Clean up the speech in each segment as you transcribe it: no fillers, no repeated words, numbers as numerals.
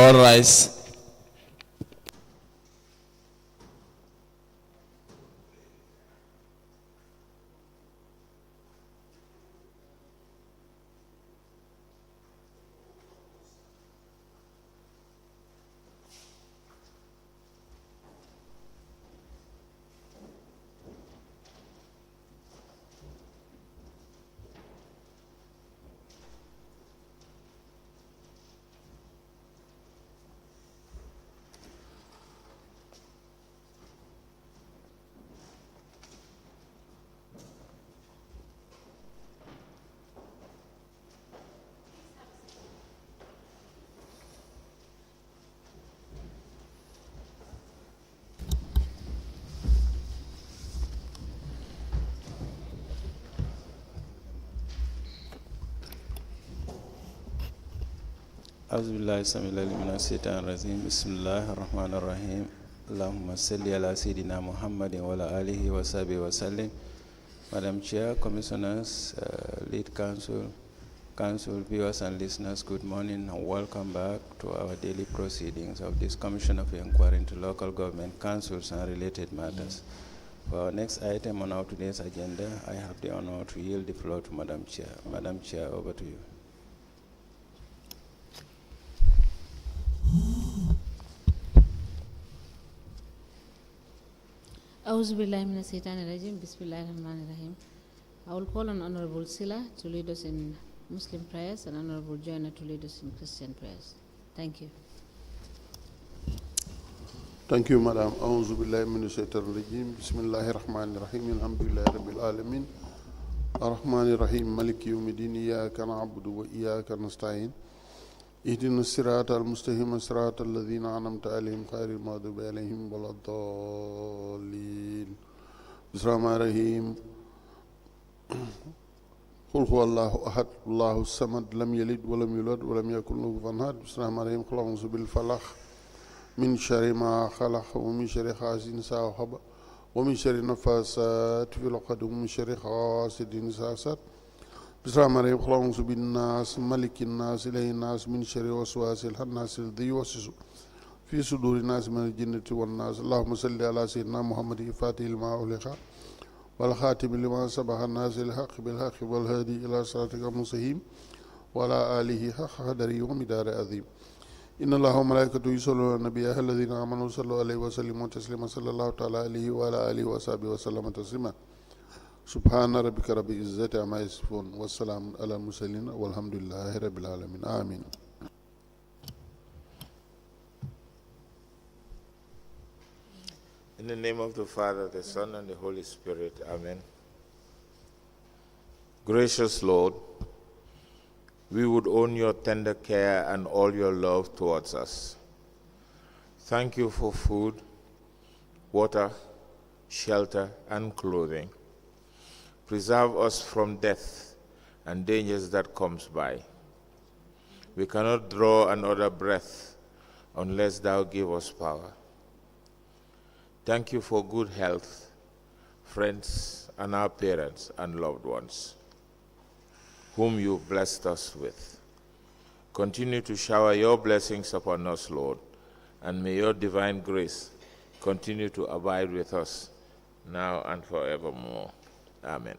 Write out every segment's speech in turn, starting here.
all rise. أعوذ بالله السميع العليم من الشيطان الرجيم بسم الله الرحمن الرحيم اللهم صل على سيدنا محمد وعلى آله وصحبه وسلم. Madam Chair, Commissioners, Lead Council, viewers and listeners, good morning and welcome back to our daily proceedings of this Commission of Inquiry into Local Government Councils and related matters. For our next item on our today's agenda, I have the honor to yield the floor to Madam Chair. Madam Chair, over to you. Bismillahirrahmanirrahim. I will call on Honorable Sila to lead us in Muslim prayers and Honorable Joyner to lead us in Christian prayers. Thank you. Thank you, Madam. A'udhu billahi minash shaitanir rajim. Bismillahirrahmanirrahim. Alhamdulillahi rabbil alamin. Ar-Rahmanir Rahim. Maliki yawmiddin. Iyyaka na'budu wa iyyaka nasta'in. اهدنا الصراط المستقيم صراط الذين أنعمت عليهم غير المغضوب عليهم ولا الضالين. بسم الله الرحمن الرحيم. قل هو الله أحد الله الصمد لم يلد ولم يولد ولم يكن له كفوا أحد. بسم الله الرحمن الرحيم. قل أعوذ بالفلق من شر ما خلق ومن شر حاسد إذا وقب ومن شر النفاثات في العقد ومن شر حاسد إذا حسد. بسم الله الرحمن الرحيم. قل أعوذ بالناس ملك الناس إله الناس من شر وسواس الخناس الذي يوسوس في صدور الناس من الجنة والناس. اللهم صل على سيدنا محمد الفاتح لما أغلق والخاتم لما سبق الناس الحق بالحق والهادي إلى صراطك المستقيم وعلى آله حق قدره ومقداره عظيم. إن الله وملائكته يصلون على النبي الذين آمنوا صلوا عليه وسلموا تسليما صلى الله تعالى عليه وعلى آله وصحبه وسلم تسليما. سبحان ربك رب العزة عما يصفون والسلام على المرسلين والحمد لله رب العالمين. آمين. In the name of the Father, the Son, and the Holy Spirit. Amen. Gracious Lord, we would own your tender care and all your love towards us. Thank you for food, water, shelter, and clothing. Preserve us from death and dangers that comes by. We cannot draw another breath unless thou give us power. Thank you for good health, friends, and our parents and loved ones, whom you blessed us with. Continue to shower your blessings upon us, Lord, and may your divine grace continue to abide with us now and forevermore. Amen.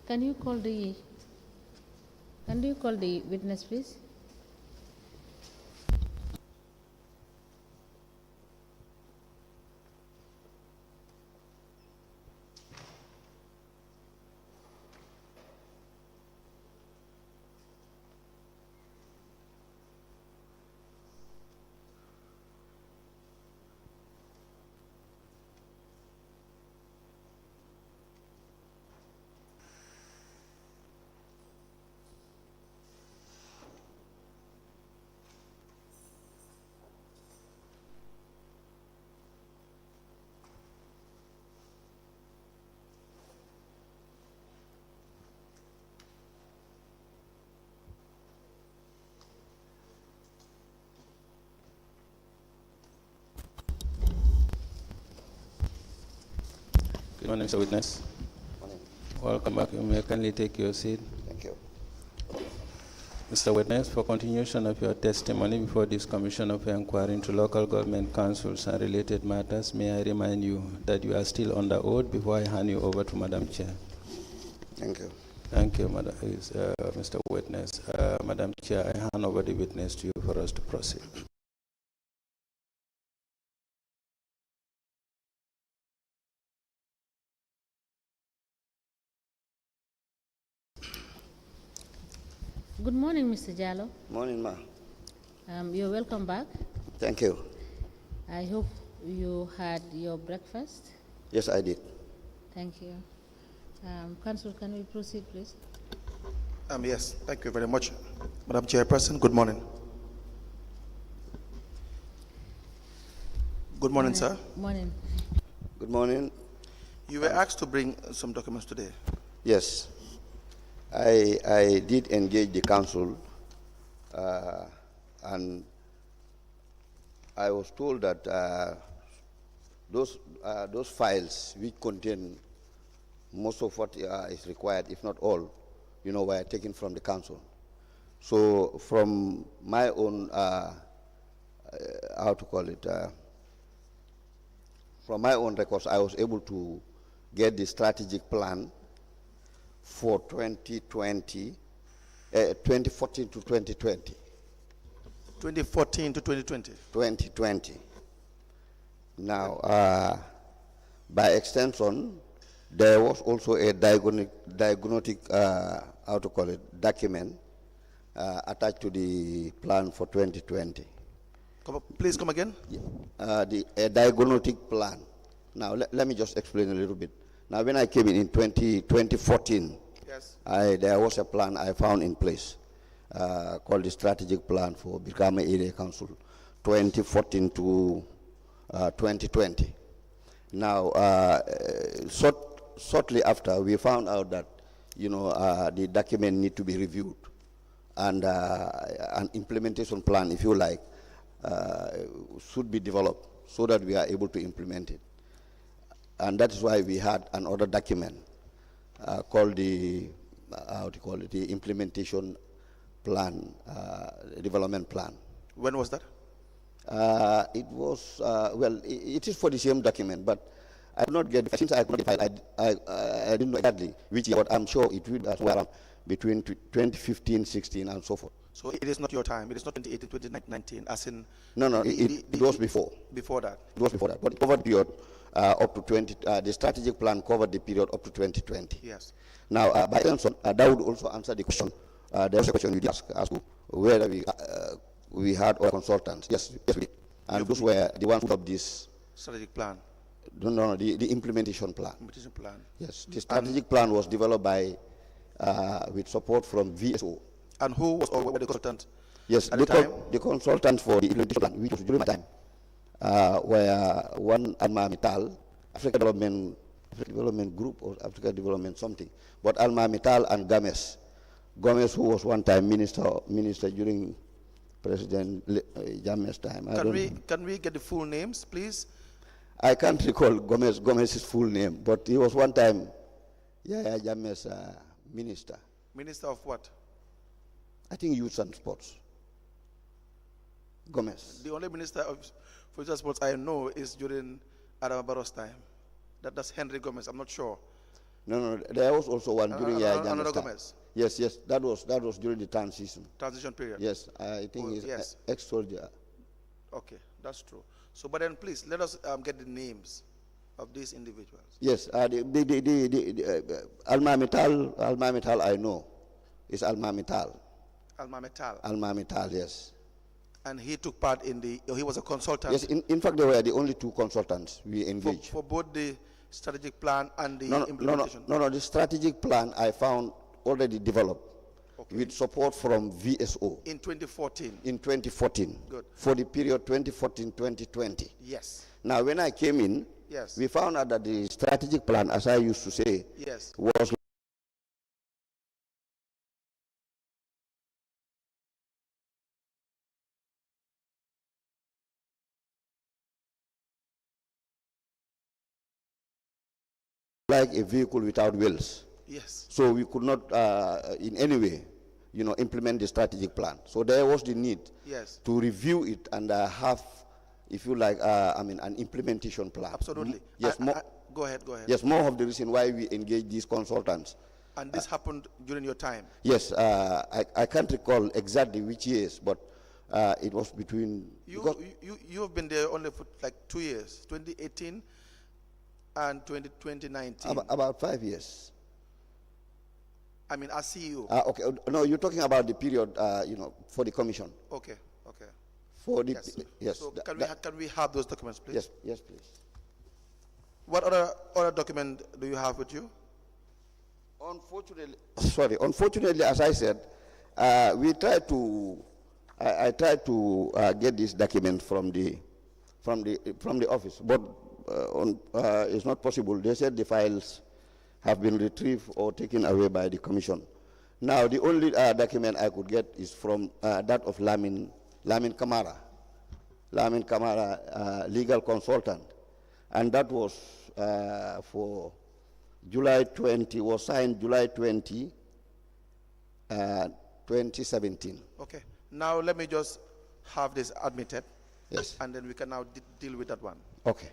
Can you call the witness, please? Good morning, Mr. Witness. Morning. Welcome back. You may kindly take your seat. Thank you. Mr. Witness, for continuation of your testimony before this Commission of Inquiry into Local Government Councils and related matters, may I remind you that you are still under oath before I hand you over to Madam Chair. Thank you. Thank you, Mr. Witness. Madam Chair, I hand over the witness to you for us to proceed. Good morning, Mr. Jallow. Morning, ma. You're welcome back. Thank you. I hope you had your breakfast. Yes, I did. Thank you. Council, can we proceed, please? Yes, thank you very much. Madam Chairperson, good morning. Good morning, sir. Morning. Good morning. You were asked to bring some documents today. Yes, I did engage the council, and I was told that those files which contain most of what is required, if not all, were taken from the council. So from my own, from my own records, I was able to get the strategic plan for 2014 to 2020. 2014 to 2020. 2020. Now, by extension, there was also a diagnostic document attached to the plan for 2020. Please come again. A diagnostic plan. Now, let me just explain a little bit. Now, when I came in 2014, yes, there was a plan I found in place called the Strategic Plan for Brikama Area Council 2014 to 2020. Now, shortly after, we found out that the document need to be reviewed, and an implementation plan, if you like, should be developed so that we are able to implement it. And that is why we had another document called the the implementation plan, development plan. When was that? It was it is for the same document, but I did not get, since I could not get, I didn't know exactly which year, but I'm sure it will be around between 2015, 16, and so forth. So it is not your time. It is not 2018, 2019, as in. No, it was before. Before that. It was before that, but it covered period up to 20. The strategic plan covered the period up to 2020. Yes. Now, by extension, that would also answer the question. There was a question you did ask whether we had our consultants. Yes, we did. And those were the ones who developed this strategic plan. No, the implementation plan. Implementation plan. Yes, the strategic plan was developed by with support from VSO. And who was the consultant? Yes, the consultant for the implementation plan, which was during my time, were one Alma Metal, Africa Development Group, or Africa Development something, but Alma Metal and Gomez, who was one time minister during President Jammeh's time. Can we get the full names, please? I can't recall Gomez's full name, but he was one time Jammeh's minister. Minister of what? I think Youth and Sports. Gomez. The only minister for Youth and Sports I know is during Adam Barrow's time. That's Henry Gomez. I'm not sure. No, there was also one during another Gomez. Yes, that was during the transition period. Yes, I think he's yes. ex-soldier. Okay, that's true. So, but then please let us get the names of these individuals. Yes, the Alma Metal I know is Alma Metal. Alma Metal. Alma Metal, yes. And he took part in he was a consultant. Yes, in fact, they were the only two consultants we engaged. For both the strategic plan and the implementation? No, the strategic plan I found already developed, okay, with support from VSO. In 2014? In 2014. Good. For the period 2014-2020. Yes. Now, when I came in, yes, we found out that the strategic plan, as I used to say, yes, was like a vehicle without wheels. Yes. So we could not in any way, implement the strategic plan. So there was the need to review it and have, if you like, an implementation plan. Absolutely. Yes, go ahead. Yes, more of the reason why we engage these consultants. And this happened during your time? Yes, I can't recall exactly which years, but it was between... You have been there only for like 2 years, 2018 and 2019. About 5 years. I mean, as CEO. Okay, no, you're talking about the period, for the commission. Okay. For the yes. So can we have those documents, please? Yes, please. What other document do you have with you? Unfortunately, as I said, we tried to. I tried to get this document from the office, but it's not possible. They said the files have been retrieved or taken away by the commission. Now, the only document I could get is from that of Lamin Kamara, legal consultant, and that was for July 20, was signed July 20, 2017. Okay. Now let me just have this admitted. Yes. And then we can now deal with that one. Okay.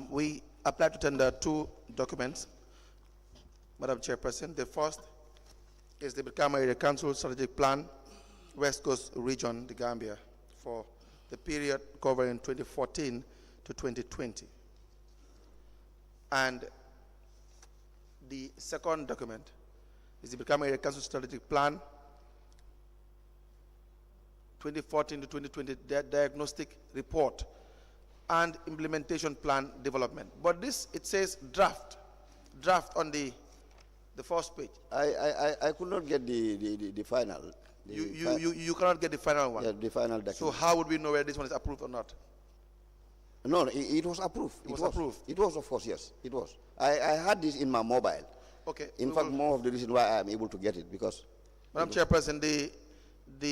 We applied to tender 2 documents, Madam Chairperson. The first is the Brikama Area Council Strategic Plan, West Coast Region, the Gambia, for the period covering 2014 to 2020. And the second document is the Brikama Area Council Strategic Plan, 2014 to 2020 Diagnostic Report and Implementation Plan Development. But this, it says draft on the first page. I could not get the final. You cannot get the final one? Yeah, the final document. So how would we know whether this one is approved or not? No, it was approved. It was approved? It was, of course, yes. It was. I had this in my mobile. Okay. In fact, more of the reason why I am able to get it, because... Madam Chairperson, the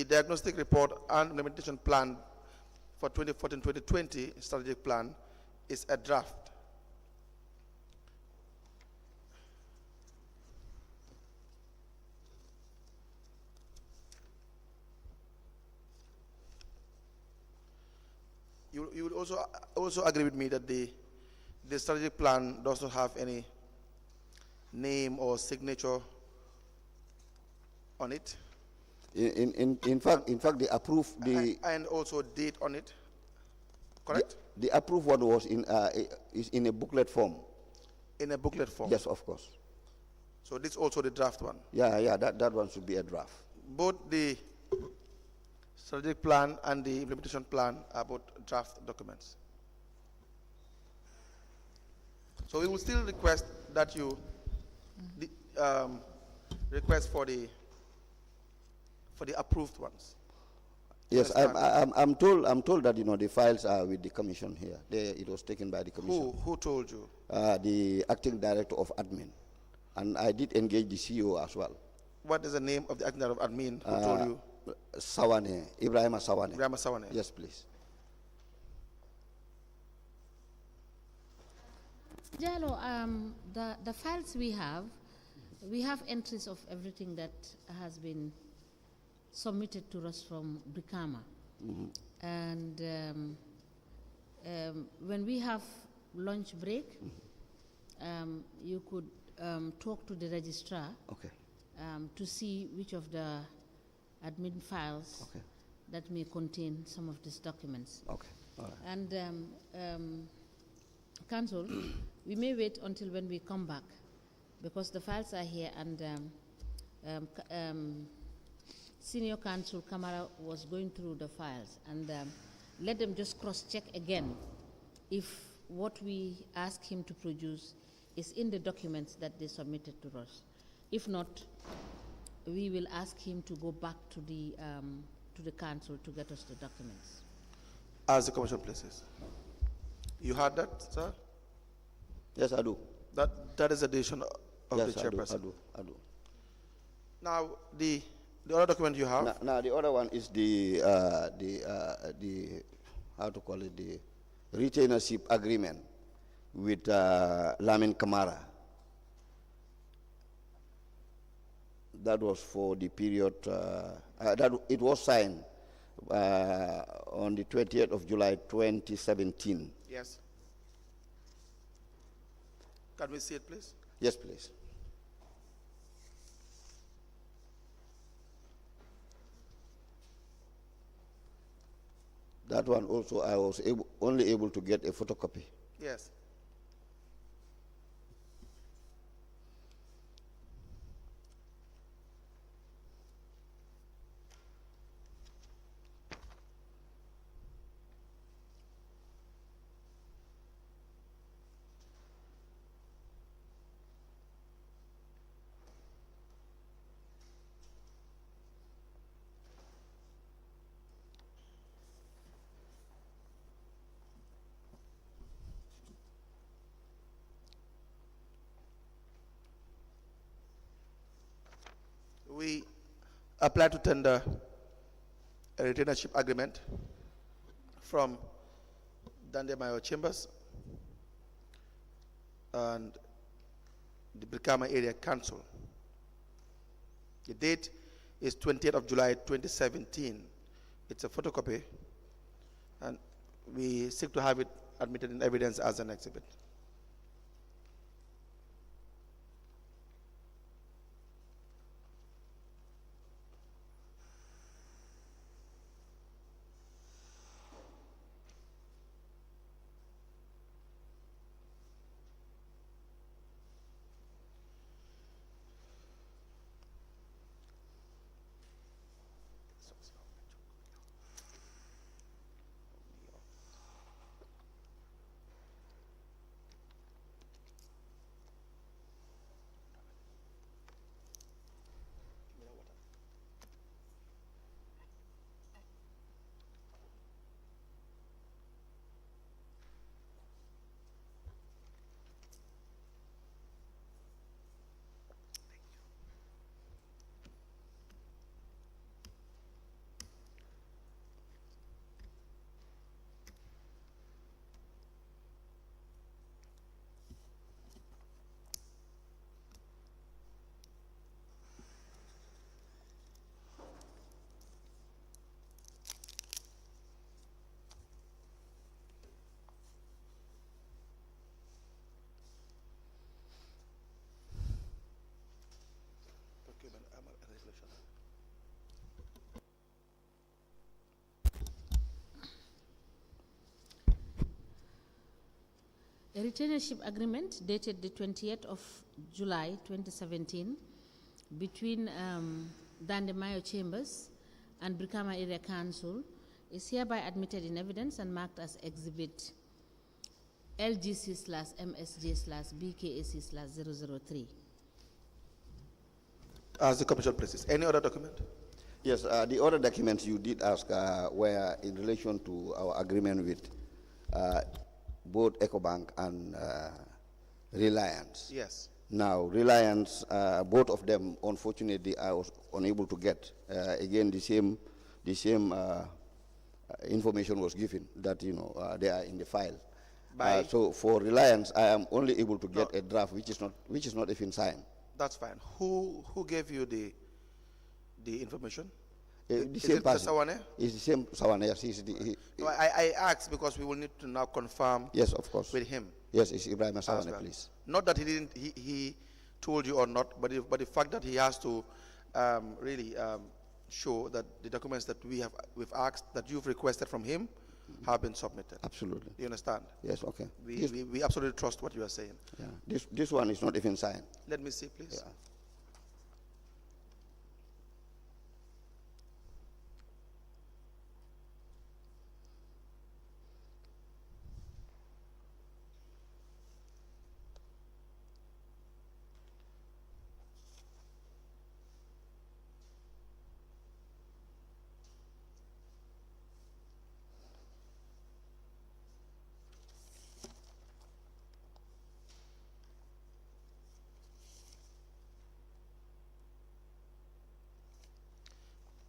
Diagnostic Report and Implementation Plan for 2014-2020 Strategic Plan is a draft. You would also agree with me that the strategic plan does not have any name or signature on it. In fact, they approved the and also date on it. Correct. The approved one was is in a booklet form. In a booklet form. Yes, of course. So this also the draft one. Yeah. That one should be a draft. Both the strategic plan and the implementation plan are both draft documents. So we will still request that you request for the approved ones. Yes, I'm told that the files are with the commission here. It was taken by the commission. Who told you? The acting director of admin, and I did engage the CEO as well. What is the name of the acting director of admin who told you? Sawane, Ibrahima Sawane. Ibrahima Sawane. Yes, please. Jallow, the files we have entries of everything that has been submitted to us from Brikama. Mm-hmm. And when we have lunch break, you could talk to the registrar. Okay. To see which of the admin files that may contain some of these documents. Okay. All right. And Council, we may wait until when we come back, because the files are here, and Senior Counsel Kamara was going through the files, and let them just cross-check again if what we ask him to produce is in the documents that they submitted to us. If not, we will ask him to go back to the council to get us the documents. As the commission places. You heard that, sir? Yes, I do. That is the decision of the chairperson. I do. Now, the other document you have? Now the other one is the how to call it, the retainership agreement with Lamin Kamara. That was for the period that it was signed on the 20th of July 2017. Yes. Can we see it, please? Yes, please. That one also I was only able to get a photocopy. Yes. We apply to tender a retainership agreement from Dandemayo Chambers and the Brikama Area Council. The date is 20th of July 2017. It's a photocopy, and we seek to have it admitted in evidence as an exhibit. A retainership agreement dated the 20th of July 2017 between Dandemayo Chambers and Brikama Area Council is hereby admitted in evidence and marked as Exhibit LGC/MSJ/BKAC/003. As the Commission places. Any other document? Yes, the other documents you did ask were in relation to our agreement with both EcoBank and Reliance. Yes. Now, Reliance, both of them, unfortunately, I was unable to get. Again, the same information was given that they are in the file. So for Reliance, I am only able to get a draft which is not even signed. That's fine. Who gave you the information? The same person. Sawane? It's the same Sawane, yes. No, I asked because we will need to now confirm. Yes, of course. With him. Yes, it's Ibrahim Sawane, well. please. Not that he told you or not, but the fact that he has to really show that the documents that we've asked, that you've requested from him, have been submitted. Absolutely. You understand? Yes, okay. We absolutely trust what you are saying. Yeah. This one is not even signed. Let me see, please. Yeah.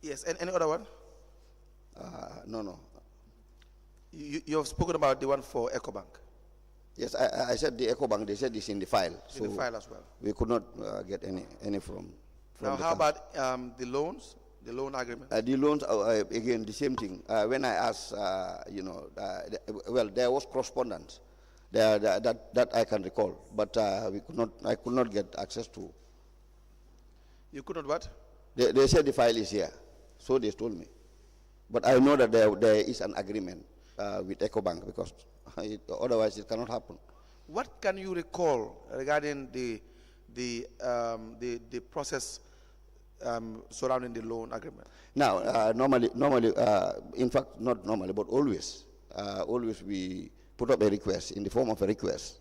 Yes, and any other one? No. You have spoken about the one for EcoBank. Yes, I said the EcoBank, they said it's in the file. In the file as well. We could not get any from Now, the how council. about the loans, the loan agreement? The loans, again, the same thing. When I asked, well, there was correspondence that I can recall, but I could not get access to. You could not what? They said the file is here, so they told me. But I know that there is an agreement with EcoBank, because otherwise it cannot happen. What can you recall regarding the process surrounding the loan agreement? Now, normally, in fact, not normally, but always we put up a request in the form of a request,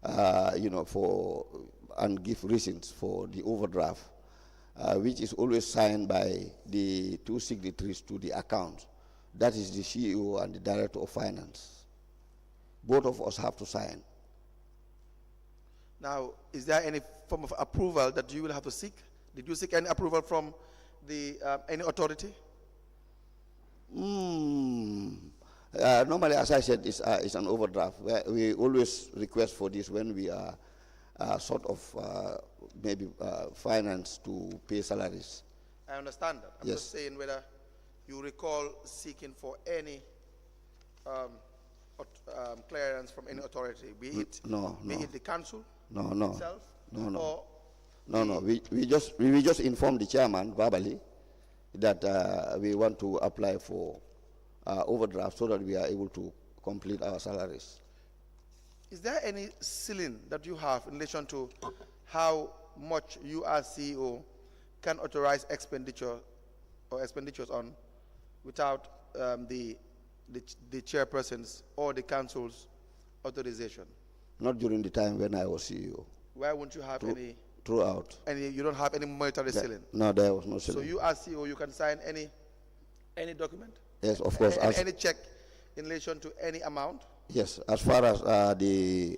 and give reasons for the overdraft, which is always signed by the two signatories to the account. That is the CEO and the Director of Finance. Both of us have to sign. Now, is there any form of approval that you will have to seek? Did you seek any approval from any authority? Normally, as I said, it's an overdraft. We always request for this when we are maybe financed to pay salaries. I understand that. I'm just saying whether you recall seeking for any clearance from any authority, be it the council itself, No. We just informed the chairman verbally that we want to apply for overdraft so that we are able to complete our salaries. Is there any ceiling that you have in relation to how much you as CEO can authorize expenditure or expenditures on without the chairperson's or the council's authorization? Not during the time when I was CEO. Why won't you have any? Throughout. You don't have any monetary ceiling? No, there was no ceiling. So you as CEO, you can sign any document? Yes, of course. Any check in relation to any amount? Yes, as far as the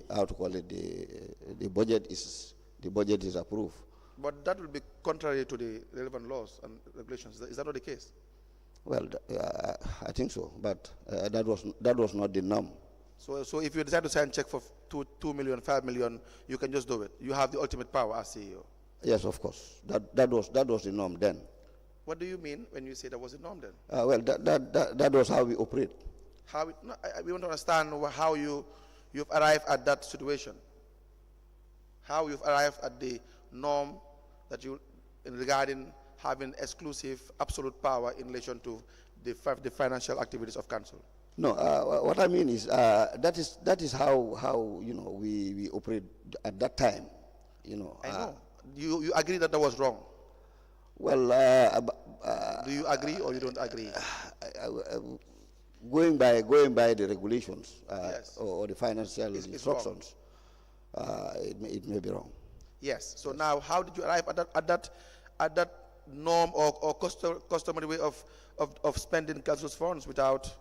budget is approved. But that will be contrary to the relevant laws and regulations. Is that not the case? Well, I think so, but that was not the norm. So if you decide to sign a check for 2 million, 5 million, you can just do it. You have the ultimate power as CEO. Yes, of course. That was the norm then. What do you mean when you say that was the norm then? Well, that was how we operate. We want to understand how you've arrived at that situation. How you've arrived at the norm that regarding having exclusive, absolute power in relation to the financial activities of council. No, what I mean is that is how we operate at that time. I know. You agree that was wrong? Well, do you agree or you don't agree? Going by the regulations Yes. or the financial instructions, it may be wrong. Yes. So now, how did you arrive at that norm or customary way of spending council's funds without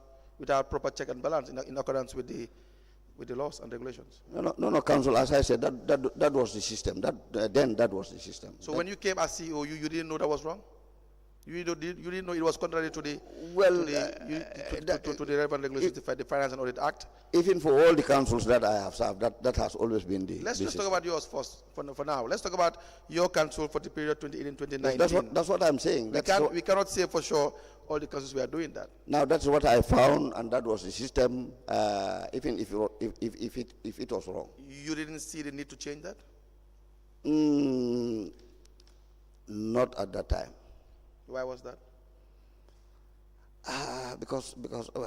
proper check and balance in accordance with the laws and regulations? No, council. As I said, that was the system. That was the system. So when you came as CEO, you didn't know that was wrong? You didn't know it was contrary to the to the relevant regulations, the Finance and Audit Act? Even for all the councils that I have served, that has always been the. Let's just talk about yours first for now. Let's talk about your council for the period 2018-2019. That's what I'm saying. We cannot say for sure all the councils were doing that. Now that's what I found, and that was the system. Even if it was wrong. You didn't see the need to change that? Not at that time. Why was that? Because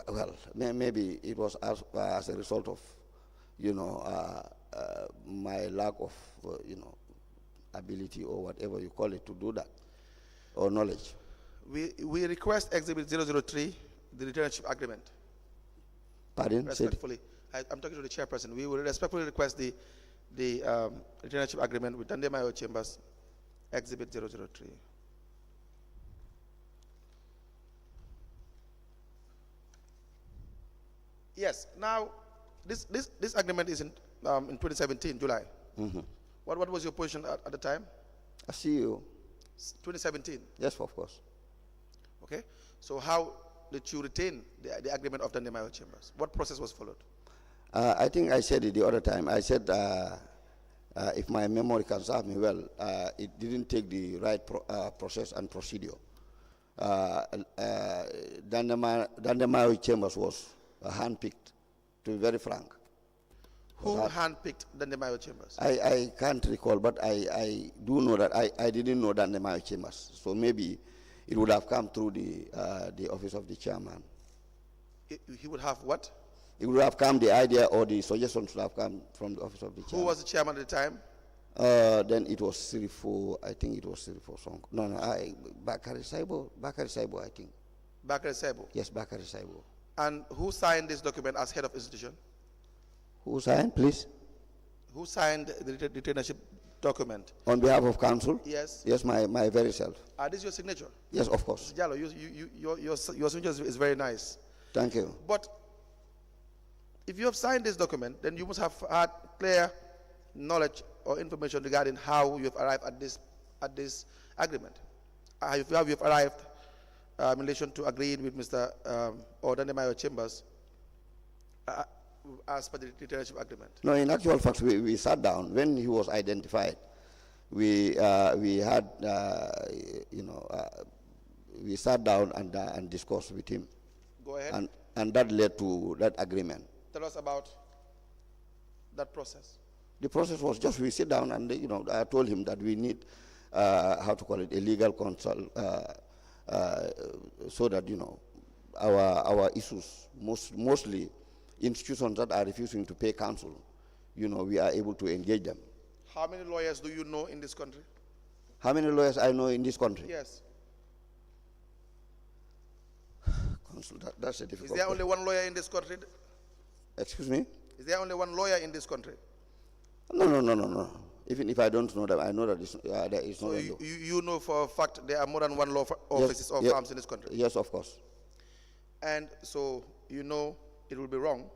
well, maybe it was as a result of my lack of ability or whatever you call it to do that, or knowledge. We request Exhibit 003, the retainership agreement. Pardon? Respectfully, I'm talking to the chairperson. We will respectfully request the retainership agreement with Tandemayo Chambers, Exhibit 003. Yes. Now, this agreement is in 2017, July. Mm-hmm. What was your position at the time? I see you. 2017. Yes, of course. Okay? So how did you retain the agreement of the Nemayo Chambers? What process was followed? I think I said it the other time. I said, if my memory can serve me well, it didn't take the right process and procedure. Dandemayo Chambers was handpicked, to be very frank. Who handpicked Dandemayo Chambers? I can't recall, but I do know that I didn't know Dandemayo Chambers. So maybe it would have come through the office of the chairman. He would have what? It would have come, the idea or the suggestions would have come from the office of the chairman. Who was the chairman at the time? Then it was Sirifo, I think it was Sirifo Song. No, Bakari Saibo, I think. Bakari Saibo? Yes, Bakari Saibo. And who signed this document as head of institution? Who signed, please? Who signed the retainership document? On behalf of council? Yes. Yes, my very self. This is your signature? Yes, of course. Jallow, your signature is very nice. Thank you. But if you have signed this document, then you must have had clear knowledge or information regarding how you have arrived at this agreement. How you have arrived in relation to agreeing with Mr. Dandemayo Chambers as per the retainership agreement. No, in actual fact, we sat down when he was identified. We had we sat down and discussed with him. Go ahead. And that led to that agreement. Tell us about that process. The process was just we sit down and I told him that we need a legal consult so that our issues, mostly institutions that are refusing to pay council, we are able to engage them. How many lawyers do you know in this country? How many lawyers I know in this country? Yes. Council, that's a difficult Is there only one lawyer in this country? Excuse me? Is there only one lawyer in this country? No. Even if I don't know that, I know that there is no. So you know for a fact there are more than one law offices or firms in this country? Yes, of course. And so you know it will be wrong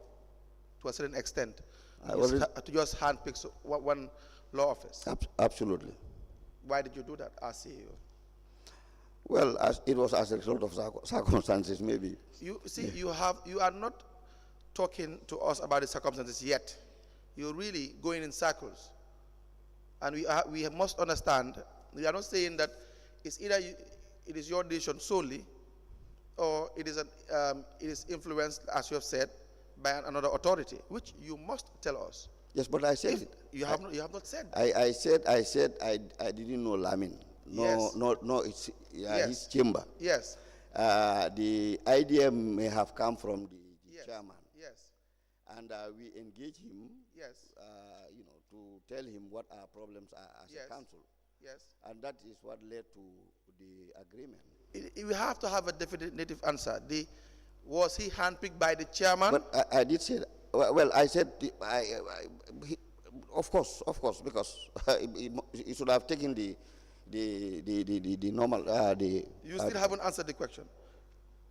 to a certain extent to just handpick one law office. Absolutely. Why did you do that as CEO? Well, it was as a result of circumstances, maybe. You see, you are not talking to us about the circumstances yet. You're really going in circles. And we must understand, we are not saying that it's either it is your decision solely, or it is influenced, as you have said, by another authority, which you must tell us. Yes, but I said it. You have not said. I said I didn't know Lamin. No, it's his chamber. Yes. The idea may have come from the chairman. Yes. And we engage him. Yes. To tell him what our problems are as a council. Yes. And that is what led to the agreement. We have to have a definitive answer. Was he handpicked by the chairman? But I did say that. Well, I said, of course, because he should have taken the normal. You still haven't answered the question.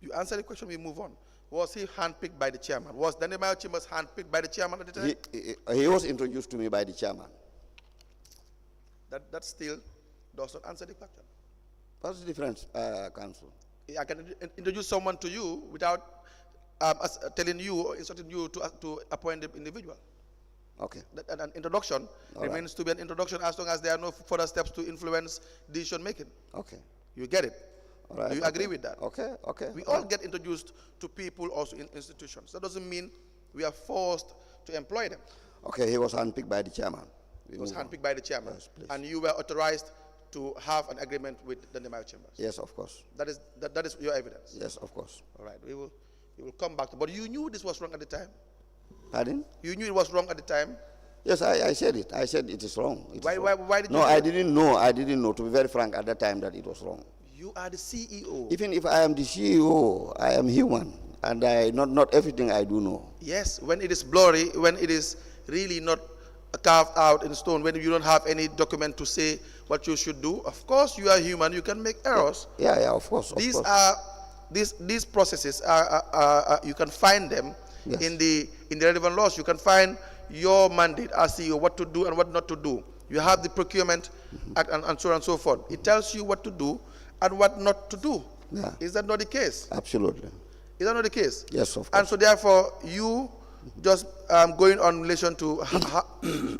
You answer the question, we move on. Was he handpicked by the chairman? Was Dandemayo Chambers handpicked by the chairman at the time? He was introduced to me by the chairman. That still does not answer the question. What's the difference, counsel? I can introduce someone to you without telling you or instructing you to appoint the individual. Okay. An introduction remains to be an introduction as long as there are no further steps to influence decision making. Okay. You get it? All right. Do you agree with that? Okay. We all get introduced to people also in institutions. That doesn't mean we are forced to employ them. Okay, he was handpicked by the chairman. He was handpicked by the chairman. Yes, please. And you were authorized to have an agreement with the Dandemayo Chambers. Yes, of course. That is your evidence. Yes, of course. All right. We will come back to. But you knew this was wrong at the time. Pardon? You knew it was wrong at the time. Yes, I said it. I said it is wrong. Why did you? No, I didn't know. I didn't know. To be very frank, at that time, that it was wrong. You are the CEO. Even if I am the CEO, I am human, and not everything I do know. Yes, when it is blurry, when it is really not carved out in stone, when you don't have any document to say what you should do, of course you are human. You can make errors. Yeah, of course. These processes are you can find them in the relevant laws. You can find your mandate as CEO, what to do and what not to do. You have the procurement act and so on and so forth. It tells you what to do and what not to do. Yeah. Is that not the case? Absolutely. Is that not the case? Yes, of course. And so therefore, you just going on in relation to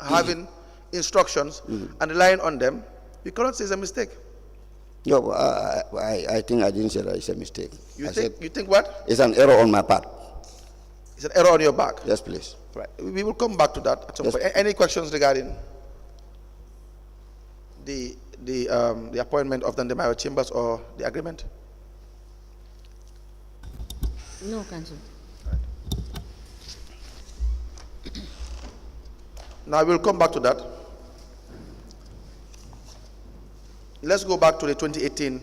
having instructions and relying on them, you cannot say it's a mistake. No, I think I didn't say that it's a mistake. You think what? It's an error on my part. It's an error on your back. Yes, please. Right. We will come back to that at some Yes. point. Any questions regarding the appointment of the Mayor Chambers or the agreement? No, Council. Now we'll come back to that. Let's go back to the 2018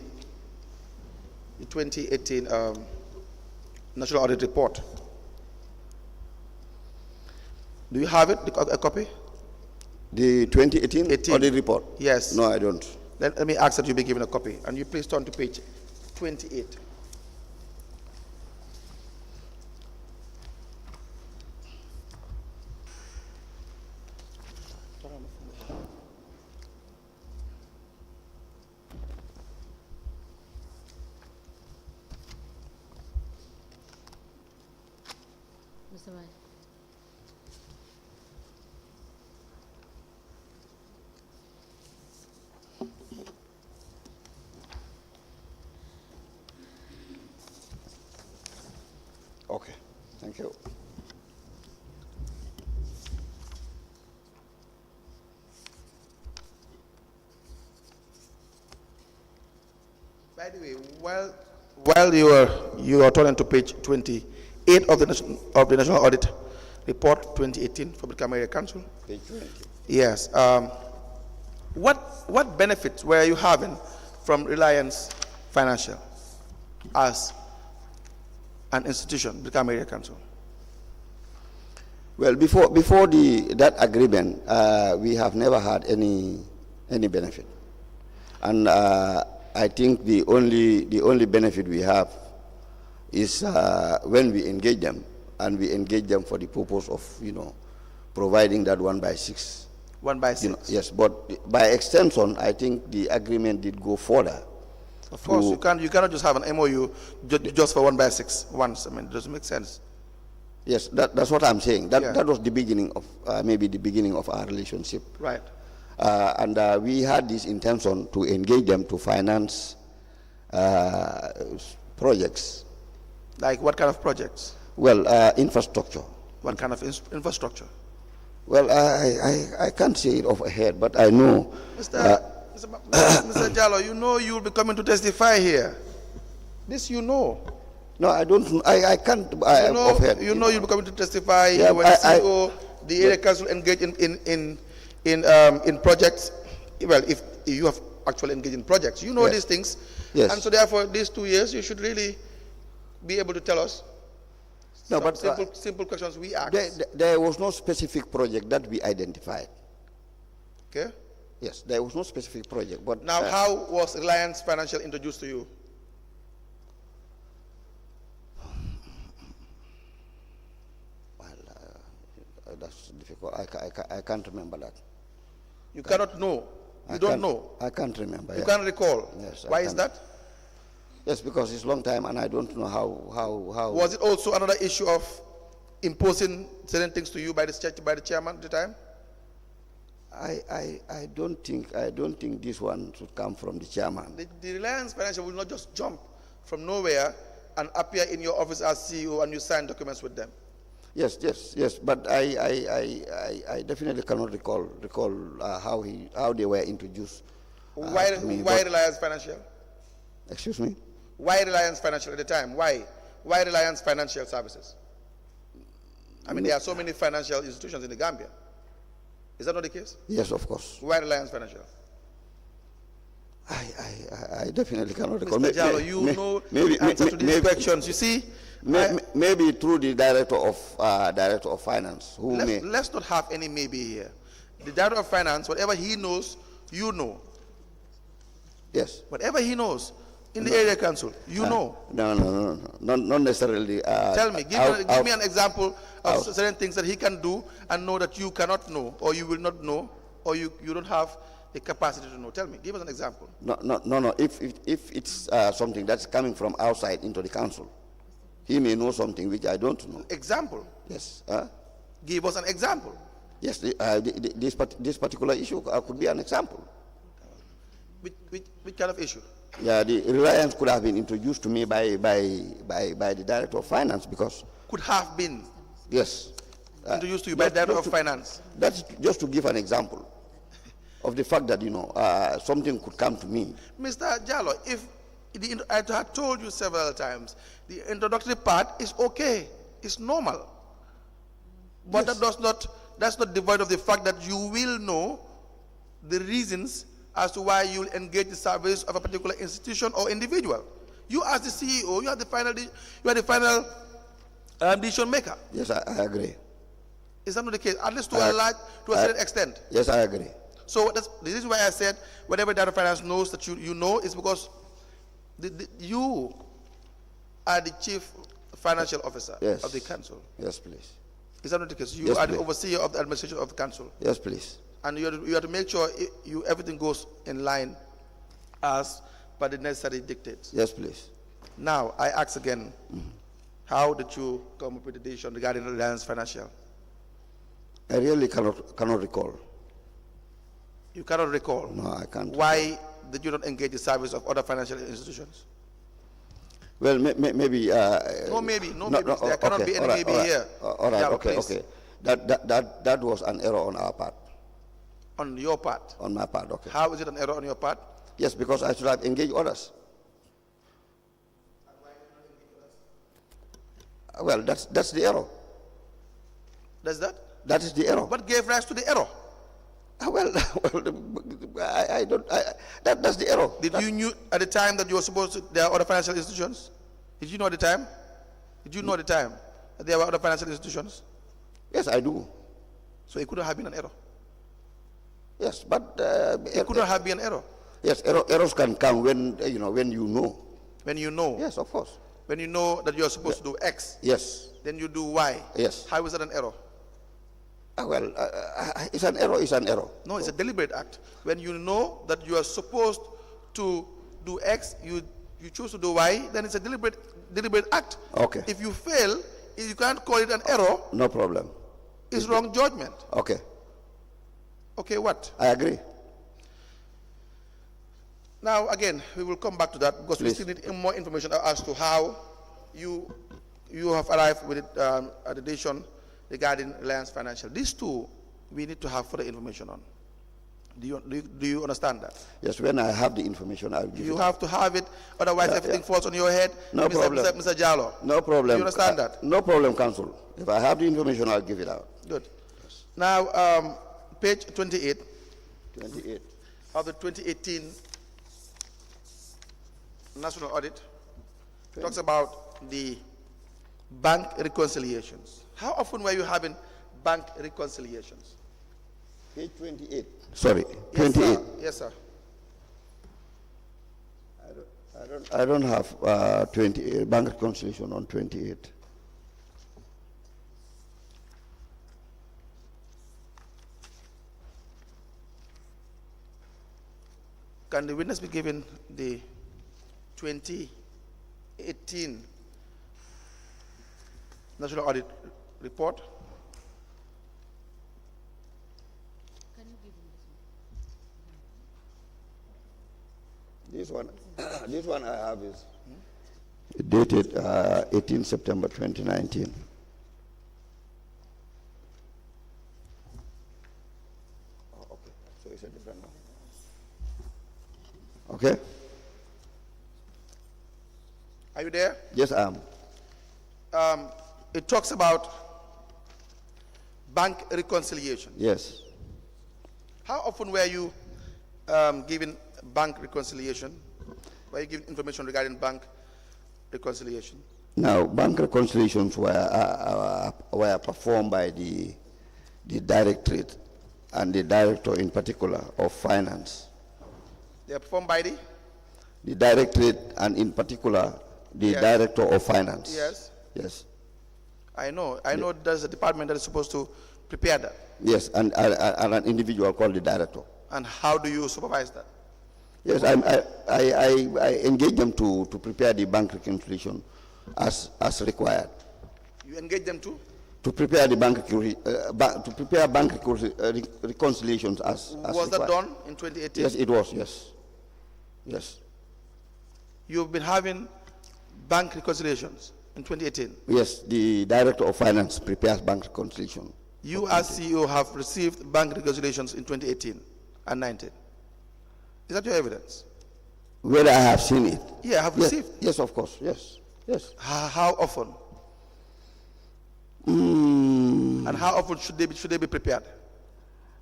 National Audit Report. Do you have it, a copy? The 2018 audit report? Yes. No, I don't. Let me ask that you be given a copy. And you please turn to page 28. Mr. Vice. Okay, thank you. By the way, while you are turning to page 28 of the National Audit Report 2018 for Brikama Area Council. Page 20. Yes. What benefits were you having from Reliance Financial as an institution, Brikama Area Council? Well, before that agreement, we have never had any benefit, and I think the only benefit we have is when we engage them, and we engage them for the purpose of providing that 1/6. 1/6. Yes, but by extension, I think the agreement did go further. Of course, you cannot just have an MOU just for 1/6 once. I mean, it doesn't make sense. Yes, that's what I'm saying. That was the beginning of maybe the beginning of our relationship. Right. And we had this intention to engage them to finance projects. Like what kind of projects? Well, infrastructure. What kind of infrastructure? Well, I can't say it off ahead, but I know. Mr. Jallow, you know you'll be coming to testify here. This you know. No, I don't. I can't. You know you'll be coming to testify. Yeah, when the CEO, the area council engage in projects. Well, if you have actually engaged in projects, you know these things. Yes. And so therefore, these 2 years, you should really be able to tell us. No, but simple questions we ask. There was no specific project that we identified. Okay. Yes, there was no specific project. But now, how was Reliance Financial introduced to you? Well, that's difficult. I can't remember that. You cannot know. You don't know. I can't remember. You can't recall. Yes. Why is that? Yes, because it's a long time, and I don't know how. Was it also another issue of imposing certain things to you by the chairman at the time? I don't think this one should come from the chairman. The Reliance Financial will not just jump from nowhere and appear in your office as CEO and you sign documents with them. Yes. But I definitely cannot recall how they were introduced. Why Reliance Financial? Excuse me. Why Reliance Financial at the time? Why Reliance Financial Services? I mean, there are so many financial institutions in the Gambia. Is that not the case? Yes, of course. Why Reliance Financial? I definitely cannot recall. Mr. Jallow, you know the answer to these questions. You see, maybe through the director of finance. Let's not have any maybe here. The director of finance, whatever he knows, you know. Yes. Whatever he knows in the area council, you know. No, not necessarily. Tell me, give me an example of certain things that he can do and know that you cannot know, or you will not know, or you don't have the capacity to know? Tell me, give us an example. No. If it's something that's coming from outside into the council, he may know something which I don't know. Example? Yes. Give us an example. Yes, this particular issue could be an example. Which kind of issue? Yeah, the reliance could have been introduced to me by the director of finance because. Could have been. Yes. Introduced to you by the director of finance. That's just to give an example of the fact that something could come to me. Mr. Jallow, I had told you several times, the introductory part is okay, it's normal, but yes. That's not devoid of the fact that you will know the reasons as to why you will engage the service of a particular institution or individual. You as the CEO, you are the final decision maker. Yes, I agree. Is that not the case? At least to a certain extent. Yes, I agree. So this is why I said whatever Director of Finance knows that you know is because you are the chief financial officer of the council. Yes, please. Is that not the case? You are the overseer of the administration of the council. Yes, please. And you have to make sure everything goes in line as per the necessary dictates. Yes, please. Now, I ask again, how did you come up with the decision regarding Reliance Financial? I really cannot recall. You cannot recall? No, I can't. Why did you not engage the service of other financial institutions? Well, maybe. No, maybe. There cannot be any maybe here. All right. Okay. That was an error on our part. On your part? On my part. Okay. How is it an error on your part? Yes, because I should have engaged others. Well, that's the error. That's that? That is the error. What gave rise to the error? That's the error. Did you knew at the time that you were supposed to, there are other financial institutions? Did you know at the time? Did you know at the time that there were other financial institutions? Yes, I do. So it couldn't have been an error? Yes, but... it couldn't have been an error? Yes, errors can come when you know. When you know? Yes, of course. When you know that you are supposed to do X? Yes. Then you do Y? Yes. How is that an error? It's an error. No, it's a deliberate act. When you know that you are supposed to do X, you choose to do Y, then it's a deliberate act. Okay. If you fail, you can't call it an error. No problem. It's wrong judgment. Okay. Okay, what? I agree. Now, again, we will come back to that because we still need more information as to how you have arrived with a decision regarding Reliance Financial. These two, we need to have further information on. Do you understand that? Yes, when I have the information, I'll give it. You have to have it, otherwise everything falls on your head. No problem. Mr. Jallow. No problem. Do you understand that? No problem, Council. If I have the information, I'll give it out. Good. Yes. Now, page 28. 28. Of the 2018 National Audit talks about the bank reconciliations. How often were you having bank reconciliations? Page 28. Sorry, 28. Yes, sir. I don't have 28 bank reconciliation on 28. Can the witness be given the 2018 National Audit Report? Can you give him this one? This one I have is dated 18 September 2019. Oh, okay, so it's a different one. Okay. Are you there? Yes, I am. It talks about bank reconciliation. Yes. How often were you given bank reconciliation? Were you given information regarding bank reconciliation? Now, bank reconciliations were performed by the directorate and the director in particular of finance. They are performed by the directorate and in particular the director of finance. Yes. Yes. I know there's a department that is supposed to prepare that. Yes, and an individual called the director. And how do you supervise that? Yes, I engage them to prepare the bank reconciliation as required. You engage them to? To prepare the bank reconciliations as was required. that done in 2018? Yes, it was. Yes. You've been having bank reconciliations in 2018? Yes, the Director of Finance prepares bank reconciliation. You as CEO have received bank reconciliations in 2018 and 19. Is that your evidence? Whether I have seen it? Yeah, I have received. Yes, of course. Yes. How often? And how often should they be prepared?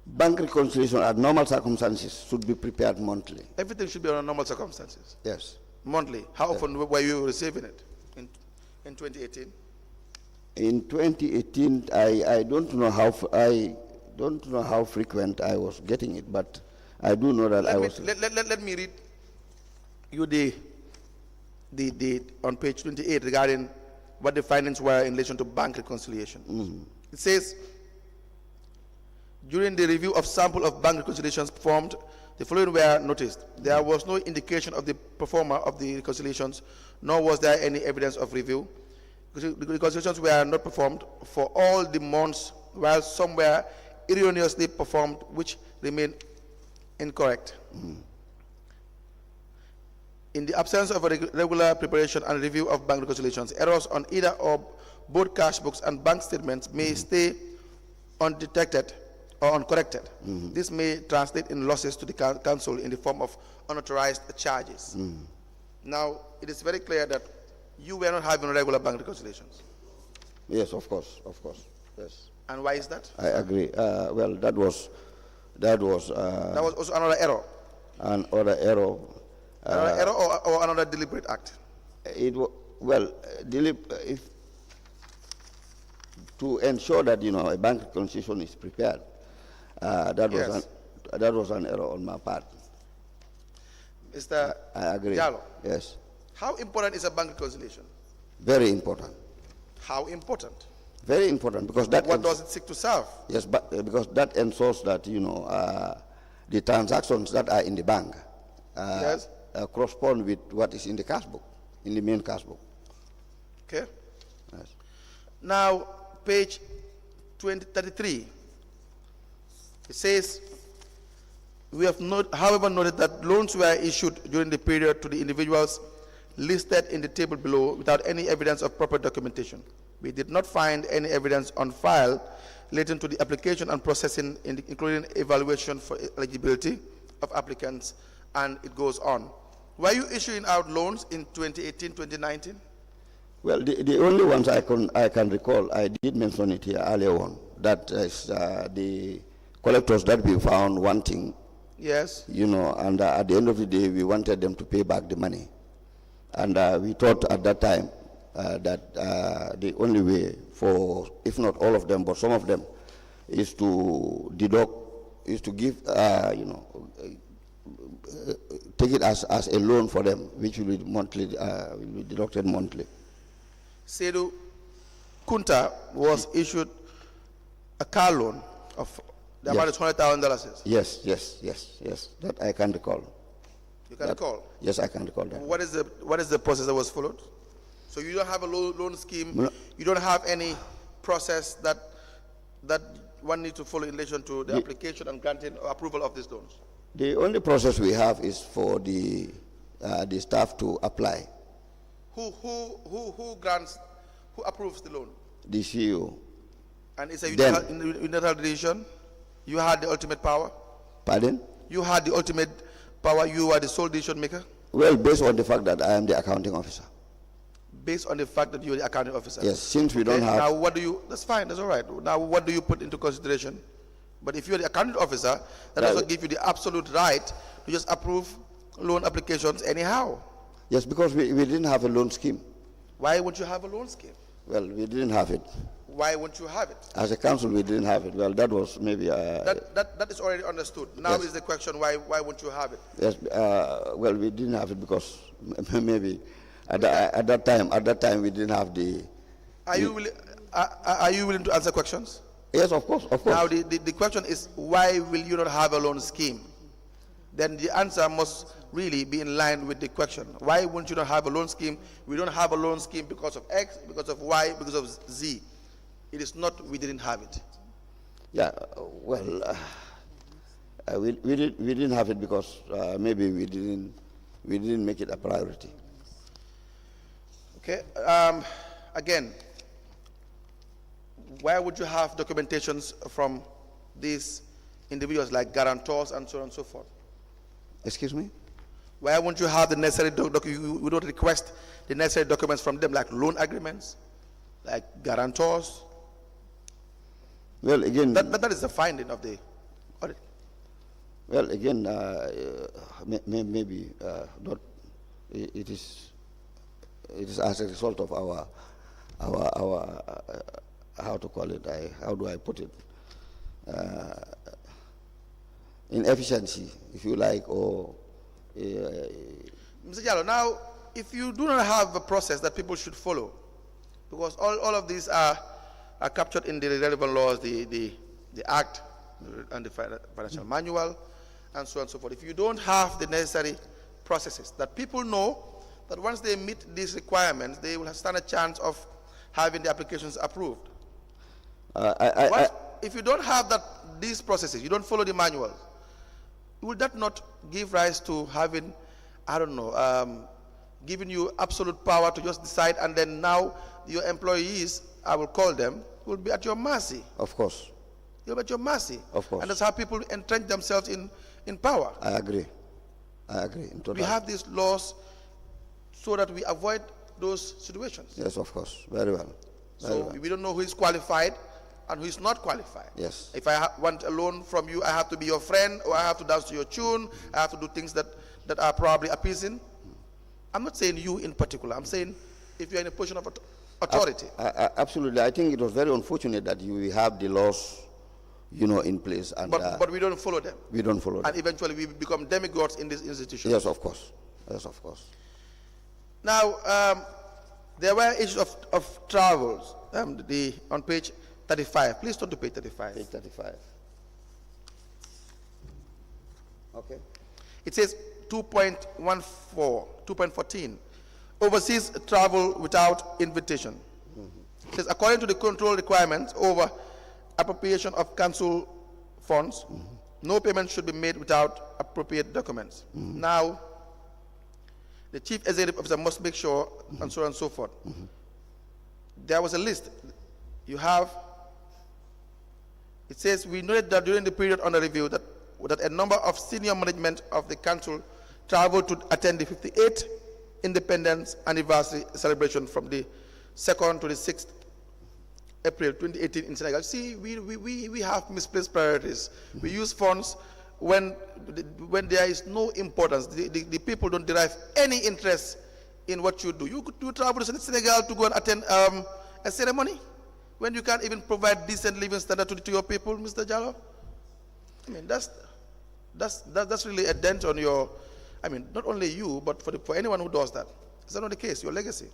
Bank reconciliation at normal circumstances should be prepared monthly. Everything should be under normal circumstances. Yes. Monthly. How often were you receiving it in 2018? In 2018, I don't know how frequent I was getting it, but I do know that Let me read you the on page 28 regarding what the findings were in relation to bank reconciliation. It says, during the review of sample of bank reconciliations performed, the following were noticed. There was no indication of the performer of the reconciliations, nor was there any evidence of review. The reconciliations were not performed for all the months, while some were erroneously performed, which remain incorrect. In the absence of a regular preparation and review of bank reconciliations, errors on either or both cash books and bank statements may stay undetected or uncorrected. This may translate in losses to the council in the form of unauthorized charges. Now, it is very clear that you were not having regular bank reconciliations. Yes, of course. Yes. And why is that? I agree. Well, that was also another error. Another error. Another error or another deliberate act? To ensure that a bank reconciliation is prepared, that was an error on my part. Mr. I agree. Jallow. Yes. How important is a bank reconciliation? Very important. How important? Very important, because that. What does it seek to serve? Yes, but because that ensures that the transactions that are in the bank correspond with what is in the cash book, in the main cash book. Okay. Yes. Now, page 33. It says, we have however noted that loans were issued during the period to the individuals listed in the table below without any evidence of proper documentation. We did not find any evidence on file relating to the application and processing, including evaluation for eligibility of applicants, and it goes on. Were you issuing out loans in 2018, 2019? Well, the only ones I can recall, I did mention it here earlier on, that is the collectors that we found wanting. Yes. And at the end of the day, we wanted them to pay back the money. And we thought at that time that the only way for, if not all of them, but some of them, is to give, take it as a loan for them, which will be monthly, will be deducted monthly. Seydou Kunta was issued a car loan of the amount of $100,000. Yes. That I can recall. You can recall? Yes, I can recall that. What is the process that was followed? So you don't have a loan scheme. No. You don't have any process that one needs to follow in relation to the application and granting or approval of these loans. The only process we have is for the staff to apply. Who approves the loan? The CEO. And it's a unilateral decision. You had the ultimate power. Pardon? You had the ultimate power. You are the sole decision maker. Well, based on the fact that I am the accounting officer. Based on the fact that you are the accounting officer. Yes, since we don't have. Now, what do you? That's fine. That's all right. Now, what do you put into consideration? But if you are the accounting officer, that doesn't give you the absolute right to just approve loan applications anyhow. Yes, because we didn't have a loan scheme. Why won't you have a loan scheme? Well, we didn't have it. Why won't you have it? As a council, we didn't have it. Well, that was maybe. That is already understood. Now yes. Is the question why won't you have it? Yes. Well, we didn't have it because maybe at that time we didn't have the. Are you willing to answer questions? Yes, of course. Now the question is, why will you not have a loan scheme? then the answer must really be in line with the question. Why wouldn't you not have a loan scheme? We don't have a loan scheme because of X, because of Y, because of Z. It is not we didn't have it. Yeah, well, we didn't have it because maybe we didn't make it a priority. Okay. Again, where would you have documentations from these individuals like guarantors and so on and so forth? Excuse me? Why won't you have the necessary we don't request the necessary documents from them, like loan agreements, like guarantors? Well, again, that is the finding of the audit. well, again, maybe not. It is as a result of our how to call it? How do I put it? Inefficiency, if you like, or. Mr. Jallow, now, if you do not have a process that people should follow, because all of these are captured in the relevant laws, the Act and the financial manual, and so on and so forth. If you don't have the necessary processes that people know that once they meet these requirements, they will stand a chance of having the applications approved. If you don't have these processes, you don't follow the manuals, will that not give rise to having, I don't know, giving you absolute power to just decide, and then now your employees, I will call them, will be at your mercy? Of course. You'll be at your mercy. Of course. And that's how people entrench themselves in power. I agree. We have these laws so that we avoid those situations. Yes, of course. Very well. We don't know who is qualified and who is not qualified. Yes. If I want a loan from you, I have to be your friend, or I have to dance to your tune, I have to do things that are probably appeasing. I'm not saying you in particular. I'm saying if you're in a position of authority. Absolutely. I think it was very unfortunate that you have the laws, in place. And, but we don't follow them. We don't follow them. And eventually we become demigods in this institution. Yes, of course. Yes, of course. Now, there were issues of travels. On page 35. Please turn to page 35. Page 35. Okay. It says 2.14. Overseas travel without invitation. It says, according to the control requirements over appropriation of council funds, no payment should be made without appropriate documents. Now, the chief executive officer must make sure, and so on and so forth. There was a list. You have, it says, we noted that during the period under review that a number of senior management of the council traveled to attend the 58th Independence Anniversary celebration from the 2nd to the 6th April 2018 in Senegal. See, we have misplaced priorities. We use funds when there is no importance. The people don't derive any interest in what you do. You travel to Senegal to go and attend a ceremony when you can't even provide decent living standard to your people, Mr. Jallow? I mean, that's really a dent on your, I mean, not only you, but for anyone who does that. Is that not the case, your legacy?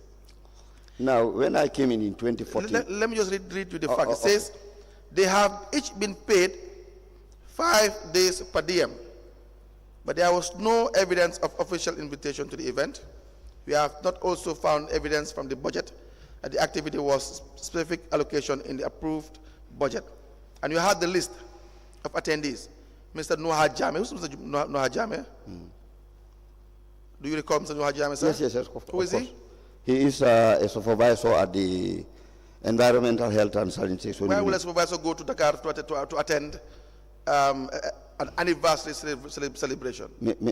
Now, when I came in 2014... Let me just read you the fact. It says, they have each been paid 5 days per diem, but there was no evidence of official invitation to the event. We have not also found evidence from the budget that the activity was specific allocation in the approved budget. And you had the list of attendees. Mr. Noha Jame. Who's Mr. Noha Jame? Do you recall Mr. Noha Jame, sir? Yes. Who is he? He is a supervisor at the Environmental Health and Sanitation. Where will a supervisor go to Dakar to attend an anniversary celebration?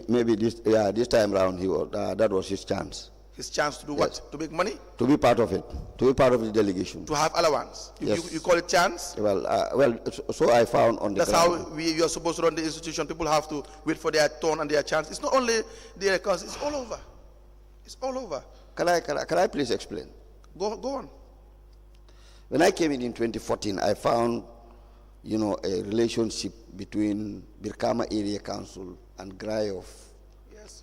Maybe this time round that was his chance. His chance to do what? To make money? To be part of it. To be part of the delegation. To have allowance. Yes. You call it chance? Well, so I found on the That's ground. how you are supposed to run the institution. People have to wait for their turn and their chance. It's not only their accounts. It's all over. It's all over. Can I please explain? Go on. When I came in 2014, I found, a relationship between Brikama Area Council and Grayof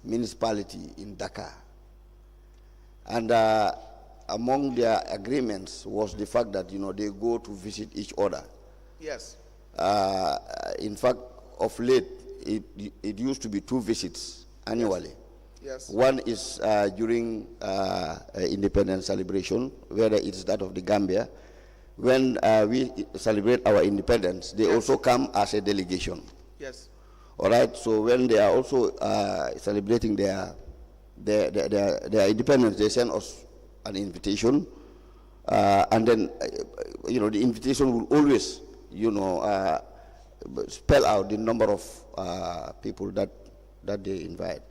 municipality in Dakar. And among their agreements was the fact that, they go to visit each other. Yes. In fact, of late, it used to be 2 visits annually. Yes. One is during independence celebration, whether it's that of the Gambia. When we celebrate our independence, they also come as a delegation. Yes. All right. So when they are also celebrating their independence, they send us an invitation, and then the invitation will always spell out the number of people that they invite.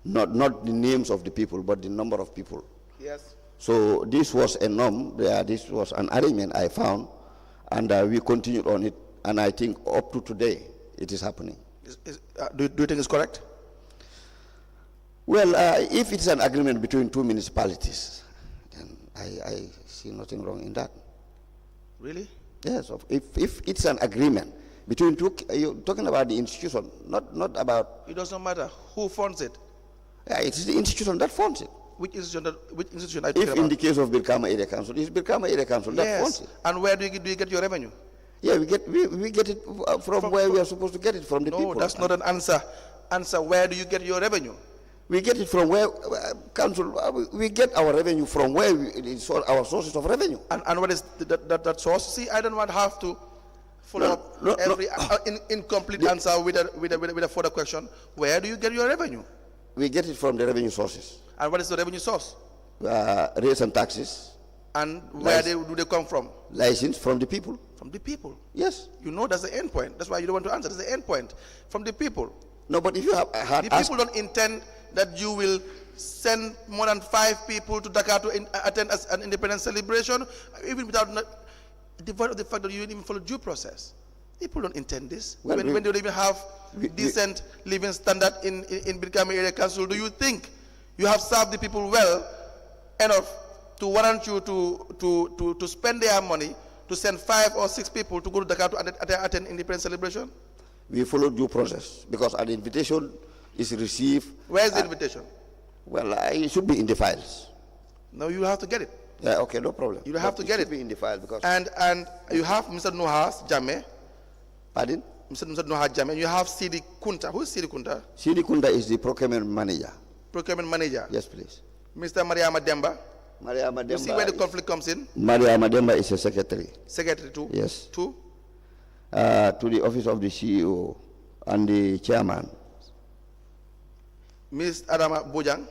Not the names of the people, but the number of people. Yes. So this was a norm. This was an arrangement I found, and we continued on it. And I think up to today, it is happening. Do you think it's correct? Well, if it's an agreement between 2 municipalities, then I see nothing wrong in that. Really? Yes. If it's an agreement between 2, you're talking about the institution, not about. It doesn't matter who funds it. Yeah, it's the institution that funds it. Which institution are you talking If about? in the case of Brikama Area Council, it's Brikama Area Council that funds it. And where do you get your revenue? Yeah, we get it from where we are supposed to get it, from the people. No, that's not an answer. Answer, where do you get your revenue? We get it from where, council, we get our revenue from where it's our sources of revenue. And what is that source? See, I don't want to have to follow up every incomplete answer with a further question. Where do you get your revenue? We get it from the revenue sources. And what is the revenue source? Rates and taxes. And where do they come from? License from the people. From the people. Yes. You know that's the end point. That's why you don't want to answer. That's the end point. From the people. No, but if you have the people don't intend that you will send more than 5 people to Dakar to attend an independence celebration, even without the fact that you didn't even follow due process. People don't intend this. Well, when they don't even have decent living standard in Brikama Area Council, do you think you have served the people well enough to warrant you to spend their money to send 5 or 6 people to go to Dakar to attend independence celebration? We follow due process because an invitation is received. Where is the invitation? Well, it should be in the files. No, you have to get it. Yeah, okay, no problem. You have to get it. Should be in the file because. And you have Mr. Nohas Jame. Pardon? Mr. Nohas Jame. You have Sidi Kunta. Who is Sidi Kunta? Sidi Kunta is the procurement manager. Procurement manager. Yes, please. Mr. Mariama Demba. Mariama Demba. You see where the conflict comes in? Mariama Demba is a secretary. Secretary too? Yes. To the office of the CEO and the chairman. Ms. Adama Bojang.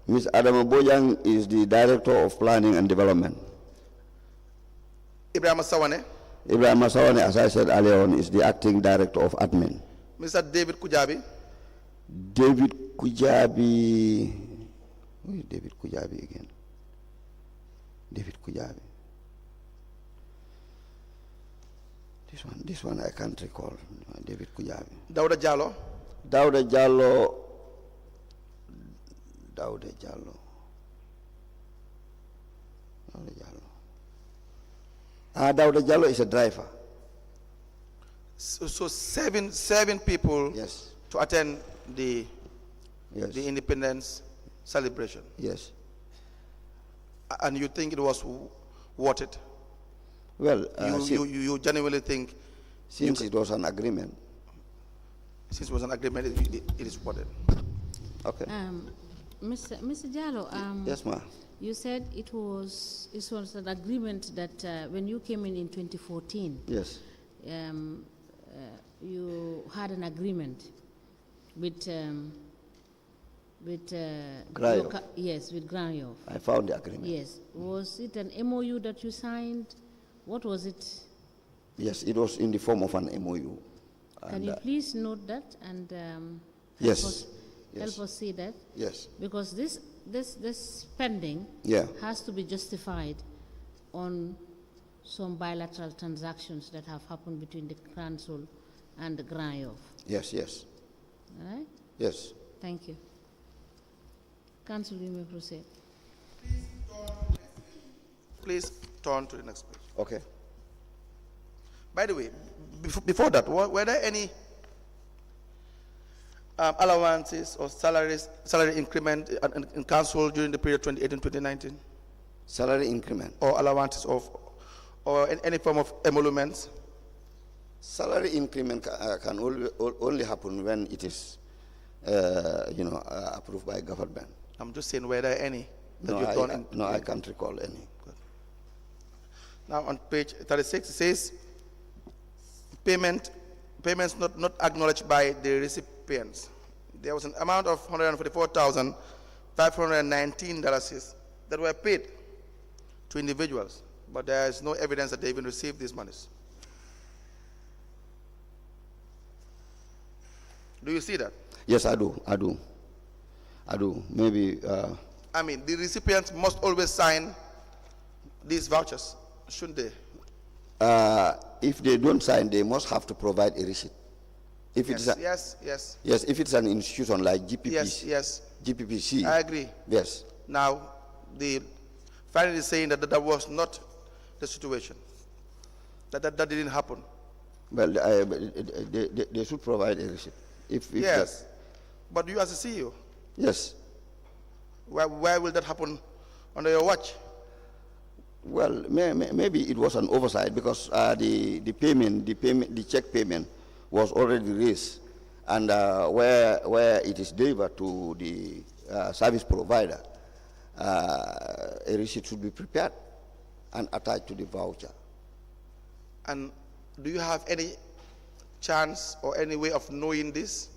Ms. Adama Bojang is the director of planning and development. Ibrahim Sawane. Ibrahim Sawane, as I said earlier on, is the acting director of admin. Mr. David Kujabi. David Kujabi. Who is David Kujabi again? David Kujabi. This one I can't recall. David Kujabi. Dauda Jallow. Dauda Jallow. Dauda Jallow. Dauda Jallow is a driver. So seven people. Yes. To attend the independence celebration. Yes. And you think it was worth it? Well, you genuinely think? Since it was an agreement. Since it was an agreement, it is worth it. Okay. Mr. Jallow, yes, ma'am. You said it was an agreement that when you came in 2014. Yes. You had an agreement with Grayo. Yes, with Grayo. I found the agreement. Yes. Was it an MOU that you signed? What was it? Yes, it was in the form of an MOU. Can you please note that and help us see that? Yes. Because this spending has to be justified on some bilateral transactions that have happened between the council and the Grayo. Yes, yes. All right? Yes. Thank you. Council, you may proceed. Please turn to the next page. Okay. By the way, before that, were there any allowances or salary increment in council during the period 2018-2019? Salary increment? Or allowances or any form of emoluments? Salary increment can only happen when it is, approved by government. I'm just saying whether any that No, you've done. I can't recall any. Now on page 36, it says payments not acknowledged by the recipients. There was an amount of $144,519 that were paid to individuals, but there is no evidence that they even received these monies. Do you see that? Yes, I do. Maybe. I mean, the recipients must always sign these vouchers, shouldn't they? If they don't sign, they must have to provide a receipt. If Yes, yes. yes, if it's an institution like GPPC, Yes. GPPC. I agree. Yes. Now, the finding is saying that that was not the situation. That didn't happen. Well, they should provide a receipt. If Yes. But you as a CEO, yes. why will that happen under your watch? Well, maybe it was an oversight because the check payment was already raised, and where it is delivered to the service provider, a receipt should be prepared and attached to the voucher. And do you have any chance or any way of knowing this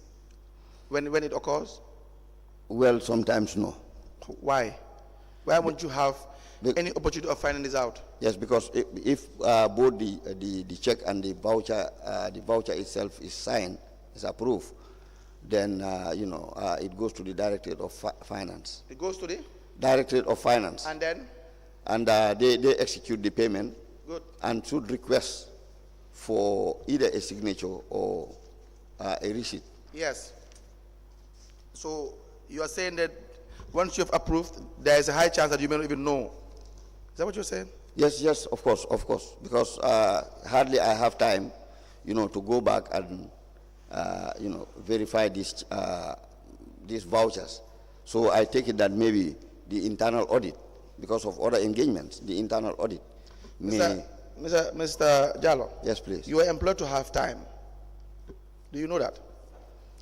when it occurs? Well, sometimes no. Why? Why won't you have any opportunity of finding this out? Yes, because if both the check and the voucher itself is signed, is approved, then it goes to the Directorate of Finance. It goes to the Directorate of Finance, and then they execute the payment. Good. And should request for either a signature or a receipt. Yes. So you are saying that once you have approved, there is a high chance that you may not even know. Is that what you're saying? Yes, of course, because hardly I have time, to go back and verify these vouchers. So I take it that maybe the internal audit, because of other engagements, the internal audit may. Mr. Jallow. Yes, please. You are employed to have time. Do you know that?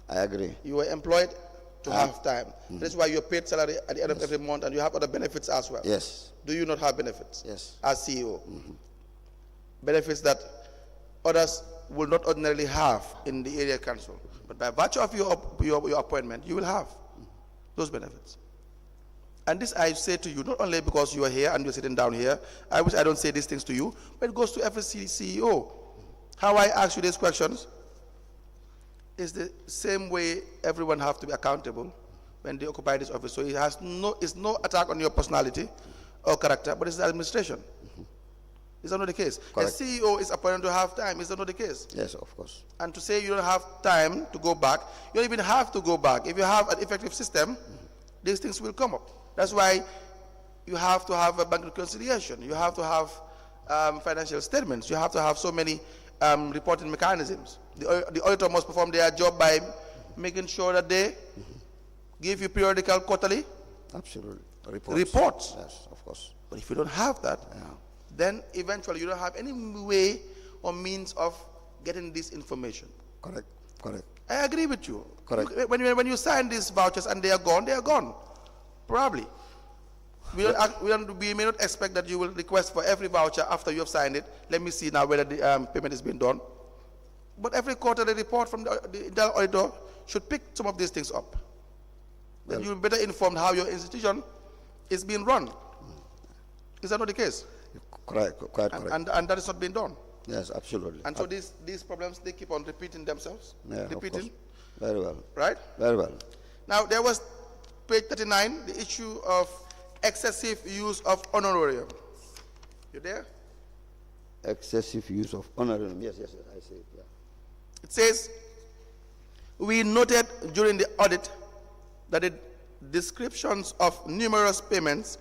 I agree. You are employed to have time. That's why you're paid salary at the end of every month, and you have other benefits as well. Yes. Do you not have benefits? Yes. As CEO. Benefits that others will not ordinarily have in the area council. But by virtue of your appointment, you will have those benefits. And this I say to you, not only because you are here and you're sitting down here. I wish I don't say these things to you, but it goes to every CEO. How I ask you these questions is the same way everyone have to be accountable when they occupy this office. So it's no attack on your personality or character, but it's the administration. Is that not the case? Correct. A CEO is appointed to have time. Is that not the case? Yes, of course. And to say you don't have time to go back, you don't even have to go back. If you have an effective system, these things will come up. That's why you have to have a bank reconciliation. You have to have financial statements. You have to have so many reporting mechanisms. The auditor must perform their job by making sure that they give you periodical, quarterly Absolutely. reports. Yes, of course. But if you don't have that, then eventually you don't have any way or means of getting this information. Correct. I agree with you. Correct. When you sign these vouchers and they are gone. Probably. We may not expect that you will request for every voucher after you have signed it. Let me see now whether the payment has been done. But every quarterly report from the internal auditor should pick some of these things up. Then you'll be better informed how your institution is being run. Is that not the case? Quite correct. And that is not being done. Yes, absolutely. And so these problems, they keep on repeating themselves. Yeah, repeating. of course. Very well. Right? Very well. Now, there was page 39, the issue of excessive use of honorarium. You there? Excessive use of honorarium. Yes, I see it. Yeah. It says, we noted during the audit that the descriptions of numerous payments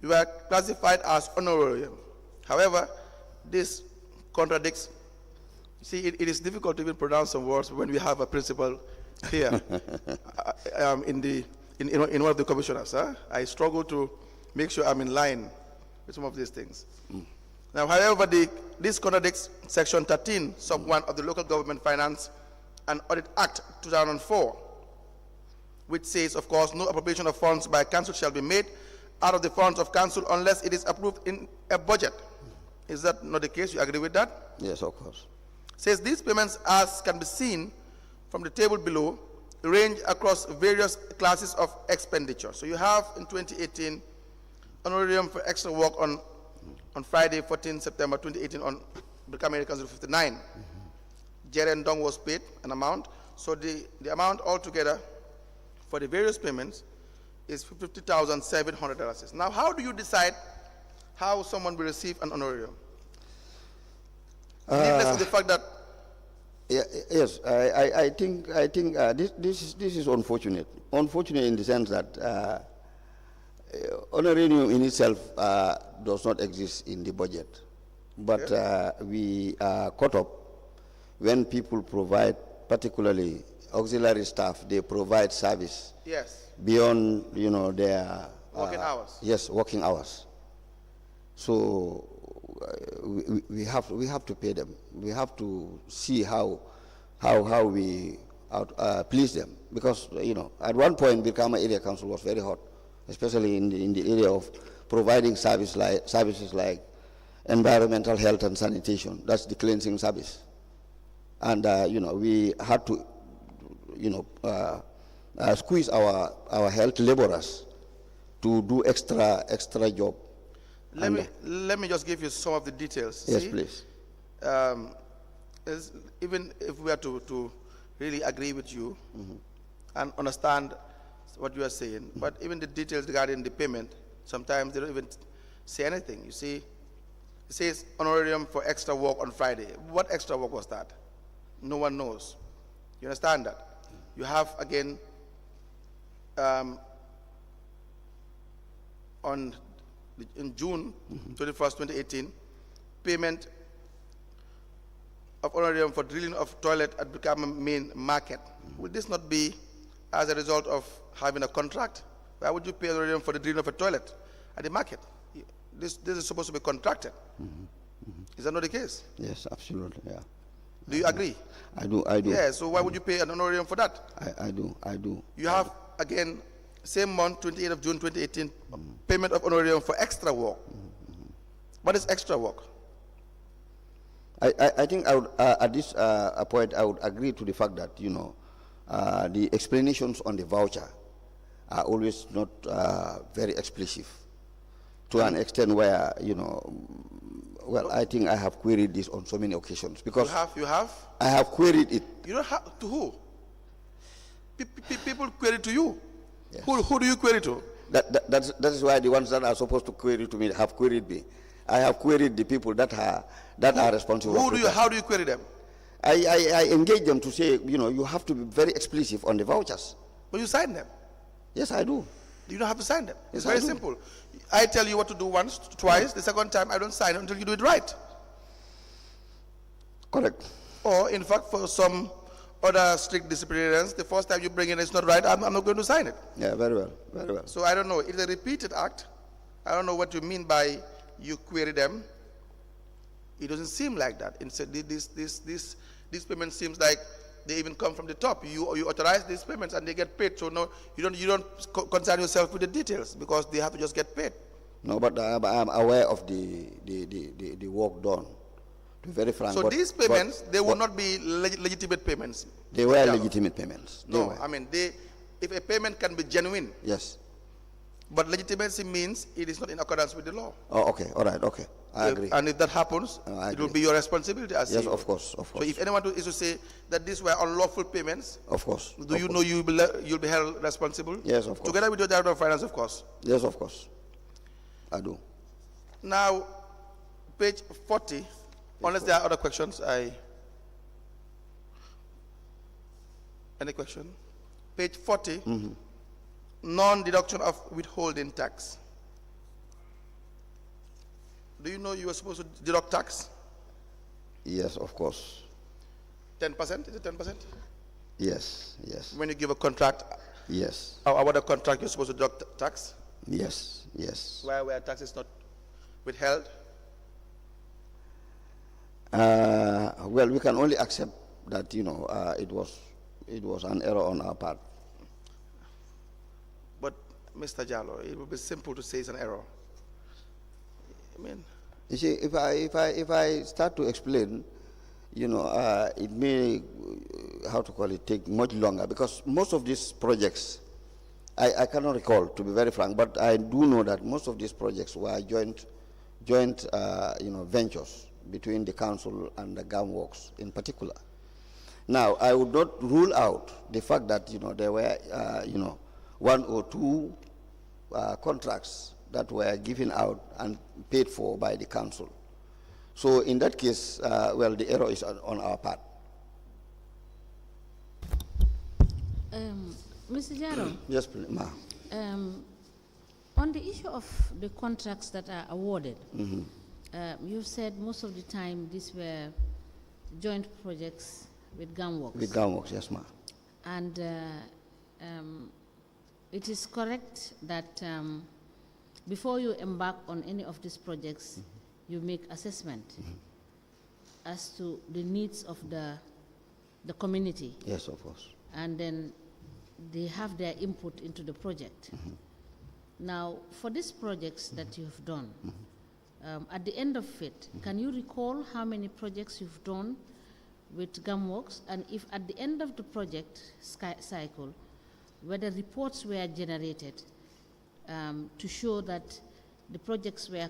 were classified as honorarium. However, this contradicts. See, it is difficult to even pronounce some words when we have a principal here in one of the commissioners. I struggle to make sure I'm in line with some of these things. Now, however, this contradicts Section 13, Sub 1 of the Local Government Finance and Audit Act 2004, which says, of course, no appropriation of funds by council shall be made out of the funds of council unless it is approved in a budget. Is that not the case? You agree with that? Yes, of course. Says these payments, as can be seen from the table below, range across various classes of expenditure. So you have in 2018 honorarium for extra work on Friday, 14 September 2018 on Brikama Council 59. Jeren Dong was paid an amount. So the amount altogether for the various payments is $50,700. Now, how do you decide how someone will receive an honorarium? Needless to the fact that yes, I think this is unfortunate. Unfortunate in the sense that honorarium in itself does not exist in the budget, but we are caught up when people provide, particularly auxiliary staff, they provide service. Yes. Beyond their working hours. Yes, working hours. So we have to pay them. We have to see how we please them, because at one point Brikama Area Council was very hot, especially in the area of providing services like environmental health and sanitation. That's the cleansing service, and we had to squeeze our health laborers to do extra job. Let me just give you some of the details. Yes, See? please. Even if we are to really agree with you and understand what you are saying, but even the details regarding the payment, sometimes they don't even say anything. You see, it says honorarium for extra work on Friday. What extra work was that? No one knows. You understand that? You have, again, in June 21st, 2018, payment of honorarium for drilling of toilet at Brikama main market. Would this not be as a result of having a contract? Why would you pay honorarium for the drilling of a toilet at the market? This is supposed to be contracted. Is that not the case? Yes, absolutely, yeah. Do you agree? I do. Yeah, so why would you pay an honorarium for that? I do. You have, again, same month, 28th of June 2018, payment of honorarium for extra work. What is extra work? I think I would, at this point, I would agree to the fact that, the explanations on the voucher are always not very explicit, to an extent where, well, I think I have queried this on so many occasions. Because you have? I have queried it. You don't have, to who? People query to you. Yes. Who do you query to? That is why the ones that are supposed to query to me have queried me. I have queried the people that are responsible. How do you query them? I engage them to say, you have to be very explicit on the vouchers. But you sign them. Yes, I do. You don't have to sign them. It's Yes, very simple. I tell you what to do once, twice. The second time, I don't sign it until you do it right. Correct. Or, in fact, for some other strict disciplinarians, the first time you bring it, it's not right, I'm not going to sign it. Yeah, very well, very well. So I don't know. It's a repeated act. I don't know what you mean by you query them. It doesn't seem like that. Instead, this payment seems like they even come from the top. You authorize these payments and they get paid. So no, you don't concern yourself with the details because they have to just get paid. No, but I'm aware of the work done. To be very frank. So these payments, they will not be legitimate payments. They were legitimate payments. No, I mean, if a payment can be genuine. Yes. But legitimacy means it is not in accordance with the law. Oh, okay, all right, okay. I agree. And if that happens, it will be your responsibility as Yes, CEO. of course. So if anyone is to say that these were unlawful payments, of course. Do you know you'll be held responsible? Yes, of course. Together with your director of finance, of course. Yes, of course. I do. Now, page 40, unless there are other questions, any question? Page 40, non-deduction of withholding tax. Do you know you are supposed to deduct tax? Yes, of course. 10%? Is it 10%? Yes, yes. When you give a contract, yes. Award a contract, you're supposed to deduct tax? Yes, yes. Where tax is not withheld? Well, we can only accept that, you know, it was an error on our part. But Mr. Jallow, it would be simple to say it's an error. I mean, you see, if I start to explain, you know, it may, how to call it, take much longer, because most of these projects, I cannot recall, to be very frank, but I do know that most of these projects were joint you know, ventures between the council and the GAM Works in particular. Now, I would not rule out the fact that, you know, there were, you know, 1 or 2 contracts that were given out and paid for by the council. So in that case, well, the error is on our part. Mr. Jallow, Yes, please, ma. on the issue of the contracts that are awarded, you said most of the time these were joint projects with GAM Works. With GAM Works, yes, ma. And it is correct that before you embark on any of these projects, you make assessment as to the needs of the community. Yes, of course. And then they have their input into the project. Now, for these projects that you have done, at the end of it, can you recall how many projects you've done with GAM Works, and if at the end of the project cycle, whether reports were generated to show that the projects were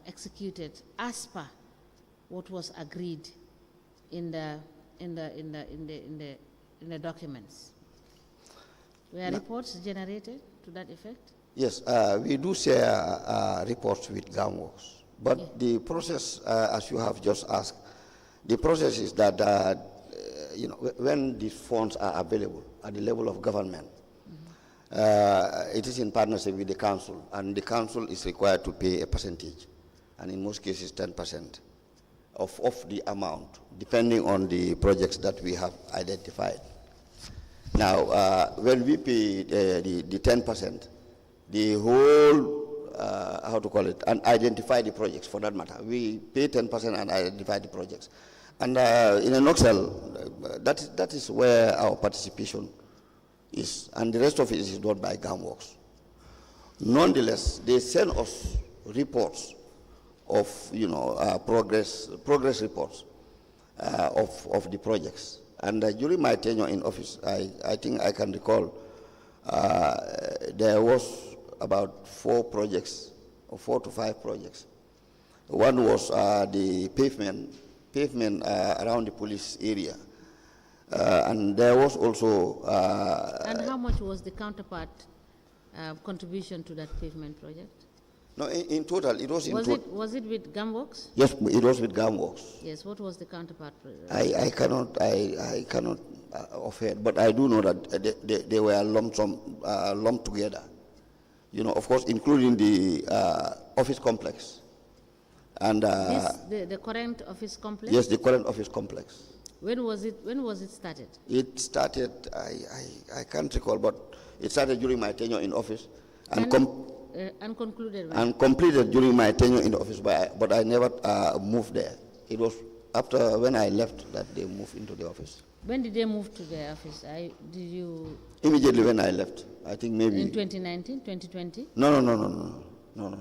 executed as per what was agreed in the documents? Were reports generated to that effect? Yes, we do share reports with GAM Works, but the process, as you have just asked, the process is that you know, when these funds are available at the level of government, it is in partnership with the council, and the council is required to pay a percentage, and in most cases 10% of the amount, depending on the projects that we have identified. Now, when we pay the 10%, the whole, how to call it, and identify the projects for that matter. We pay 10% and identify the projects. And in a nutshell, that is where our participation is. And the rest of it is done by GAM Works. Nonetheless, they send us reports of, you know, progress reports of the projects. And during my tenure in office, I think I can recall there was about 4 projects, or 4 to 5 projects. One was the pavement around the police area. And there was also... and how much was the counterpart contribution to that pavement project? No, in total, it was Was it with GAM Works? Yes, it was with GAM Works. Yes, what was the counterpart? I cannot offer, but I do know that they were lumped together. You know, of course, including the office complex. And the current office complex? Yes, the current office complex. When was it started? It started, I can't recall, but it started during my tenure in office. And concluded when? And completed during my tenure in the office, but I never moved there. It was after when I left that they moved into the office. When did they move to the office? Did you? Immediately when I left. I think maybe. In 2019, 2020? No.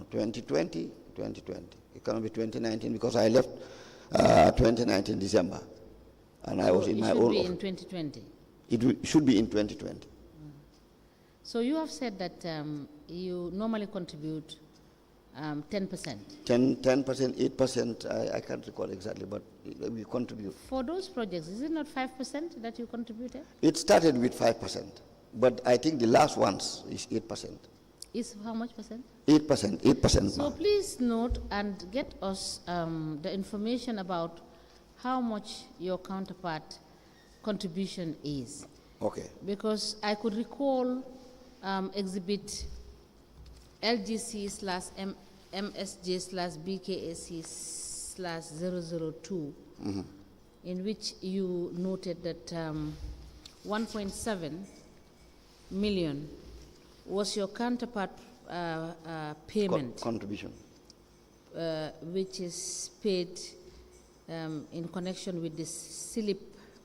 2020. It cannot be 2019 because I left 2019 December, and I was in my own. It should be in 2020. It should be in 2020. So you have said that you normally contribute 10%. 10%, 8%, I can't recall exactly, but we contribute. For those projects, is it not 5% that you contributed? It started with 5%, but I think the last ones is 8%. Is how much percent? 8%. So please note and get us the information about how much your counterpart contribution is. Okay. Because I could recall exhibit LGC/MSJ/BKAC/002, in which you noted that 1.7 million was your counterpart payment Contribution. which is paid in connection with this SILIP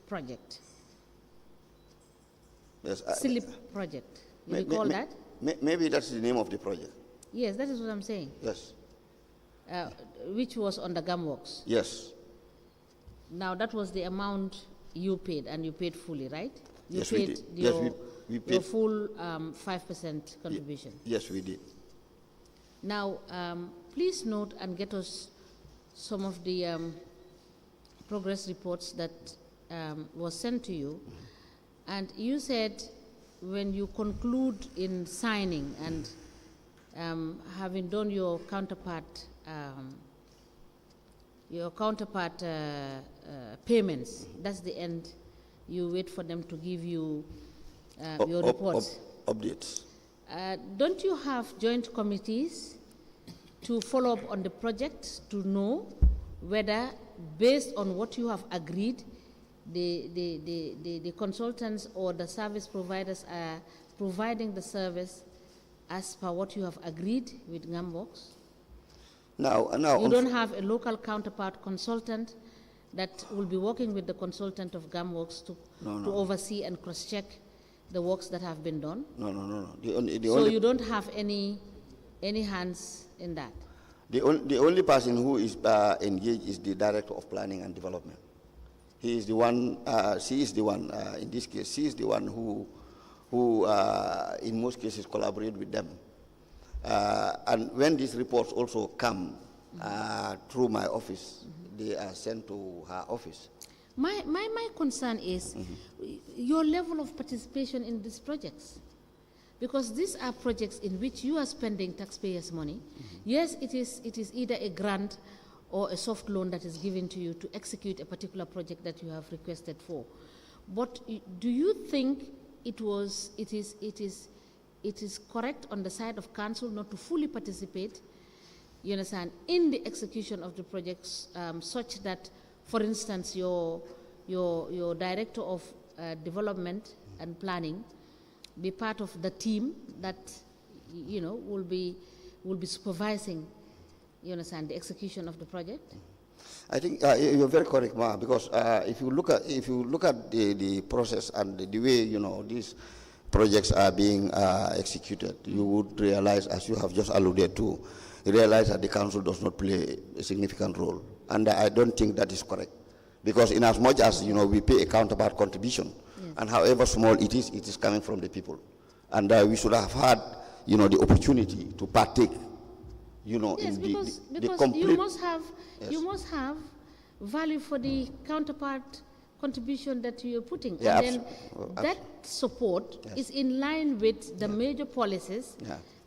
project. Yes, SILIP project. You recall that? Maybe that's the name of the project. Yes, that is what I'm saying. Yes. Which was on the GAMWORKS. Yes. Now that was the amount you paid, and you paid fully, right? You Yes, paid we did. Your, Yes, we paid. your full 5% contribution. Yes, we did. Now, please note and get us some of the progress reports that was sent to you. And you said when you conclude in signing and having done your counterpart payments, that's the end. You wait for them to give you your reports. Updates. Don't you have joint committees to follow up on the project to know whether, based on what you have agreed, the consultants or the service providers are providing the service as per what you have agreed with GAMWORKS? Now, you don't have a local counterpart consultant that will be working with the consultant of GAMWORKS to oversee and cross-check the works that have been done? No. So you don't have any hands in that? The only person who is engaged is the Director of Planning and Development. He is the one, she is the one, in this case, she is the one who in most cases collaborate with them. And when these reports also come through my office, they are sent to her office. My concern is your level of participation in these projects. Because these are projects in which you are spending taxpayers' money. Yes, it is either a grant or a soft loan that is given to you to execute a particular project that you have requested for. But do you think it is correct on the side of council not to fully participate, you understand, in the execution of the projects, such that, for instance, your Director of Development and Planning be part of the team that will be supervising, you understand, the execution of the project? I think you're very correct, Ma, because if you look at the process and the way these projects are being executed, you would realize, as you have just alluded to, realize that the council does not play a significant role, and I don't think that is correct, because in as much as we pay a counterpart contribution, and however small it is coming from the people, and we should have had the opportunity to partake. Yes, because the complete, you must have value for the counterpart contribution that you're putting, yeah, and then that support is in line with the major policies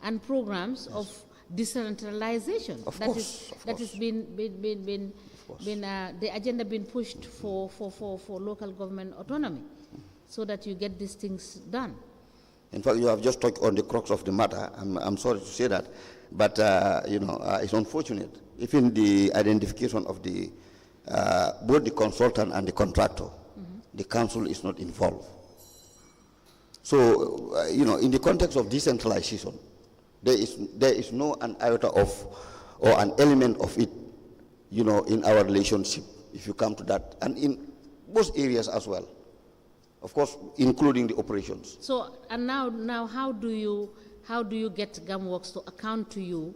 and programs of decentralization. That has been the agenda been pushed for local government autonomy, so that you get these things done. In fact, you have just touched on the crux of the matter. I'm sorry to say that, but it's unfortunate. Even the identification of the both the consultant and the contractor, the council is not involved. So in the context of decentralization, there is no an iota of or an element of it, in our relationship. If you come to that, and in most areas as well. Of course, including the operations. So, and now, how do you get GAMWORKS to account to you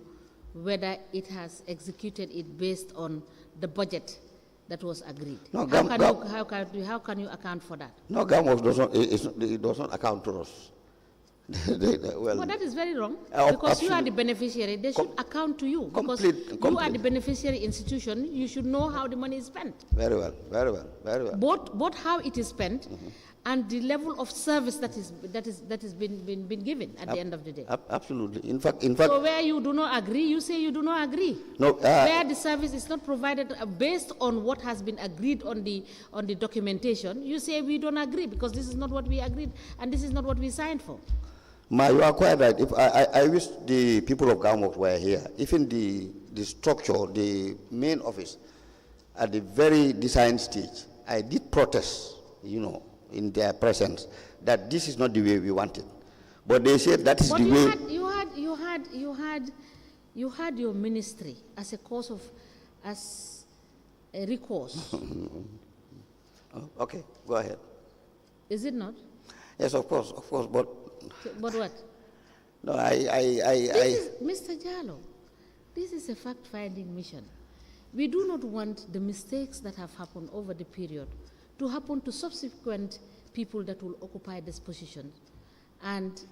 whether it has executed it based on the budget that was agreed? No, how can you account for that? No, GAMWORKS does not account to us. Well, that is very wrong, because you are the beneficiary. They should account to you, because you are the beneficiary institution. You should know how the money is spent. Very well. Both how it is spent and the level of service that is been given at the end of the day. Absolutely. In fact. So where you do not agree, you say you do not agree. No. Where the service is not provided based on what has been agreed on the documentation, you say we don't agree because this is not what we agreed and this is not what we signed for. Ma, you are quite right. If I wish the people of GAMWORKS were here. Even the structure, the main office, at the very design stage, I did protest, in their presence, that this is not the way we want it. But they said that is the way. You had your ministry as a cause of, as a recourse. Okay, go ahead. Is it not? Yes, of course, but... But what? No, Mr. Jallow, this is a fact-finding mission. We do not want the mistakes that have happened over the period to happen to subsequent people that will occupy this position and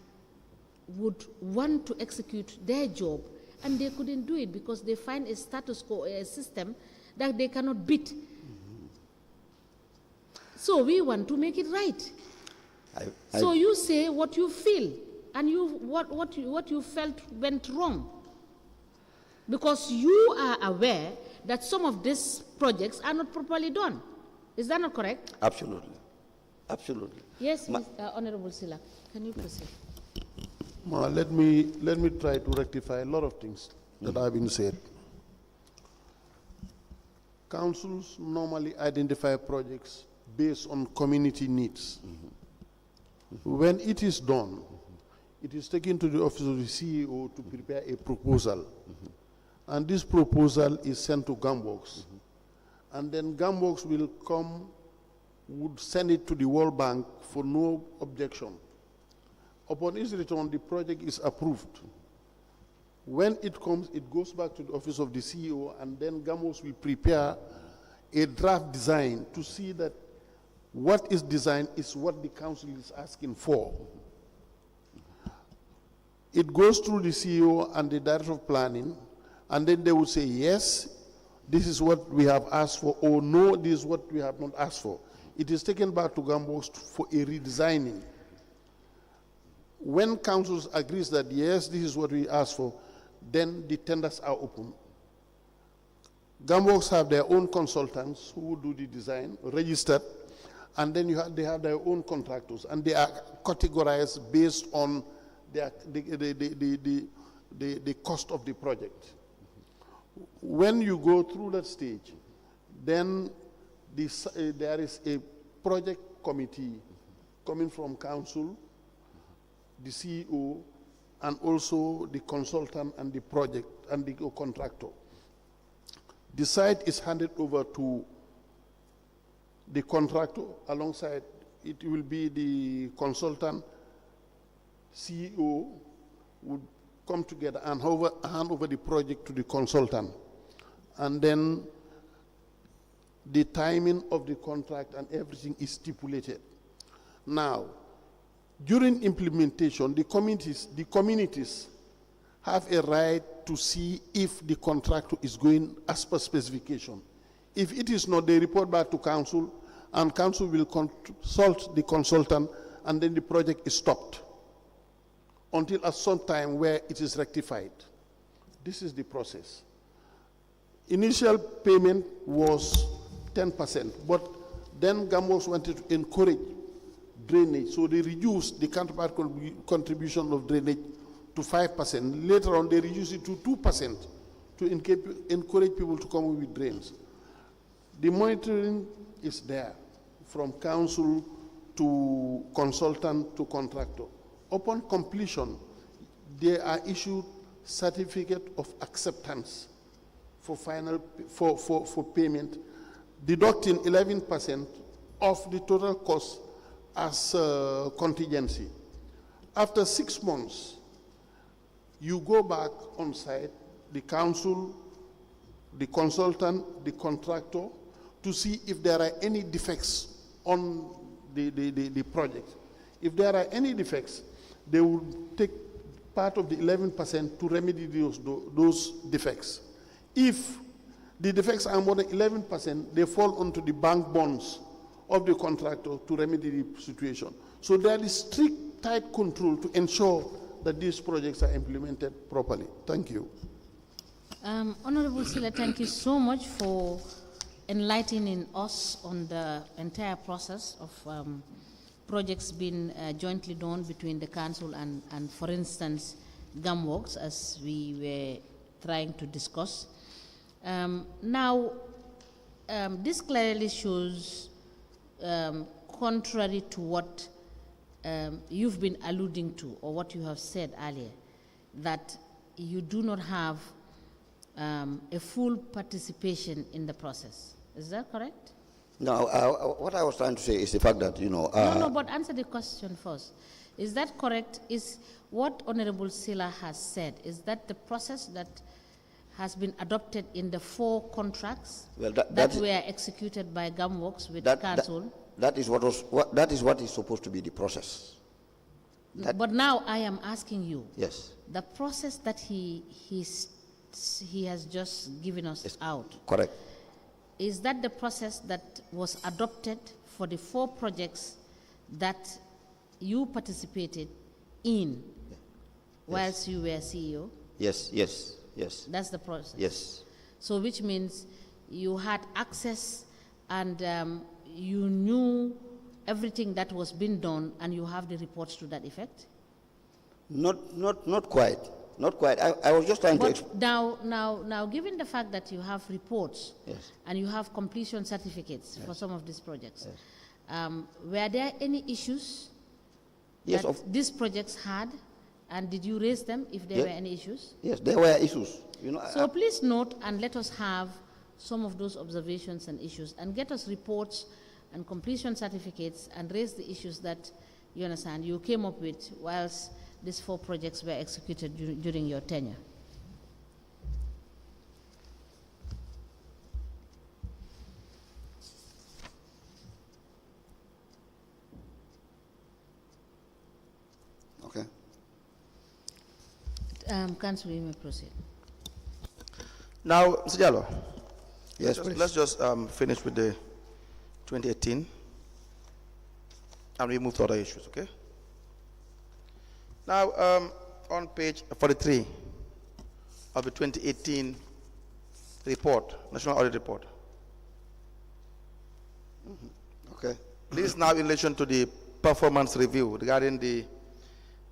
would want to execute their job, and they couldn't do it because they find a status quo, a system that they cannot beat. So we want to make it right. So you say what you feel and what you felt went wrong, because you are aware that some of these projects are not properly done. Is that not correct? Absolutely. Absolutely. Yes, Honorable Sila, can you proceed? Let me try to rectify a lot of things that have been said. Councils normally identify projects based on community needs. When it is done, it is taken to the office of the CEO to prepare a proposal. And this proposal is sent to Gamworks. And then Gamworks would send it to the World Bank for no objection. Upon its return, the project is approved. When it comes, it goes back to the office of the CEO, and then Gamworks will prepare a draft design to see that what is designed is what the council is asking for. It goes through the CEO and the director of planning, and then they will say, yes, this is what we have asked for, or no, this is what we have not asked for. It is taken back to Gamworks for a redesigning. When council agrees that, yes, this is what we asked for, then the tenders are open. Gamworks have their own consultants who will do the design, registered, and then they have their own contractors, and they are categorized based on the cost of the project. When you go through that stage, then there is a project committee coming from council, the CEO, and also the consultant and the project and the contractor. The site is handed over to the contractor. Alongside it will be the consultant, CEO would come together and hand over the project to the consultant. And then the timing of the contract and everything is stipulated. Now, during implementation, the communities have a right to see if the contractor is going as per specification. If it is not, they report back to council, and council will consult the consultant, and then the project is stopped until at some time where it is rectified. This is the process. Initial payment was 10%, but then Gamworks wanted to encourage drainage, so they reduced the counterpart contribution of drainage to 5%. Later on, they reduced it to 2% to encourage people to come with drains. The monitoring is there, from council to consultant to contractor. Upon completion, they are issued certificate of acceptance for payment, deducting 11% of the total cost as contingency. After 6 months, you go back on site, the council, the consultant, the contractor, to see if there are any defects on the project. If there are any defects, they will take part of the 11% to remedy those defects. If the defects are more than 11%, they fall onto the bank bonds of the contractor to remedy the situation. So there is strict, tight control to ensure that these projects are implemented properly. Thank you. Honorable Sila, thank you so much for enlightening us on the entire process of projects being jointly done between the council and for instance, Gamworks, as we were trying to discuss. Now, this clearly shows, contrary to what you've been alluding to or what you have said earlier, that you do not have a full participation in the process. Is that correct? No, what I was trying to say is the fact that, No, but answer the question first. Is that correct? Is what Honorable Sila has said, is that the process that has been adopted in the 4 contracts that were executed by GAMWORKS with the council? That is what is supposed to be the process. But now I am asking you. Yes. The process that he has just given us out. Correct. Is that the process that was adopted for the 4 projects that you participated in whilst you were CEO? Yes. That's the process? Yes. So which means you had access and you knew everything that was being done and you have the reports to that effect? Not quite. Not quite. I was just trying to explain. Now, given the fact that you have reports and you have completion certificates for some of these projects, were there any issues that these projects had, and did you raise them if there were any issues? Yes, there were issues. So please note and let us have some of those observations and issues, and get us reports and completion certificates, and raise the issues that you understand you came up with whilst these 4 projects were executed during your tenure. Okay. Council, you may proceed. Now, Mr. Jallow, yes, let's just finish with the 2018, and we move to other issues, okay? Now, on page 43 of the 2018 report, National Audit Report. Okay. This is now in relation to the performance review regarding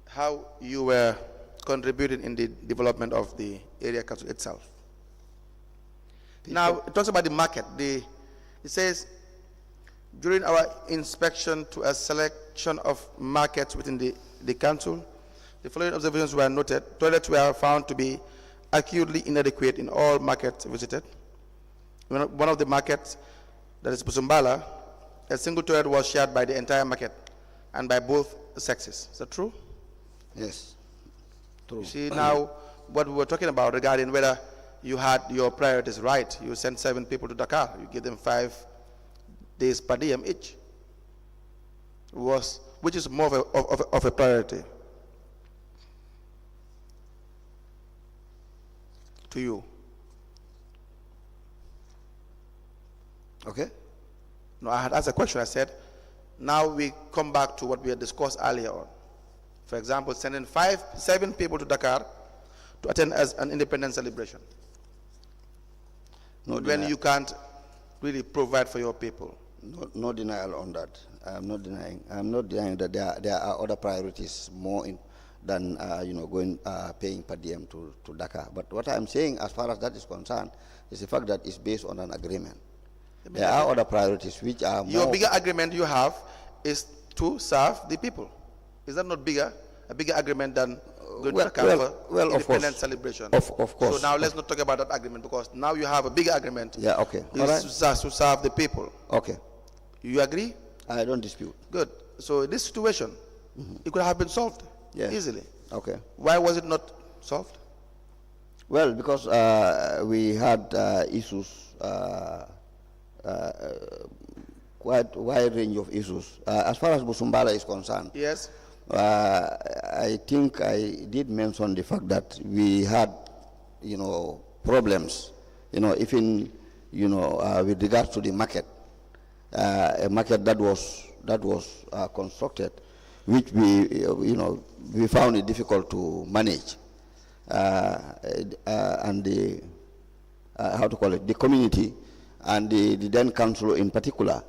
how you were contributing in the development of the area council itself. Now, it talks about the market. It says, during our inspection to a selection of markets within the council, the following observations were noted. Toilets were found to be acutely inadequate in all markets visited. One of the markets, that is Busumbala, a single toilet was shared by the entire market and by both sexes. Is that true? Yes. True. You see now what we were talking about regarding whether you had your priorities right. You sent 7 people to Dakar. You give them 5 days per diem each. Which is more of a priority to you? Okay. No, I had asked a question. I said, now we come back to what we had discussed earlier on. For example, sending 7 people to Dakar to attend as an independence celebration. When you can't really provide for your people. No denial on that. I'm not denying that there are other priorities more than paying per diem to Dakar. But what I'm saying, as far as that is concerned, is the fact that it's based on an agreement. There are other priorities which are more. Your bigger agreement you have is to serve the people. Is that not a bigger agreement than going to Dakar for independence celebration? Of course. So now let's not talk about that agreement, because now you have a bigger agreement. Yeah, okay. Is to serve the people. Okay. You agree? I don't dispute. Good. So this situation, it could have been solved easily. Okay. Why was it not solved? Well, because we had issues, quite wide range of issues. As far as Busumbala is concerned, yes, I think I did mention the fact that we had, problems, even, with regards to the market, a market that was constructed, which we found it difficult to manage, and the the community and the then council in particular,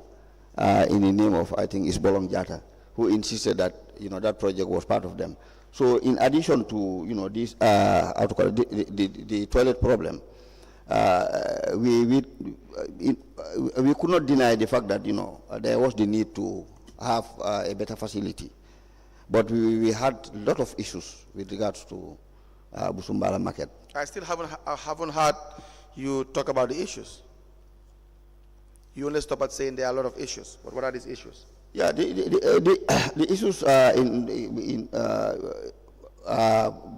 in the name of, I think, Isbolong Jata, who insisted that that project was part of them. So in addition to this the toilet problem, we could not deny the fact that there was the need to have a better facility, but we had a lot of issues with regards to Busumbala market. I still haven't heard you talk about the issues. You only stop at saying there are a lot of issues. But what are these issues? Yeah, the issues are in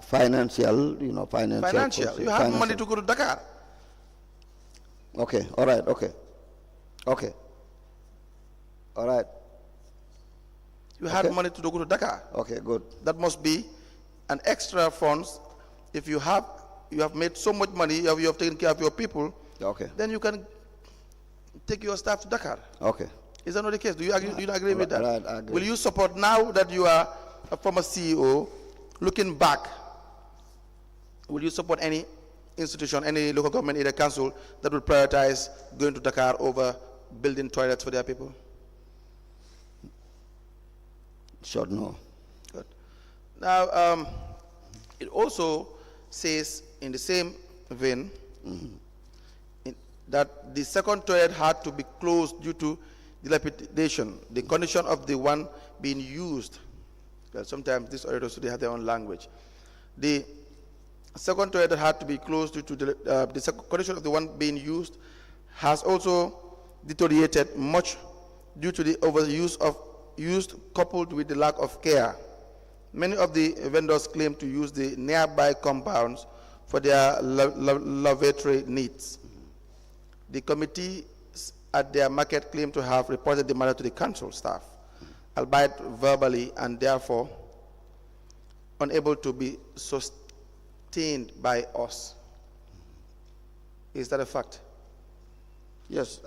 financial, financial. Financial. You have money to go to Dakar. Okay, all right, okay. All right. You had money to go to Dakar. Okay, good. That must be an extra funds. If you have made so much money, you have taken care of your people, Okay. then you can take your staff to Dakar. Okay. Is that not the case? Do you agree? Do you agree with that? Right, I agree. Will you support, now that you are a former CEO, looking back, will you support any institution, any local government, either council, that would prioritize going to Dakar over building toilets for their people? Sure, no. Good. Now, it also says in the same vein that the second toilet had to be closed due to dilapidation, the condition of the one being used. Well, sometimes these auditors, they have their own language. The second toilet had to be closed due to the condition of the one being used has also deteriorated much due to the overuse of used coupled with the lack of care. Many of the vendors claim to use the nearby compounds for their lavatory needs. The committee at their market claim to have reported the matter to the council staff, albeit verbally, and therefore unable to be sustained by us. Is that a fact? Yes,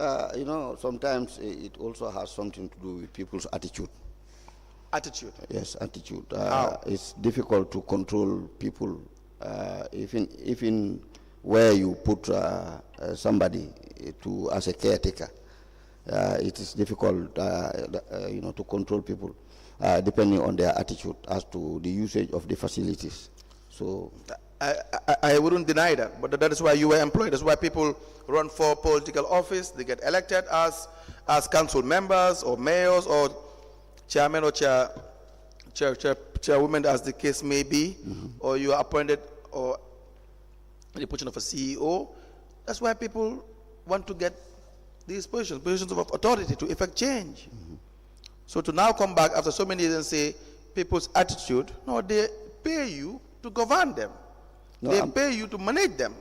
sometimes it also has something to do with people's attitude. Attitude? Yes, attitude. How? It's difficult to control people, even where you put somebody as a caretaker. It is difficult, to control people, depending on their attitude as to the usage of the facilities. So, I wouldn't deny that, but that is why you were employed. That's why people run for political office. They get elected as council members or mayors or chairman or chairwoman, as the case may be, or you are appointed or in the position of a CEO. That's why people want to get these positions of authority to effect change. So to now come back after so many years and say people's attitude, no, they pay you to govern them. No, they pay you to manage them.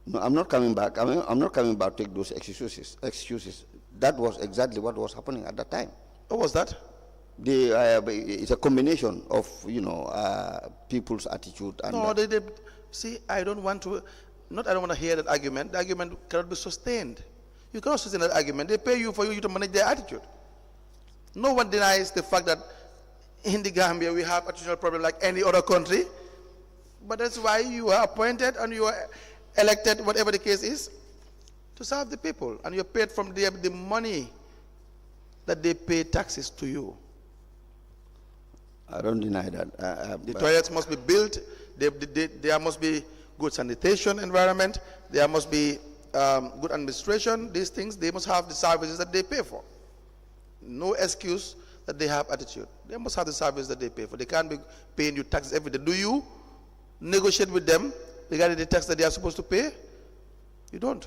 No, I'm not coming back. I'm not coming back to take those excuses. That was exactly what was happening at that time. What was that? It's a combination of people's attitude and. No, they see. I don't want to hear that argument. The argument cannot be sustained. You cannot sustain that argument. They pay you for you to manage their attitude. No one denies the fact that in the Gambia we have attitudinal problem like any other country. But that's why you are appointed and you are elected, whatever the case is, to serve the people. And you're paid from the money that they pay taxes to you. I don't deny that. The toilets must be built. There must be good sanitation environment. There must be good administration. These things, they must have the services that they pay for. No excuse that they have attitude. They must have the service that they pay for. They can't be paying you taxes every day. Do you negotiate with them regarding the tax that they are supposed to pay? You don't.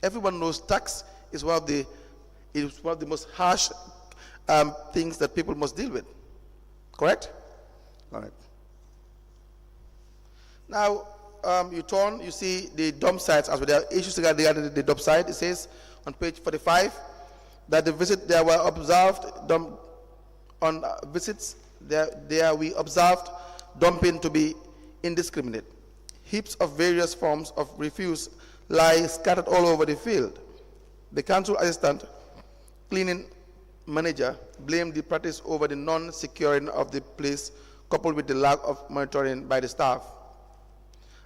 Everyone knows tax is one of the most harsh things that people must deal with. Correct? Correct. Now, you see the dump sites as well. There are issues regarding the dump site. It says on page 45 that there were observed on visits there we observed dumping to be indiscriminate. Heaps of various forms of refuse lie scattered all over the field. The council assistant cleaning manager blamed the practice over the non-securing of the place, coupled with the lack of monitoring by the staff.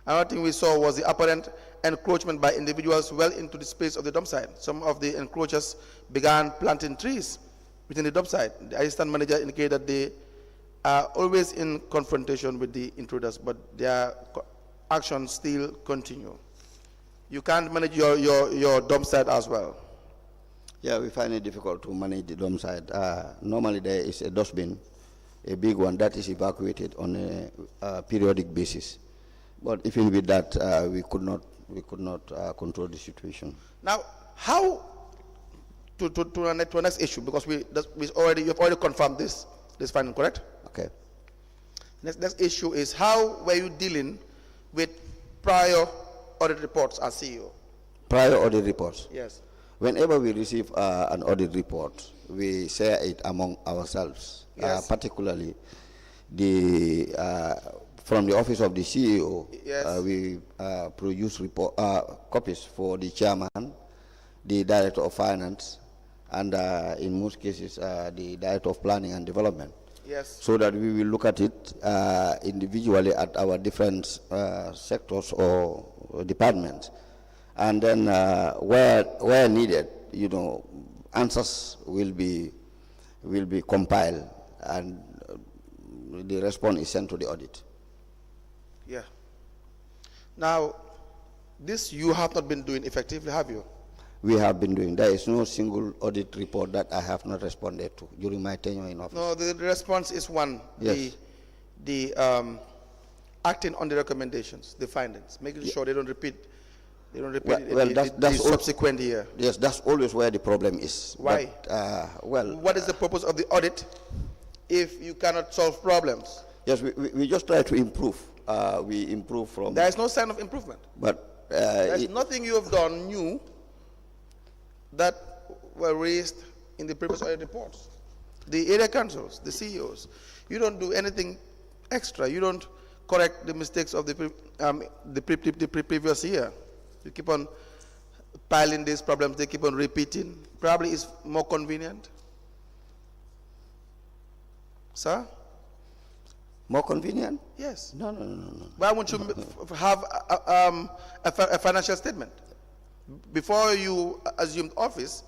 Another thing we saw was the apparent encroachment by individuals well into the space of the dump site. Some of the encroachers began planting trees within the dump site. The assistant manager indicated that they are always in confrontation with the intruders, but their actions still continue. You can't manage your dump site as well. Yeah, we find it difficult to manage the dump site. Normally there is a dustbin, a big one, that is evacuated on a periodic basis. But even with that, we could not control the situation. Now, How to our next issue, because you've already confirmed this finding, correct? Okay. Next issue is, how were you dealing with prior audit reports as CEO? Prior audit reports? Yes. Whenever we receive an audit report, we share it among ourselves, Yes. particularly from the office of the CEO. Yes. We produce copies for the chairman, the director of finance, and in most cases, the director of planning and development. Yes. So that we will look at it individually at our different sectors or departments. And then where needed, answers will be compiled, and the response is sent to the audit. Yeah. Now, this you have not been doing effectively, have you? We have been doing. There is no single audit report that I have not responded to during my tenure in office. No, the response is one. Yes. The acting on the recommendations, the findings, making sure they don't repeat. They don't repeat the subsequent year. Yes, that's always where the problem is. Why? But, what is the purpose of the audit if you cannot solve problems? Yes, we just try to improve. We improve from. There is no sign of improvement. But there's nothing you have done new that were raised in the previous audit reports. The area councils, the CEOs, you don't do anything extra. You don't correct the mistakes of the previous year. You keep on piling these problems, they keep on repeating. Probably it's more convenient. Sir? More convenient? Yes. No. Why won't you have a financial statement? Before you assumed office,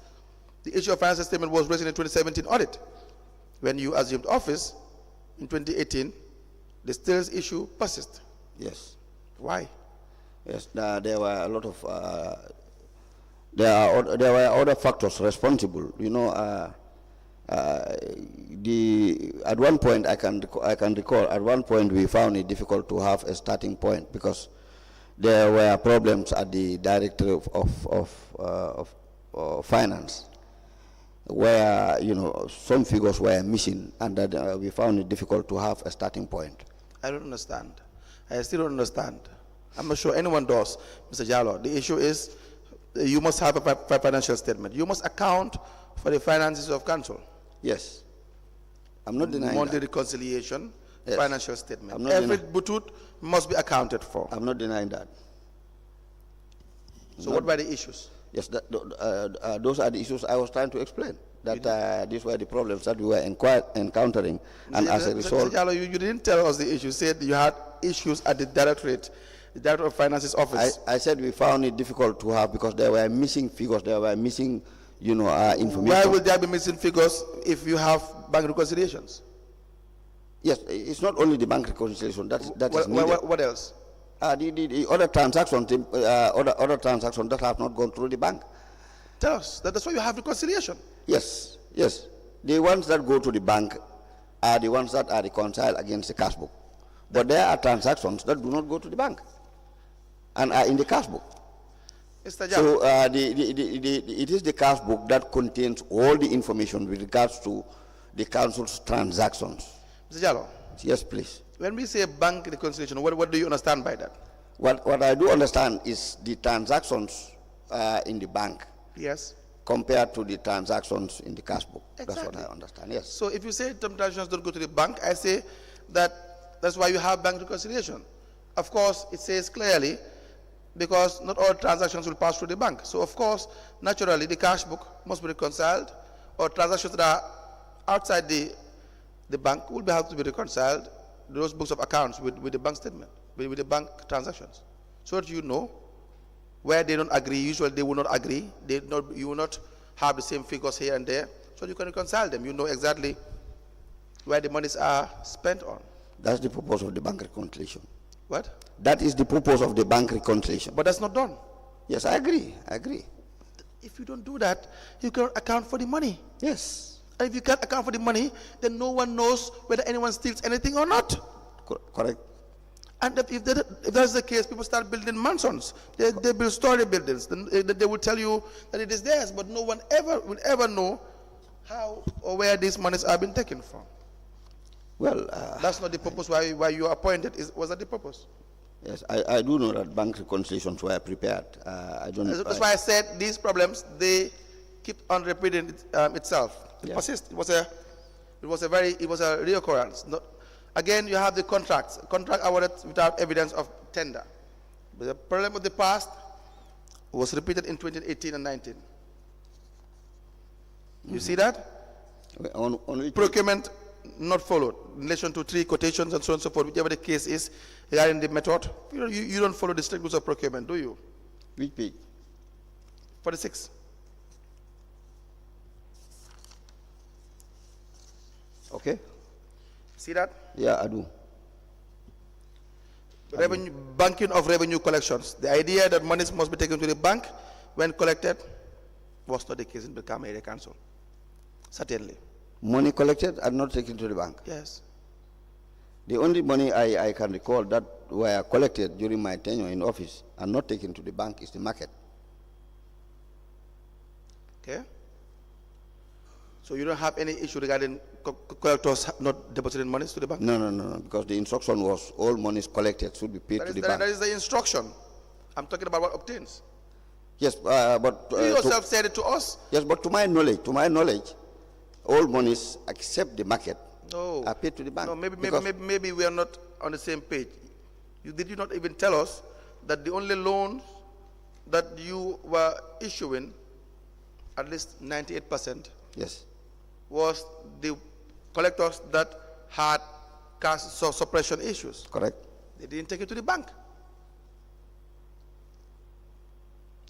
the issue of financial statement was raised in the 2017 audit. When you assumed office in 2018, the still issue persists. Yes. Why? Yes, there were a lot of there were other factors responsible. At one point I can recall. At one point we found it difficult to have a starting point because there were problems at the director of finance, where some figures were missing, and that we found it difficult to have a starting point. I don't understand. I still don't understand. I'm not sure anyone does, Mr. Jallow. The issue is you must have a financial statement. You must account for the finances of council. Yes. I'm not denying Monthly that. reconciliation, Yes. financial statement. I'm not Every butut must be accounted for. I'm not denying that. So what were the issues? Yes, those are the issues I was trying to explain. That these were the problems that we were encountering, and as a result. Mr. Jallow, you didn't tell us the issue. You said you had issues at the directorate, the Director of Finance's office. I said we found it difficult to have because there were missing figures, there were missing, information. Why would there be missing figures if you have bank reconciliations? Yes, it's not only the bank reconciliation that is needed. What else? The other transactions, other transactions that have not gone through the bank. Tell us. That's why you have reconciliation. Yes. The ones that go to the bank are the ones that are reconciled against the cash book. But there are transactions that do not go to the bank and are in the cash book. Mr. Jallow. So it is the cash book that contains all the information with regards to the council's transactions. Mr. Jallow. Yes, please. When we say bank reconciliation, what do you understand by that? What I do understand is the transactions in the bank. Yes. Compared to the transactions in the cash book. Exactly. That's what I understand, yes. So if you say some transactions don't go to the bank, I say that's why you have bank reconciliation. Of course, it says clearly, because not all transactions will pass through the bank. So of course, naturally, the cash book must be reconciled, or transactions that are outside the bank will have to be reconciled, those books of accounts with the bank statement, with the bank transactions. So that you know where they don't agree. Usually they will not agree. You will not have the same figures here and there. So you can reconcile them. You know exactly where the monies are spent on. That's the purpose of the bank reconciliation. What? That is the purpose of the bank reconciliation. But that's not done. Yes, I agree. If you don't do that, you cannot account for the money. Yes. And if you can't account for the money, then no one knows whether anyone steals anything or not. Correct. And if that's the case, people start building mansions. They build story buildings. Then they will tell you that it is theirs, but no one will ever know how or where these monies are being taken from. Well, that's not the purpose why you are appointed. Was that the purpose? Yes, I do know that bank reconciliations were prepared. I don't. That's why I said these problems, they keep on repeating itself. It persists. It was a reoccurrence. Again, you have the contract awarded without evidence of tender. But the problem of the past was repeated in 2018 and 19. You see that? On procurement not followed in relation to 3 quotations and so on and so forth, whichever the case is regarding the method. You don't follow the strict rules of procurement, do you? Which page? 46. Okay. See that? Yeah, I do. Banking of revenue collections. The idea that monies must be taken to the bank when collected was not the case in Brikama Area Council. Certainly. Money collected and not taken to the bank? Yes. The only money I can recall that were collected during my tenure in office and not taken to the bank is the market. Okay. So you don't have any issue regarding collectors not depositing monies to the bank? No, because the instruction was all monies collected should be paid to the bank. That is the instruction. I'm talking about what obtains. Yes, but you yourself said it to us. Yes, but to my knowledge, all monies except the market are paid to the bank. No, maybe we are not on the same page. Did you not even tell us that the only loans that you were issuing, at least 98%, yes, was the collectors that had cash suppression issues? Correct. They didn't take it to the bank.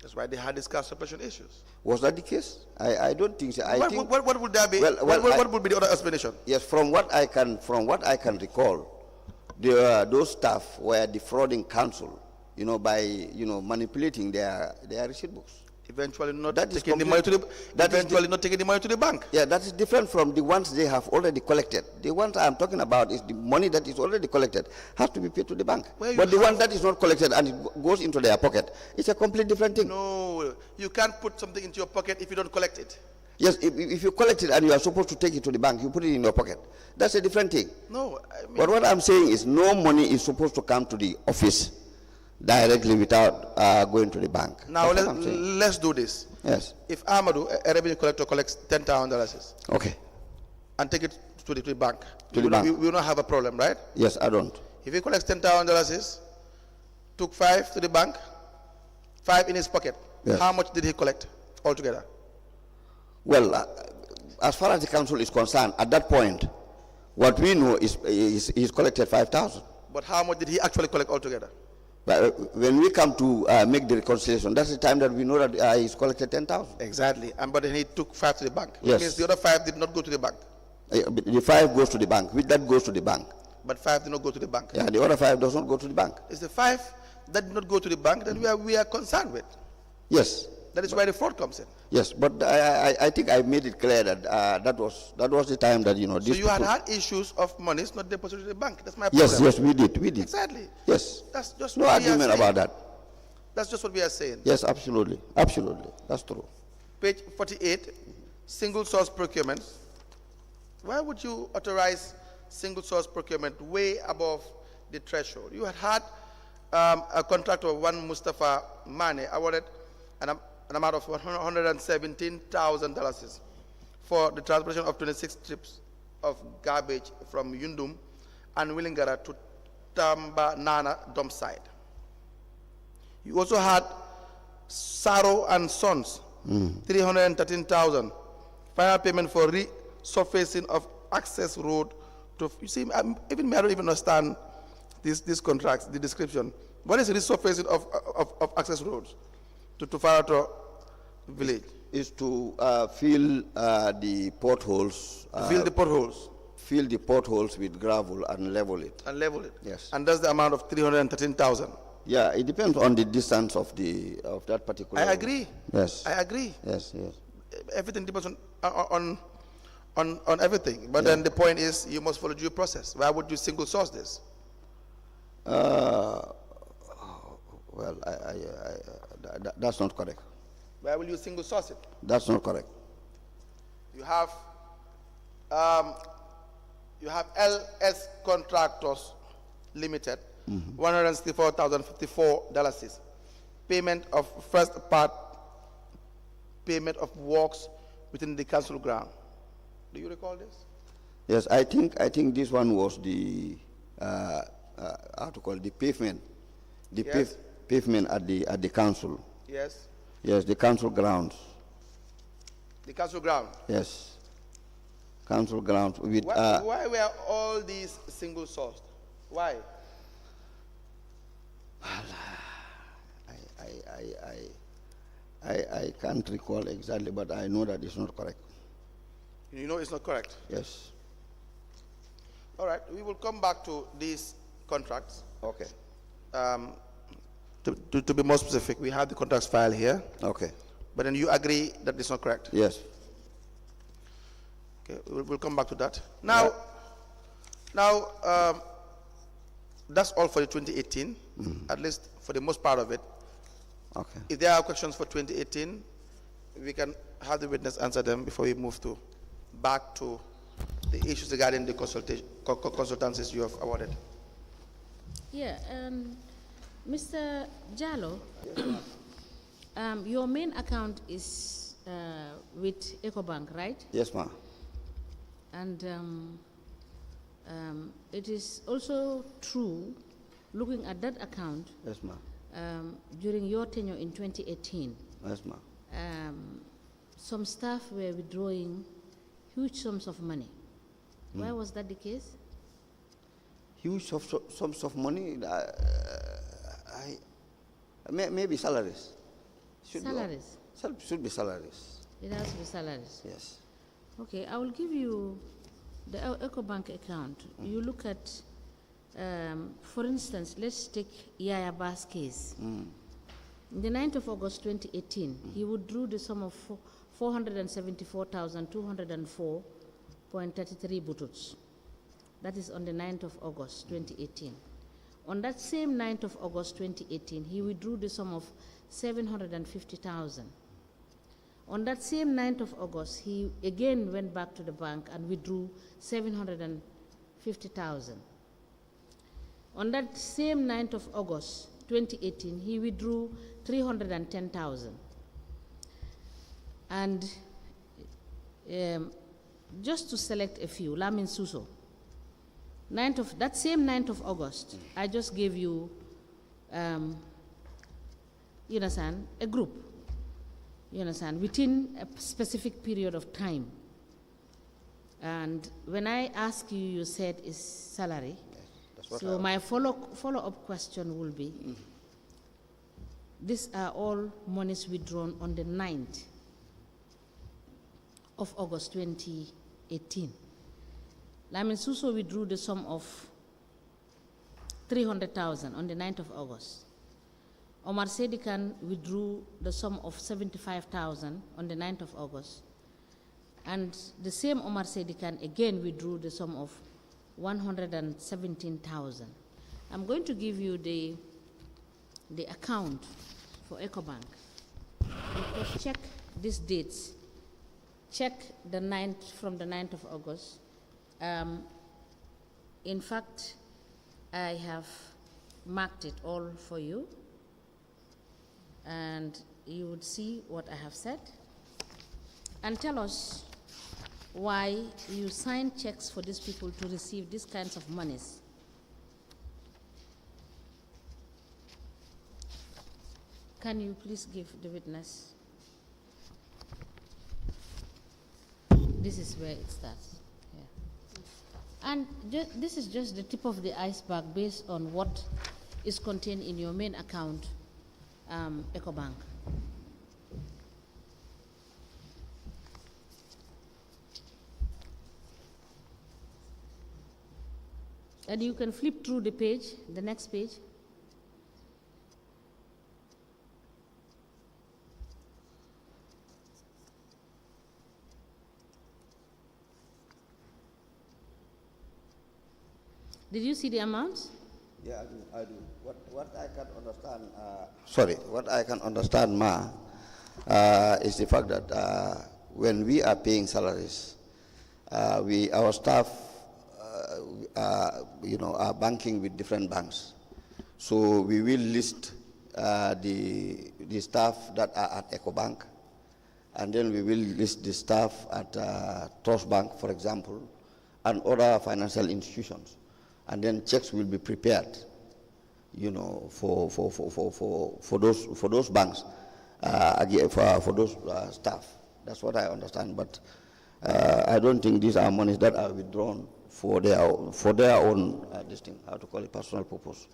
That's why they had these cash suppression issues. Was that the case? I don't think so. What would that be? Well, what would be the other explanation? Yes, from what I can recall, those staff were defrauding council, by manipulating their receipt books. Eventually not taking the money to the bank. Yeah, that is different from the ones they have already collected. The ones I'm talking about is the money that is already collected has to be paid to the bank. But the one that is not collected and it goes into their pocket, it's a completely different thing. No, you can't put something into your pocket if you don't collect it. Yes, if you collect it and you are supposed to take it to the bank, you put it in your pocket. That's a different thing. No, but what I'm saying is no money is supposed to come to the office directly without going to the bank. Now let's do this. Yes. If Amadou, a revenue collector, collects $10,000, okay, and take it to the bank, we will not have a problem, right? Yes, I don't. If he collects $10,000, took 5 to the bank, 5 in his pocket, yes, how much did he collect altogether? Well, as far as the council is concerned, at that point, what we know is he's collected 5,000. But how much did he actually collect altogether? When we come to make the reconciliation, that's the time that we know that he's collected 10,000. Exactly. But then he took 5 to the bank. Yes. Which means the other 5 did not go to the bank. The 5 goes to the bank. With that goes to the bank. But 5 did not go to the bank. Yeah, the other 5 does not go to the bank. It's the 5 that did not go to the bank that we are concerned with. Yes. That is why the fraud comes in. Yes, but I think I made it clear that that was the time that So you had issues of monies not deposited in the bank. That's my problem. Yes, we did. Exactly. Yes. That's just no argument about that. That's just what we are saying. Yes, absolutely, that's true. Page 48, single source procurement. Why would you authorize single source procurement way above the threshold? You had a contract of one Mustafa Mane awarded an amount of $117,000 for the transportation of 26 trips of garbage from Yundum and Willingara to Tamba Nana dump site. You also had Saro and Sons, $313,000. Final payment for resurfacing of access road to, you see, even me, I don't even understand these contracts, the description. What is resurfacing of access roads to Farato village? Is to fill the potholes. Fill the potholes. Fill the potholes with gravel and level it. Yes. And that's the amount of 313,000. Yeah, it depends on the distance of that particular. I agree. Yes. I agree. Yes. Everything depends on everything. But then the point is, you must follow due process. Why would you single source this? Uh, well, that's not correct. Where will you single source it? That's not correct. You have LS Contractors Limited, $164,054. Payment of first part, payment of works within the council ground. Do you recall this? Yes, I think this one was the how to call it, the pavement, Yes. Pavement at the council. Yes. Yes, the council grounds. The council ground. Yes, council grounds with. Why were all these single sourced? Why? I can't recall exactly, but I know that it's not correct. You know it's not correct. Yes. All right, we will come back to these contracts. Okay. To be more specific, we have the contracts file here, Okay. but then you agree that it's not correct. Yes. Okay, we'll come back to that. Now, that's all for the 2018, at least for the most part of it. Okay. If there are questions for 2018, we can have the witness answer them before we move back to the issues regarding the consultancies you have awarded. Yeah, Mr. Jallow, your main account is with EcoBank, right? Yes, ma'am. And it is also true, looking at that account, Yes, ma'am. during your tenure in 2018, Yes, ma'am. some staff were withdrawing huge sums of money. Why was that the case? Huge sums of money. Maybe salaries. Salaries? Should be salaries. It has to be salaries. Yes. Okay, I will give you the EcoBank account. You look at, for instance, let's take Yaya Ba's case. On the 9th of August 2018, he withdrew the sum of 474,204.33 bututs. That is on the 9th of August 2018. On that same 9th of August 2018, he withdrew the sum of 750,000. On that same 9th of August, he again went back to the bank and withdrew 750,000. On that same 9th of August 2018, he withdrew 310,000. And just to select a few, Lamin Suso, that same 9th of August, I just gave you, you understand, a group, you understand, within a specific period of time. And when I ask you, you said is salary. Yes, so my follow-up question will be, these are all monies withdrawn on the 9th of August 2018. Lamin Suso withdrew the sum of 300,000 on the 9th of August. Omar Sedikan withdrew the sum of 75,000 on the 9th of August. And the same Omar Sedikan again withdrew the sum of 117,000. I'm going to give you the account for EcoBank. Because check these dates. Check the 9th from the 9th of August. In fact, I have marked it all for you, and you would see what I have said. And tell us why you signed checks for these people to receive these kinds of monies. Can you please give the witness? This is where it starts. And this is just the tip of the iceberg based on what is contained in your main account, EcoBank. And you can flip through the page, the next page. Did you see the amounts? Yeah, I do. What I can understand, what I can understand, is the fact that when we are paying salaries, our staff, are banking with different banks. So we will list the staff that are at EcoBank, and then we will list the staff at Trust Bank, for example, and other financial institutions. And then checks will be prepared, for those banks, for those staff. That's what I understand. But I don't think these are monies that are withdrawn for their own personal purpose.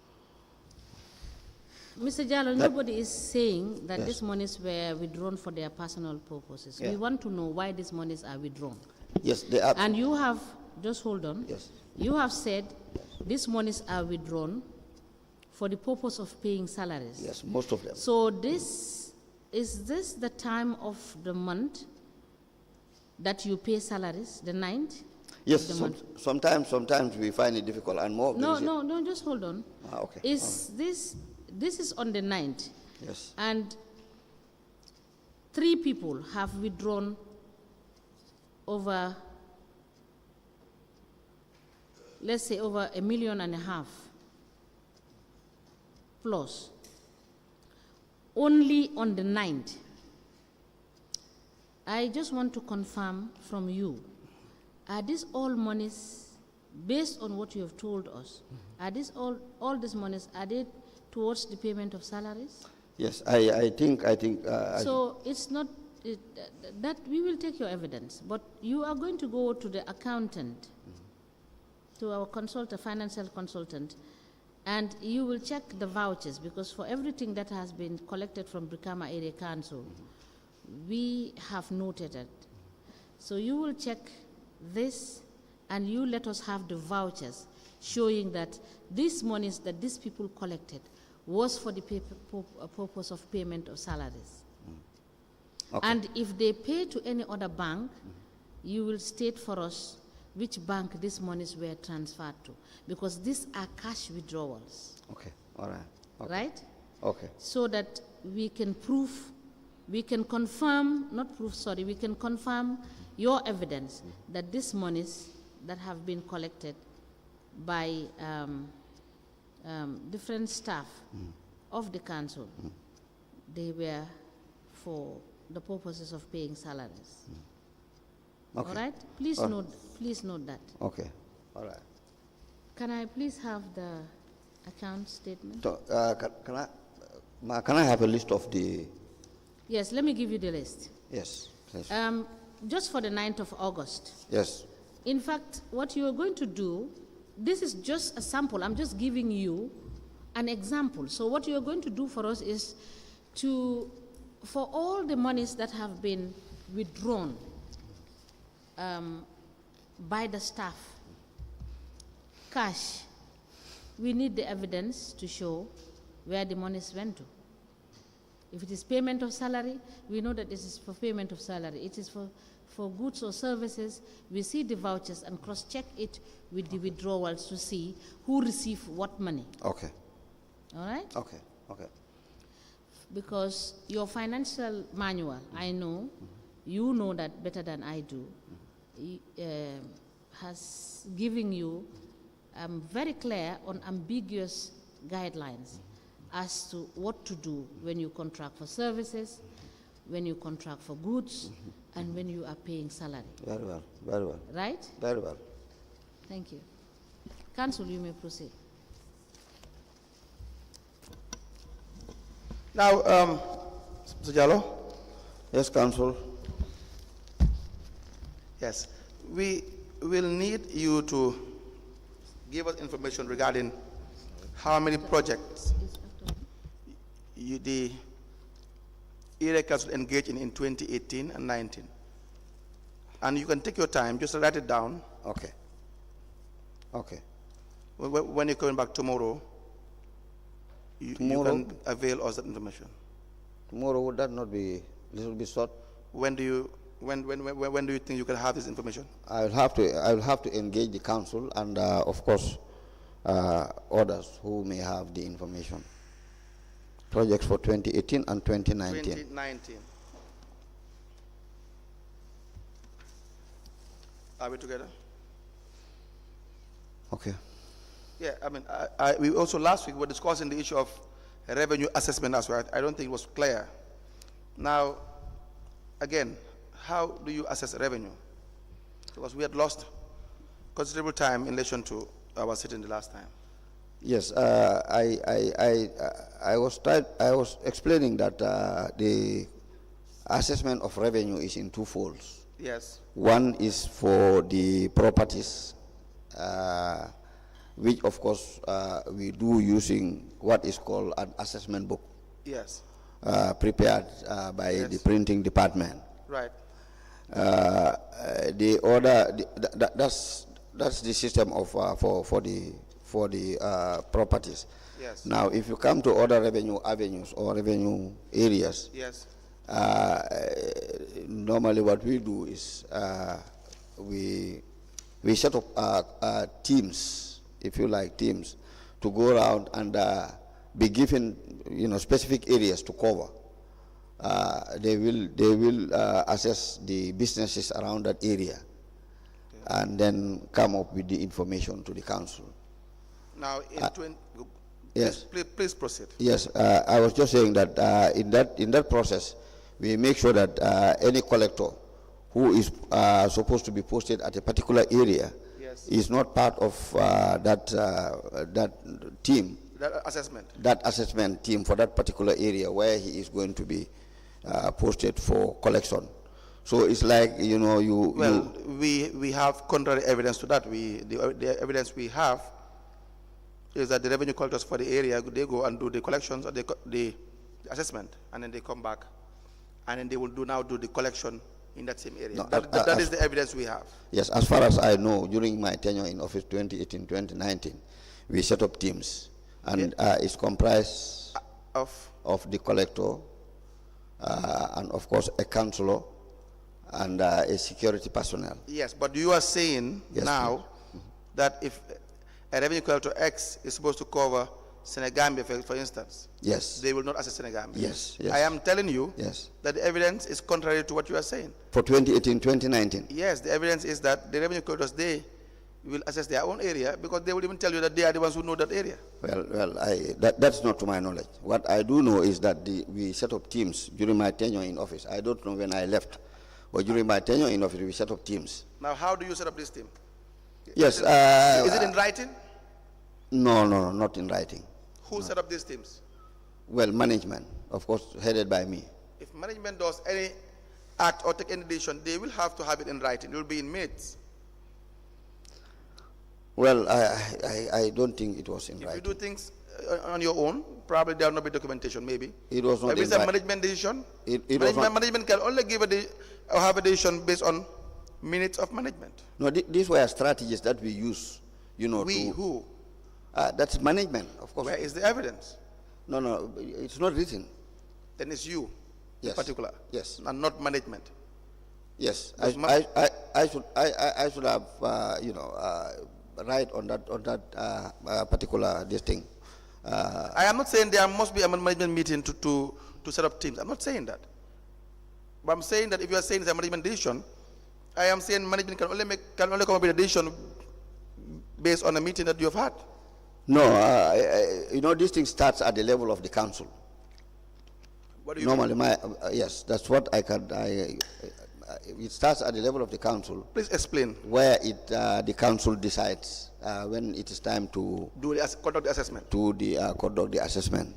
Mr. Jallow, nobody is saying that these monies were withdrawn for their personal purposes. Yeah. We want to know why these monies are withdrawn. Yes, they are. And you have, just hold on. Yes. You have said these monies are withdrawn for the purpose of paying salaries. Yes, most of them. So is this the time of the month that you pay salaries, the 9th? Yes, of the month? sometimes we find it difficult, and more. No, just hold on. Okay. This is on the 9th. Yes. And 3 people have withdrawn over, let's say, over $1.5 million plus, only on the 9th. I just want to confirm from you, are these all monies, based on what you have told us, are these all these monies, are they towards the payment of salaries? Yes, I think. So it's not, that we will take your evidence, but you are going to go to the accountant, to our financial consultant, and you will check the vouchers, because for everything that has been collected from Brikama Area Council, we have noted it. So you will check this, and you let us have the vouchers showing that these monies that these people collected was for the purpose of payment of salaries. Okay. And if they pay to any other bank, you will state for us which bank these monies were transferred to, because these are cash withdrawals. Okay, all right. Okay. Right? Okay. So that we can we can confirm your evidence that these monies that have been collected by different staff of the council, they were for the purposes of paying salaries. Okay. All right? Please note that. Okay, all right. Can I please have the account statement? So, can I have a list of the? Yes, let me give you the list. Yes, please. Just for the 9th of August. Yes. In fact, what you are going to do, this is just a sample. I'm just giving you an example. So what you are going to do for us is for all the monies that have been withdrawn by the staff, cash, we need the evidence to show where the monies went to. If it is payment of salary, we know that this is for payment of salary. It is for goods or services. We see the vouchers and cross-check it with the withdrawals to see who received what money. Okay. All right? Okay. Okay. Because your financial manual, I know, you know that better than I do, has given you very clear, unambiguous guidelines as to what to do when you contract for services, when you contract for goods, and when you are paying salary. Very well, very well. Right? Very well. Thank you. Council, you may proceed. Now, Mr. Jallow. Yes, Council. Yes, we will need you to give us information regarding how many projects the area council engaged in 2018 and 19. And you can take your time, just write it down. Okay. Okay. When you're coming back tomorrow, you can avail us that information. Tomorrow, would that not be a little bit short? When do you think you can have this information? I will have to engage the council, and of course, others who may have the information. Projects for 2018 and 2019. 2019. Are we together? Okay. Yeah, I mean, we also last week were discussing the issue of revenue assessment as well. I don't think it was clear. Now, again, how do you assess revenue? Because we had lost considerable time in relation to our sitting the last time. Yes, I was explaining that the assessment of revenue is in two folds. Yes. One is for the properties, which of course we do using what is called an assessment book. Yes. Prepared by the printing department. Right. The order that's the system of for the properties. Yes. Now, if you come to other revenue avenues or revenue areas, Yes. Normally what we do is we set up teams, if you like, teams to go around and be given specific areas to cover. They will assess the businesses around that area, and then come up with the information to the council. Now, yes, please proceed. Yes, I was just saying that in that process, we make sure that any collector who is supposed to be posted at a particular area is not part of that team. That assessment team for that particular area where he is going to be posted for collection. So it's like we have contrary evidence to that. The evidence we have is that the revenue collectors for the area, they go and do the collections or the assessment, and then they come back, and then they will do the collection in that same area. No, that is the evidence we have. Yes, as far as I know, during my tenure in office 2018-2019, we set up teams, and it's comprised of the collector, and of course a councillor, and a security personnel. Yes, but you are saying now that if a revenue collector X is supposed to cover Senegambia, for instance, yes, they will not assess Senegambia. Yes. I am telling you yes, that the evidence is contrary to what you are saying. For 2018-2019? Yes, the evidence is that the revenue collectors, they will assess their own area, because they will even tell you that they are the ones who know that area. Well, that's not to my knowledge. What I do know is that we set up teams during my tenure in office. I don't know when I left, but during my tenure in office, we set up teams. Now, how do you set up this team? Yes. Is it in writing? No, not in writing. Who set up these teams? Well, management, of course, headed by me. If management does any act or take any decision, they will have to have it in writing. It will be in minutes. Well, I don't think it was in writing. If you do things on your own, probably there will not be documentation, maybe. It was not maybe it's a management decision. Management can only give or have a decision based on minutes of management. No, these were strategies that we use, who? That's management, of course. Where is the evidence? No, it's not written. Then it's you, yes, in particular. Yes. And not management. Yes, I should have, right on that particular this thing. I am not saying there must be a management meeting to set up teams. I'm not saying that. But I'm saying that if you are saying it's a management decision, I am saying management can only come up with a decision based on a meeting that you have had. No, this thing starts at the level of the council. What do you normally mean? Yes, that's what I can. It starts at the level of the council. Please explain. Where the council decides when it is time to conduct the assessment. Conduct the assessment,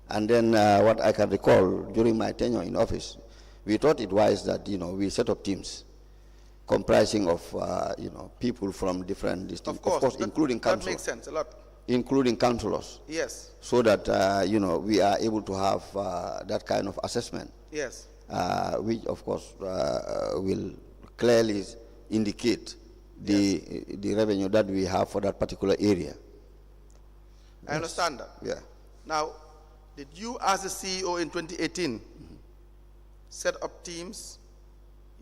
and then what I can recall during my tenure in office, we thought it wise that we set up teams comprising of people from different districts, of course, including councillors. That makes sense a lot. Including councillors. Yes. So that we are able to have that kind of assessment. Yes. Which of course will clearly indicate the revenue that we have for that particular area. I understand that. Yeah. Now, did you as the CEO in 2018 set up teams,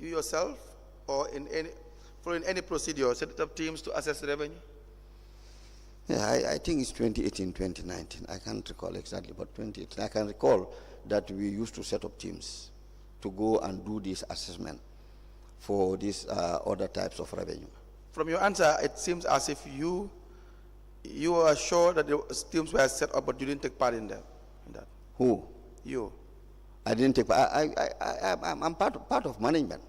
you yourself, or following any procedure, set up teams to assess the revenue? Yeah, I think it's 2018, 2019. I can't recall exactly, but 2018. I can recall that we used to set up teams to go and do this assessment for these other types of revenue. From your answer, it seems as if you are sure that the teams were set up, but you didn't take part in them. In that. Who? You. I didn't take part. I'm part of management.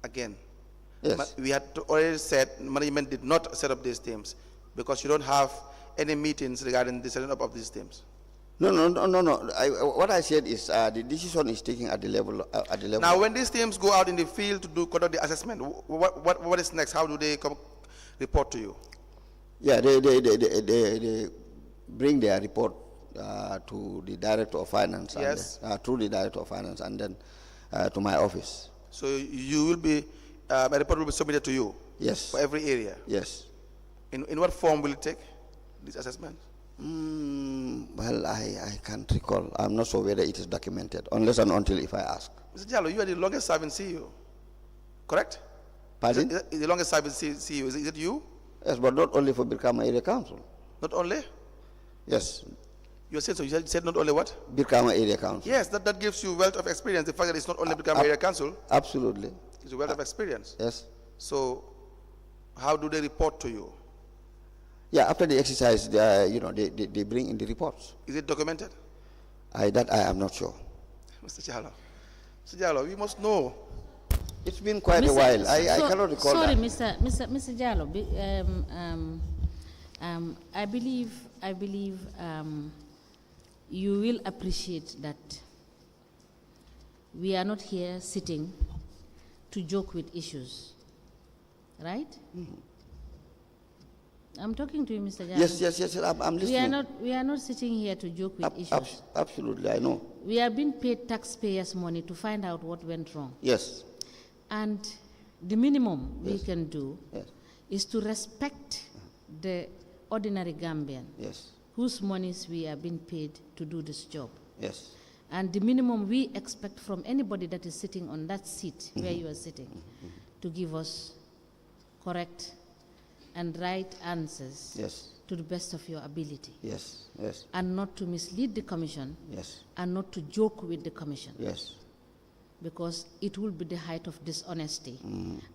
Again. Yes. We had already said management did not set up these teams because you don't have any meetings regarding the setting up of these teams. No. What I said is the decision is taken at the level. Now, when these teams go out in the field to conduct the assessment, what is next? How do they report to you? Yeah, they bring their report to the director of finance. Yes. And, through the director of finance, and then to my office. So you will be a report will be submitted to you. Yes. For every area. Yes. In what form will it take? This assessment. Well, I can't recall. I'm not sure whether it is documented, unless and until if I ask. Mr. Jallow, you are the longest serving CEO, correct? Pardon? Is the longest serving CEO, is it you? Yes, but not only for Brikama Area Council. Not only? Yes. You said so. You said not only what? Brikama Area Council. Yes, that gives you wealth of experience. The fact that it's not only Brikama Area Council. Absolutely. It's a wealth of experience. Yes. So, how do they report to you? Yeah, after the exercise, they bring in the reports. Is it documented? That I am not sure. Mr. Jallow, we must know. It's been quite a while. I cannot recall sorry, that. Mr. Jallow, I believe you will appreciate that we are not here sitting to joke with issues, right? Mm-hmm. I'm talking to you, Mr. Jallow. Yes, I'm listening. We are not sitting here to joke with issues. Absolutely, I know. We are being paid taxpayers' money to find out what went wrong. Yes. And the minimum we can do Yes. is to respect the ordinary Gambian Yes. whose monies we are being paid to do this job. Yes. And the minimum we expect from anybody that is sitting on that seat where you are sitting to give us correct and right answers Yes. to the best of your ability. Yes. And not to mislead the commission. Yes. And not to joke with the commission. Yes. Because it will be the height of dishonesty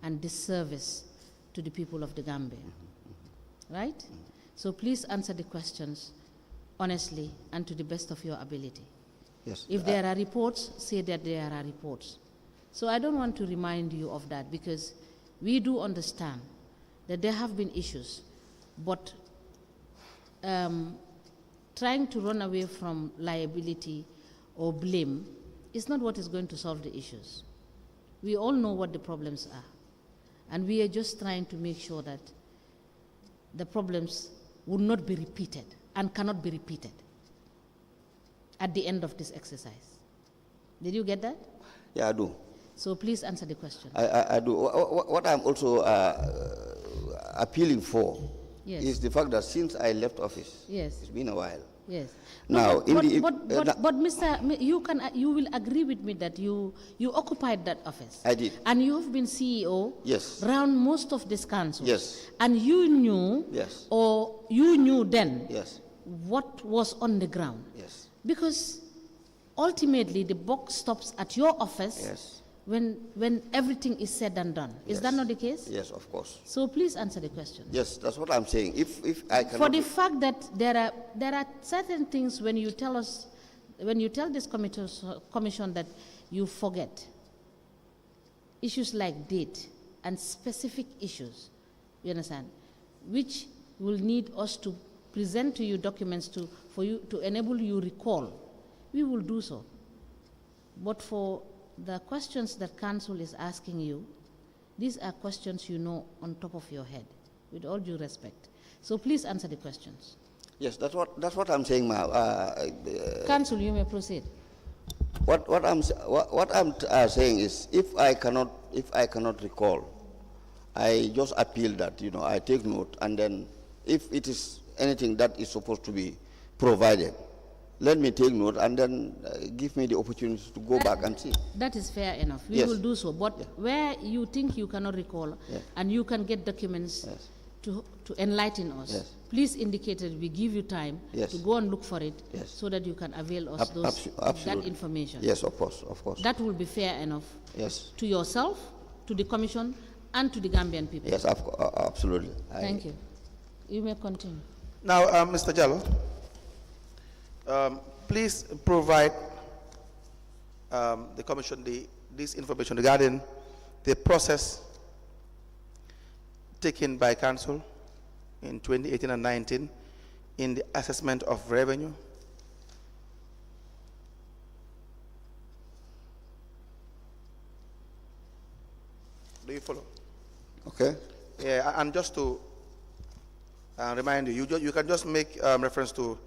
and disservice to the people of the Gambia. Right? So please answer the questions honestly and to the best of your ability. Yes. If there are reports, say that there are reports. So I don't want to remind you of that because we do understand that there have been issues, but trying to run away from liability or blame is not what is going to solve the issues. We all know what the problems are, and we are just trying to make sure that the problems would not be repeated and cannot be repeated at the end of this exercise. Did you get that? Yeah, I do. So please answer the question. I do. What I'm also appealing for is the fact that since I left office, it's been a while. Yes. Now, but Mr. You will agree with me that you occupied that office. I did. And you have been CEO. Yes. Around most of this council. Yes. And you knew. Yes. Or you knew then. Yes. What was on the ground. Yes. Because ultimately the buck stops at your office. Yes. When everything is said and done. Is that not the case? Yes, of course. So please answer the question. Yes, that's what I'm saying. If I can. For the fact that there are certain things when you tell this commission that you forget, issues like date and specific issues, you understand, which will need us to present to you documents for you to enable you recall, we will do so. But for the questions that council is asking you, these are questions you know on top of your head, with all due respect. So please answer the questions. Yes, that's what I'm saying, ma'am. Council, you may proceed. What I'm saying is, if I cannot recall, I just appeal that I take note, and then if it is anything that is supposed to be provided, let me take note and then give me the opportunity to go back and see. That is fair enough. We will do so. But where you think you cannot recall and you can get documents to enlighten us, Yes. please indicate that we give you time Yes. to go and look for it Yes. so that you can avail us that Absolutely. information. Yes, of course, of course. That will be fair enough Yes. to yourself, to the Commission, and to the Gambian people. Yes, absolutely. Thank you. You may continue. Now, Mr. Jallow, please provide the Commission this information regarding the process taken by Council in 2018 and 19 in the assessment of revenue. Do you follow? Okay. Yeah, and just to remind you, you can just make reference to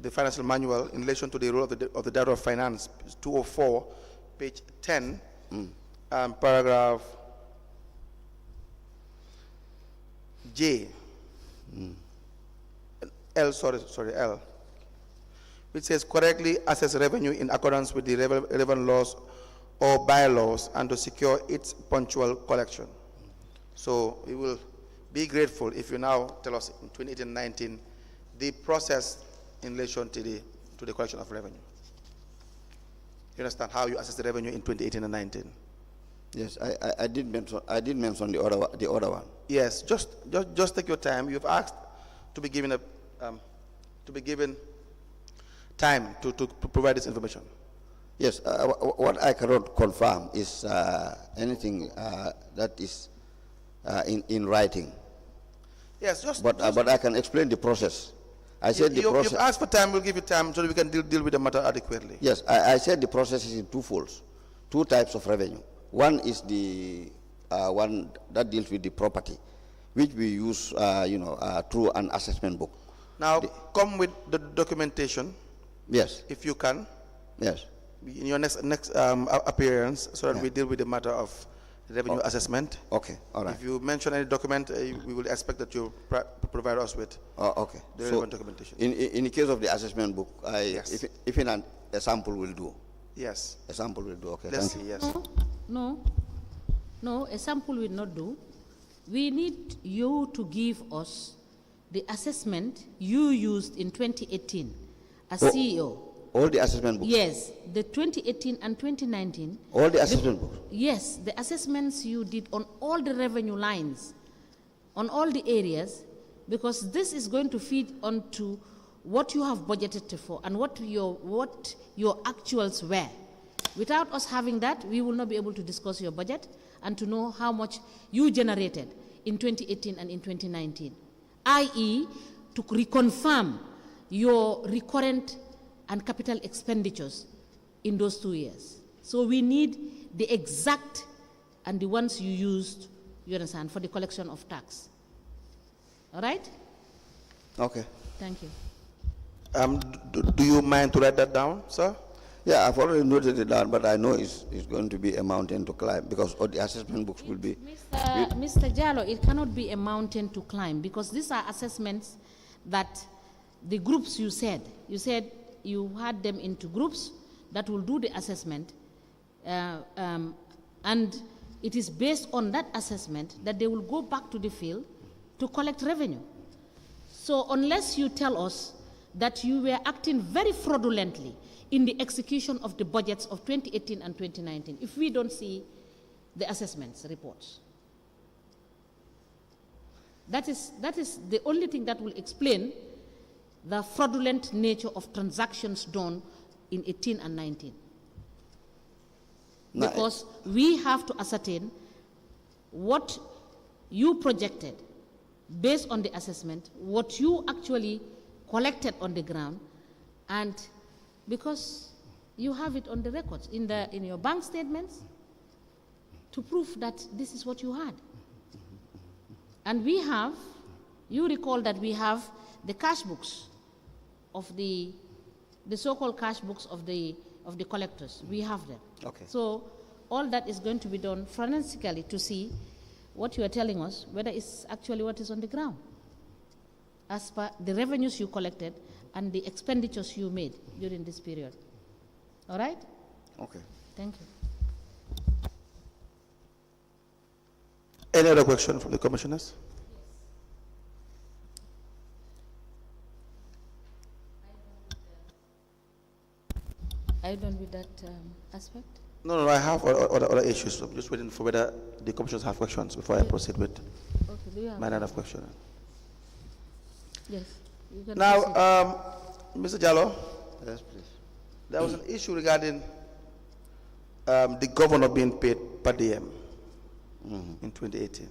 the financial manual in relation to the role of the Director of Finance, 204, page 10, paragraph J, L, L, which says correctly assess revenue in accordance with the relevant laws or bylaws and to secure its punctual collection. So we will be grateful if you now tell us in 2018-19 the process in relation to the collection of revenue. You understand how you assess the revenue in 2018 and 19? Yes, I did mention the other one. Yes, just take your time. You've asked to be given time to provide this information. Yes, what I cannot confirm is anything that is in writing. Yes, but I can explain the process. I said the process. You've asked for time. We'll give you time so that we can deal with the matter adequately. Yes, I said the process is in two folds, two types of revenue. One is the one that deals with the property, which we use, through an assessment book. Now, come with the documentation. Yes. If you can. Yes. In your next appearance, so that we deal with the matter of revenue assessment. Okay. All right. If you mention any document, we will expect that you provide us with. Okay. The relevant documentation. In the case of the assessment book, yes. if a sample will do. Yes. A sample will do. Okay. Let's see. Yes. No, a sample will not do. We need you to give us the assessment you used in 2018 as CEO. All the assessment books? Yes, the 2018 and 2019. All the assessment books? Yes, the assessments you did on all the revenue lines, on all the areas, because this is going to feed onto what you have budgeted for and what your actuals were. Without us having that, we will not be able to discuss your budget and to know how much you generated in 2018 and in 2019, i.e. to reconfirm your recurrent and capital expenditures in those 2 years. So we need the exact and the ones you used, you understand, for the collection of tax. All right? Okay. Thank you. Do you mind to write that down, sir? Yeah, I've already noted it down, but I know it's going to be a mountain to climb because all the assessment books will be... Mr. Jallow, it cannot be a mountain to climb because these are assessments that the groups you said you had them into groups that will do the assessment, and it is based on that assessment that they will go back to the field to collect revenue. So unless you tell us that you were acting very fraudulently in the execution of the budgets of 2018 and 2019, if we don't see the assessments reports, that is the only thing that will explain the fraudulent nature of transactions done in 18 and 19. Because we have to ascertain what you projected based on the assessment, what you actually collected on the ground, and because you have it on the records in your bank statements to prove that this is what you had. And we have, you recall that we have the cash books of the so-called cash books of the collectors. We have them. Okay. So all that is going to be done forensically to see what you are telling us, whether it's actually what is on the ground, as per the revenues you collected and the expenditures you made during this period. All right? Okay. Thank you. Any other question from the commissioners? Are you done with that aspect? No, I have other issues. So I'm just waiting for whether the commissioners have questions before I proceed with Okay, do you have my line of questioning. Yes. You can Now, proceed. Mr. Jallow, Yes, please. there was an issue regarding the governor being paid per diem in 2018.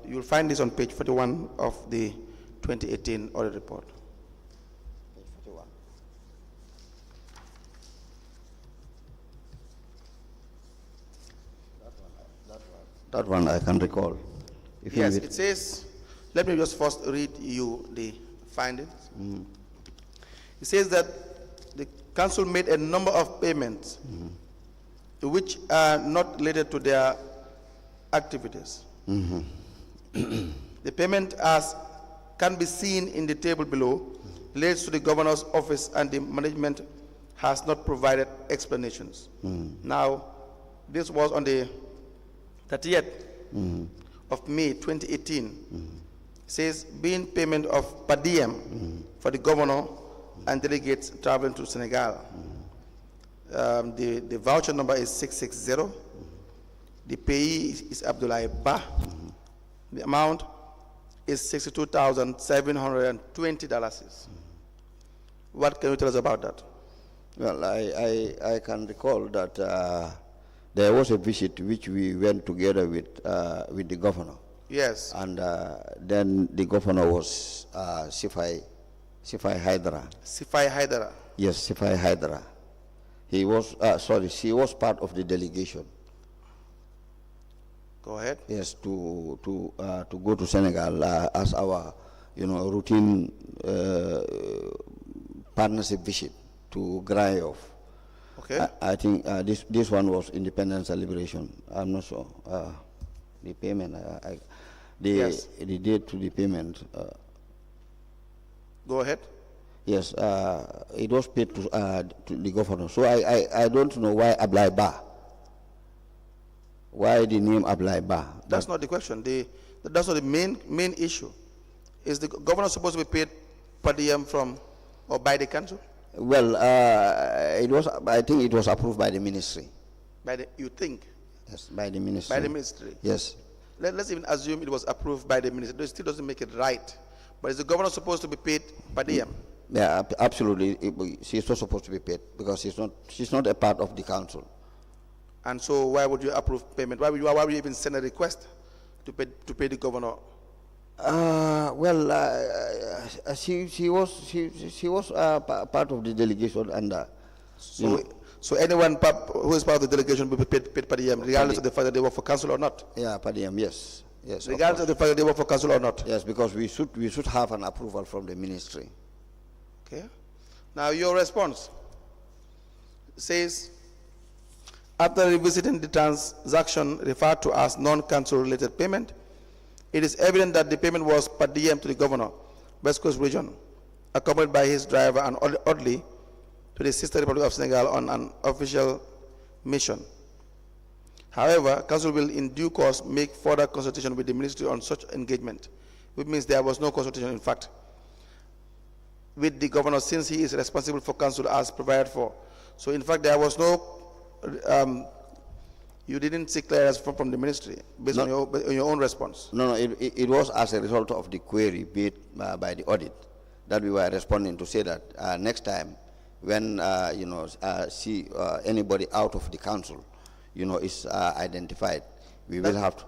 You'll find this on page 41 of the 2018 audit report. Page 41. That one I can recall. If Yes, you it says, let me just first read you the findings. It says that the council made a number of payments which are not related to their activities. The payment, as can be seen in the table below, relates to the governor's office, and the management has not provided explanations. Now, this was on the 30th of May 2018. It says, being payment of per diem for the governor and delegates traveling to Senegal. The voucher number is 660. The payee is Abdoulaye Ba. The amount is $62,720. What can you tell us about that? Well, I can recall that there was a visit which we went together with the governor. Yes. And then the governor was Sifai Haidara. Sifai Haidara. Yes, Sifai Haidara. He was, she was part of the delegation. Go ahead. Yes, to go to Senegal as our, routine partnership visit to Grayoff. Okay. I think this one was independence celebration. I'm not sure. The payment, Yes. the date to the payment. Go ahead. Yes, it was paid to the governor. So I don't know why Abdoulaye Ba. Why the name Abdoulaye Ba? That's not the question. That's not the main issue. Is the governor supposed to be paid per diem from or by the council? Well, I think it was approved by the ministry. You think? Yes, by the ministry. By the ministry. Yes. Let's even assume it was approved by the ministry. It still doesn't make it right. But is the governor supposed to be paid per diem? Yeah, absolutely. She's not supposed to be paid because she's not a part of the council. And so why would you approve payment? Why would you even send a request to pay the governor? She was part of the delegation, and so anyone who is part of the delegation will be paid per diem, regardless of the fact that they work for council or not. Yeah, per diem, yes. Regardless of the fact that they work for council or not. Yes, because we should have an approval from the ministry. Okay. Now your response says, after revisiting the transaction referred to as non-council related payment, it is evident that the payment was per diem to the governor, West Coast Region, accompanied by his driver and oddly to the sister Republic of Senegal on an official mission. However, council will in due course make further consultation with the ministry on such engagement, which means there was no consultation, in fact, with the governor, since he is responsible for council as provided for. So in fact, there was no, you didn't seek clearance from the ministry based on your own response. No, it was as a result of the query made by the audit that we were responding to say that next time when see anybody out of the council, is identified, we will have to.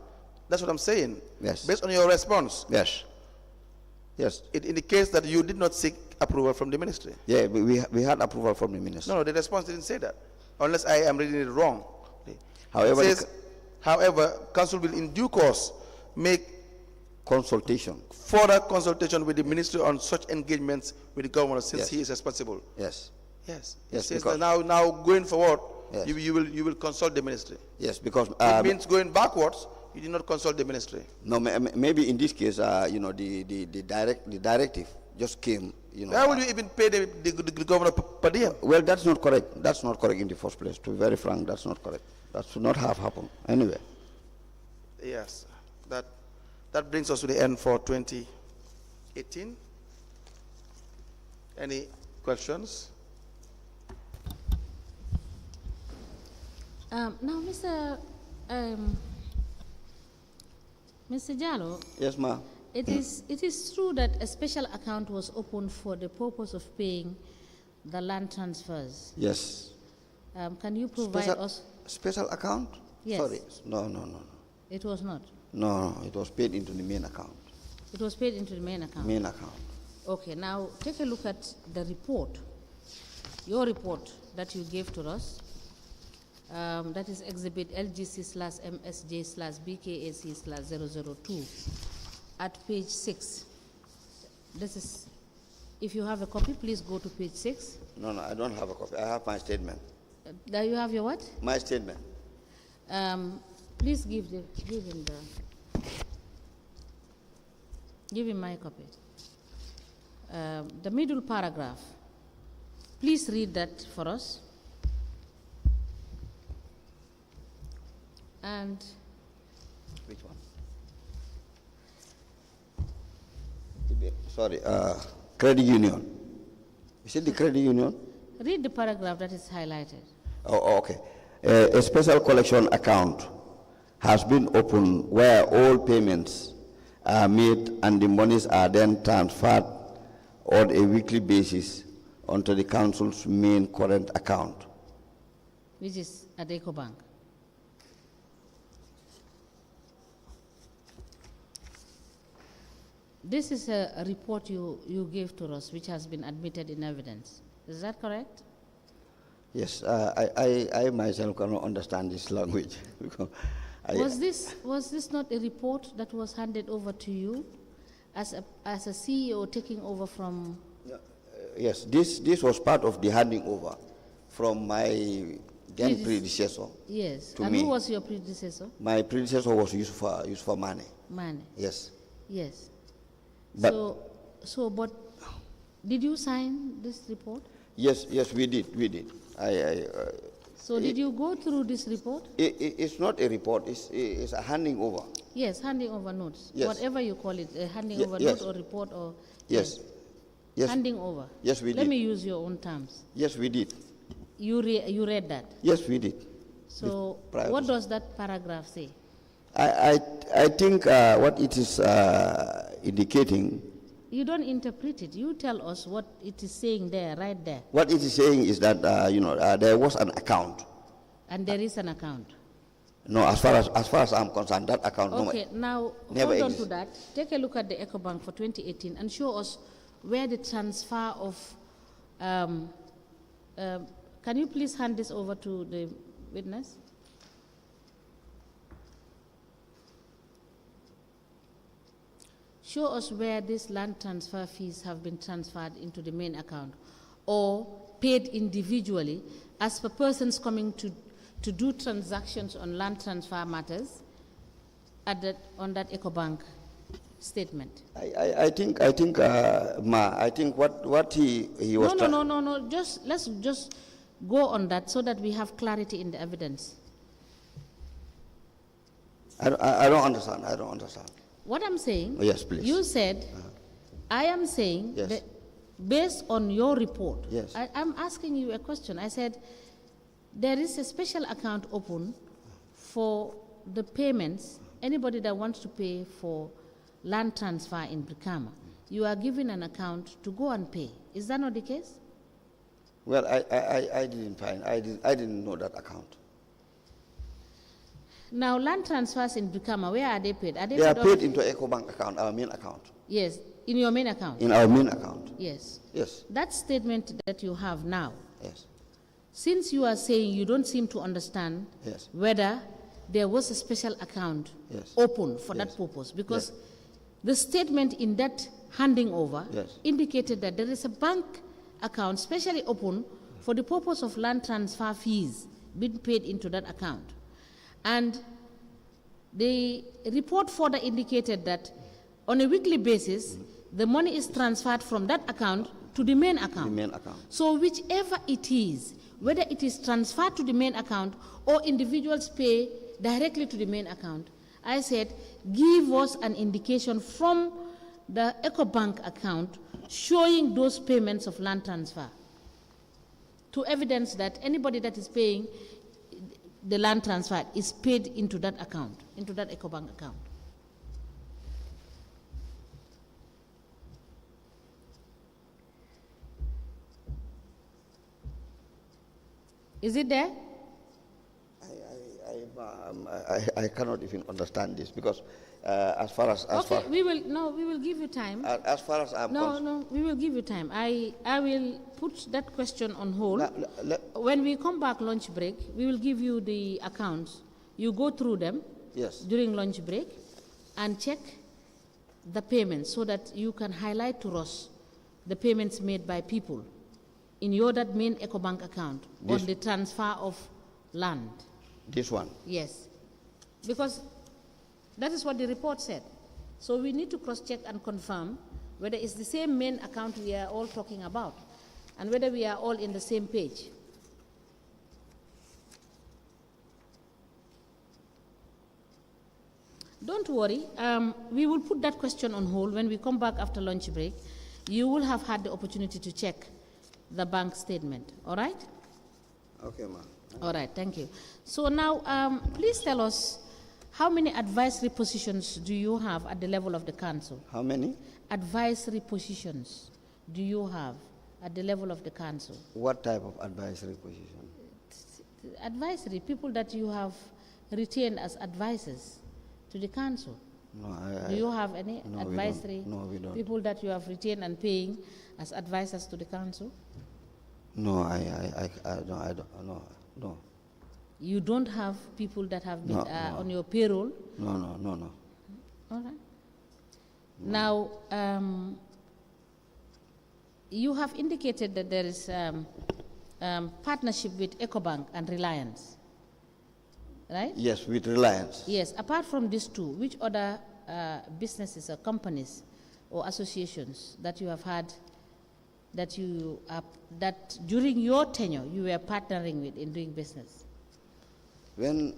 That's what I'm saying. Yes. Based on your response. Yes. Yes. It indicates that you did not seek approval from the ministry. Yeah, we had approval from the ministry. No, the response didn't say that, unless I am reading it wrong. However, it says, however, council will in due course make further consultation with the ministry on such engagements with the governor, since he is responsible. Yes. Yes. Yes. It says that now going forward, you will consult the ministry. Yes, because it means going backwards, you did not consult the ministry. No, maybe in this case, the directive just came. Why would you even pay the governor per diem? Well, that's not correct. That's not correct in the first place. To be very frank, that's not correct. That should not have happened anyway. Yes, that brings us to the end for 2018. Any questions? Now, Mr. Jallow, Yes, ma'am. it is true that a special account was opened for the purpose of paying the land transfers. Yes. Can you provide us? Special account? Yes. Sorry. No. It was not. No, it was paid into the main account. It was paid into the main account. Main account. Okay, now take a look at the report, your report that you gave to us. That is Exhibit LGC/MSJ/BKAC/002 at page 6. This is, if you have a copy, please go to page 6. No, I don't have a copy. I have my statement. There you have your what? My statement. Please give him my copy. The middle paragraph. Please read that for us. And Which one? Sorry, credit union. Is it the credit union? read the paragraph that is highlighted. Oh, okay. A special collection account has been opened where all payments are made and the monies are then transferred on a weekly basis onto the council's main current account. Which is at EcoBank. This is a report you gave to us, which has been admitted in evidence. Is that correct? Yes, I myself cannot understand this language. Was this not a report that was handed over to you as a CEO taking over from? Yes, this was part of the handing over from my then predecessor. Yes, to and me. who was your predecessor? My predecessor was Yusufa Mane. Mane. Yes. Yes. But but did you sign this report? yes, we did. So did you go through this report? It's not a report. It's a handing over. Yes, handing over notes. Yes. Whatever you call it, a handing over yes. note or report or Yes. Yes. handing over. Yes, we did. Let me use your own terms. Yes, we did. You read that. Yes, we did. So Prior what to- does that paragraph say? I think what it is indicating, You don't interpret it. You tell us what it is saying there, right there. what it is saying is that there was an account. And there is an account. No, as far as I'm concerned, that account. Okay, now never hold on exists. to that. Take a look at the EcoBank for 2018 and show us where the transfer of. Can you please hand this over to the witness? Show us where these land transfer fees have been transferred into the main account or paid individually as per persons coming to do transactions on land transfer matters on that EcoBank statement. I think what he was. No. Let's just go on that so that we have clarity in the evidence. I don't understand. What I'm saying. Oh, yes, please. You said, I am saying Yes. that based on your report. Yes. I'm asking you a question. I said, there is a special account open for the payments, anybody that wants to pay for land transfer in Brikama. You are given an account to go and pay. Is that not the case? Well, I didn't know that account. Now, land transfers in Brikama, where are they paid? They are paid into EcoBank account, our main account. Yes, in your main account. In our main account. Yes. Yes. That statement that you have now, Yes. since you are saying you don't seem to understand Yes. whether there was a special account Yes. open for Yes. that purpose, because Yes. the statement in that handing over Yes. indicated that there is a bank account specially open for the purpose of land transfer fees being paid into that account. And the report further indicated that on a weekly basis, the money is transferred from that account to the main account. The main account. So whichever it is, whether it is transferred to the main account or individuals pay directly to the main account, I said, give us an indication from the EcoBank account showing those payments of land transfer to evidence that anybody that is paying, the land transfer is paid into that account, into that EcoBank account. Is it there? I cannot even understand this because as far as we will give you time. As far as I'm concerned. We will give you time. I will put that question on hold. When we come back lunch break, we will give you the accounts. You go through them during lunch break and check the payments so that you can highlight to us the payments made by people in your that main EcoBank account on the transfer of land. This one? Yes. Because that is what the report said. So we need to cross-check and confirm whether it's the same main account we are all talking about and whether we are all in the same page. Don't worry. We will put that question on hold. When we come back after lunch break, you will have had the opportunity to check the bank statement. All right? Okay, ma'am. All right, thank you. So now, please tell us, how many advisory positions do you have at the level of the council? How many? Advisory positions do you have at the level of the council? What type of advisory position? Advisory, people that you have retained as advisors to the council. No, do you have any advisory we don't. People that you have retained and paying as advisors to the council? No, I don't. No. You don't have people that have been on your payroll? No. All right. Now, you have indicated that there is partnership with EcoBank and Reliance, right? Yes, with Reliance. Yes. Apart from these two, which other businesses or companies or associations that you have had that during your tenure you were partnering with in doing business? When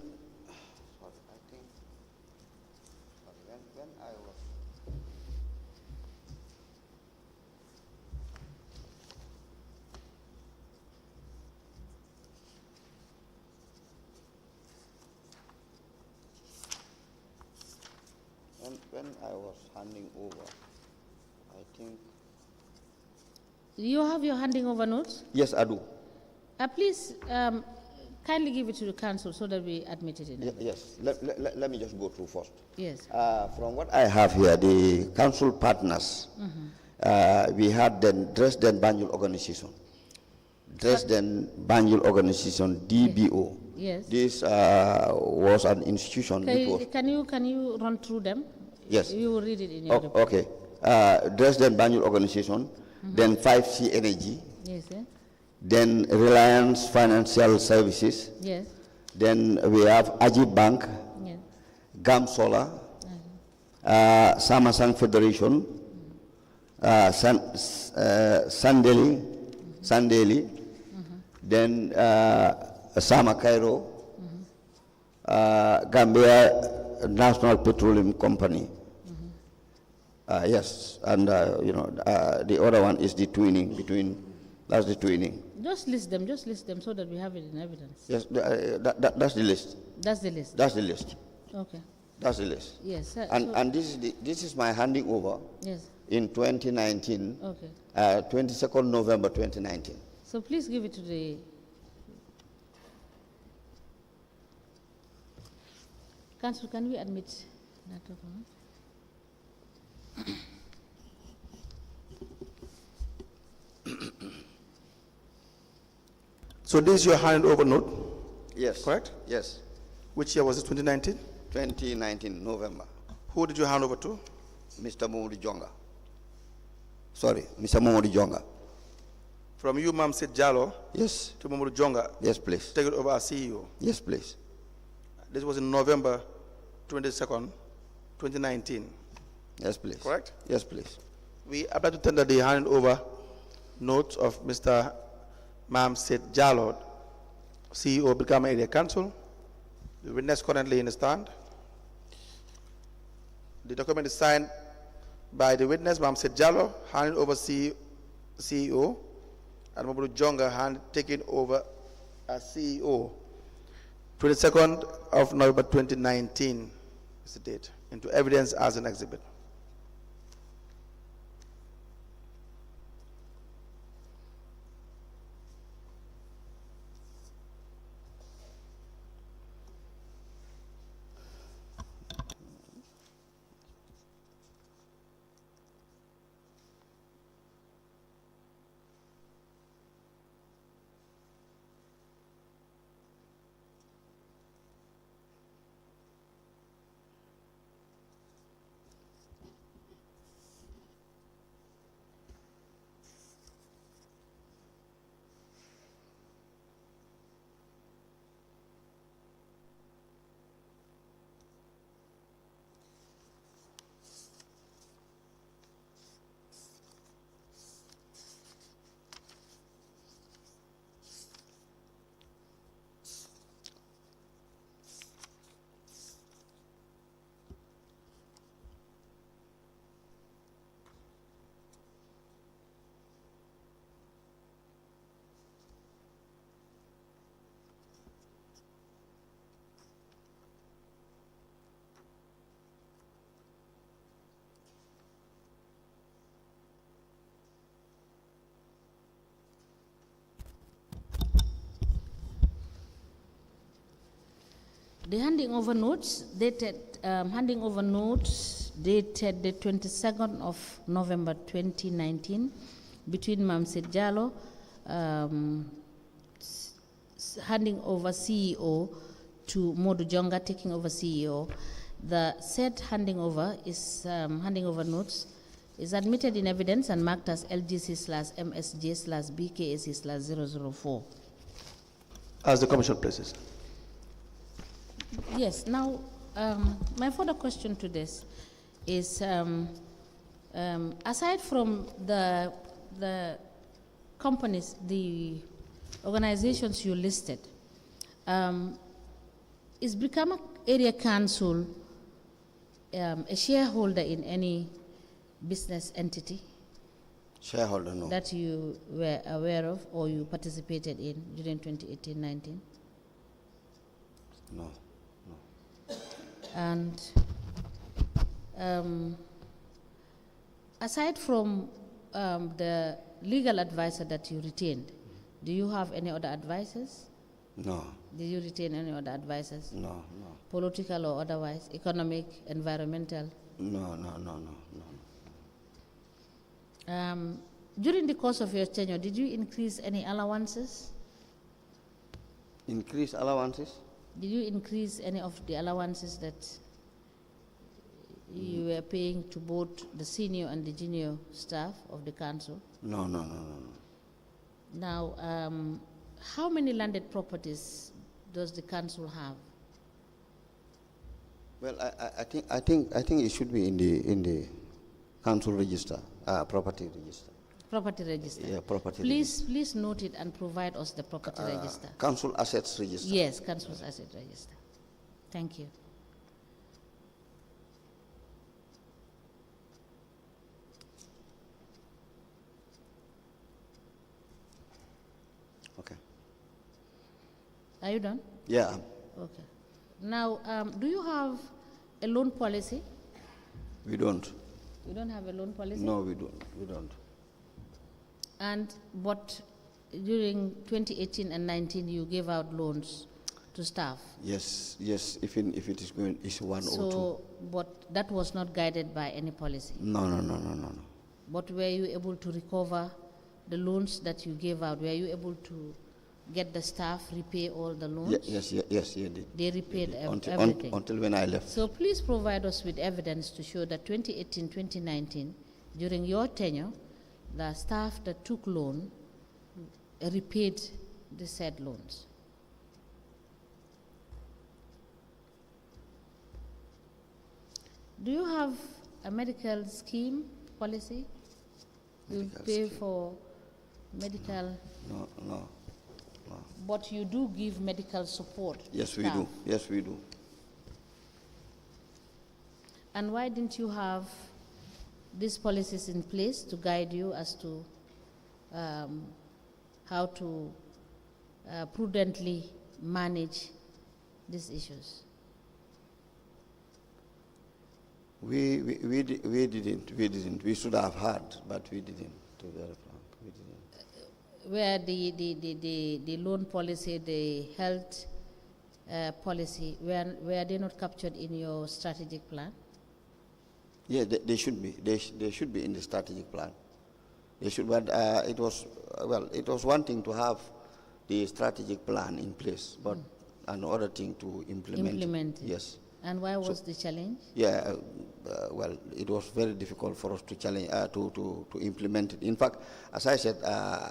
I was handing over, I think. You have your handing over notes? Yes, I do. Please kindly give it to the council so that we admit it in. Yes, let me just go through first. Yes. From what I have here, the council partners, we had the Dresden Banjul Organization. Dresden Banjul Organization, DBO. Yes. This was an institution. Can you run through them? Yes. You will read it in your report. Okay. Dresden Banjul Organization, then 5C Energy. Yes, sir. Then Reliance Financial Services. Yes. Then we have Ajib Bank, Yes. Gam Solar, Samasang Federation, Sandeli, then Sama Cairo, Gambia National Petroleum Company. Yes, and the other one is the twinning that's the twinning. Just list them so that we have it in evidence. Yes, that's the list. That's the list. That's the list. Okay. That's the list. Yes. Sir, and this is my handing over. Yes. In 2019. Okay. 22nd November 2019. So please give it to the council. Can we admit that document? So this is your handover note? Yes. Correct? Yes. Which year was it, 2019? 2019, November. Who did you hand over to? Mr. Momodi Jonga. Sorry, Mr. Momodi Jonga. From you, Ma'am Sait Jallow, yes, to Momodi Jonga. Yes, please. Take it over as CEO. Yes, please. This was in November 22nd, 2019. Yes, please. Correct? Yes, please. We apply to tender the handover notes of Mr. Ma'am Sait Jallow, CEO of Brikama Area Council. The witness currently in the stand. The document is signed by the witness, Ma'am Sait Jallow, handed over CEO, and Mabudu Jonga taking over as CEO. 22nd of November 2019 is the date, into evidence as an exhibit. The handing over notes dated the 22nd of November 2019 between Mam Sait Jallow, handing over CEO, to Modu Jonga taking over CEO. The said handing over notes is admitted in evidence and marked as LGC/MSJ/BKAC/004. As the Commission places. Yes. Now, my further question to this is, aside from the companies, the organizations you listed, is Brikama Area Council a shareholder in any business entity? Shareholder, no. That you were aware of or you participated in during 2018-19? No. And aside from the legal advisor that you retained, do you have any other advisors? No. Did you retain any other advisors? No. Political or otherwise, economic, environmental? No. During the course of your tenure, did you increase any allowances? Increase allowances? Did you increase any of the allowances that you were paying to both the senior and the junior staff of the council? No. Now, how many landed properties does the council have? Well, I think it should be in the council register, property register. Property register. Yeah, property register. Please note it and provide us the property register. Council assets register. Yes, council's asset register. Thank you. Okay. Are you done? Yeah. Okay. Now, do you have a loan policy? We don't. You don't have a loan policy? No, we don't. But during 2018 and 19, you gave out loans to staff? Yes. If it is going, it's one or two. So, but that was not guided by any policy? No. But were you able to recover the loans that you gave out? Were you able to get the staff repay all the loans? Yes, they did. They repaid everything. Until when I left. So please provide us with evidence to show that 2018, 2019, during your tenure, the staff that took loan repaid the said loans. Do you have a medical scheme policy? You pay scheme for medical? No. But you do give medical support? Yes, we do. Yes, we do. And why didn't you have these policies in place to guide you as to how to prudently manage these issues? We didn't. We should have had, but we didn't, to be very frank. We didn't. Where the loan policy, the health policy, were they not captured in your strategic plan? Yeah, they should be. They should be in the strategic plan. They should, but it was one thing to have the strategic plan in place, but another thing to implement it. Yes. And why was the challenge? Yeah, it was very difficult for us to challenge to implement it. In fact, as I said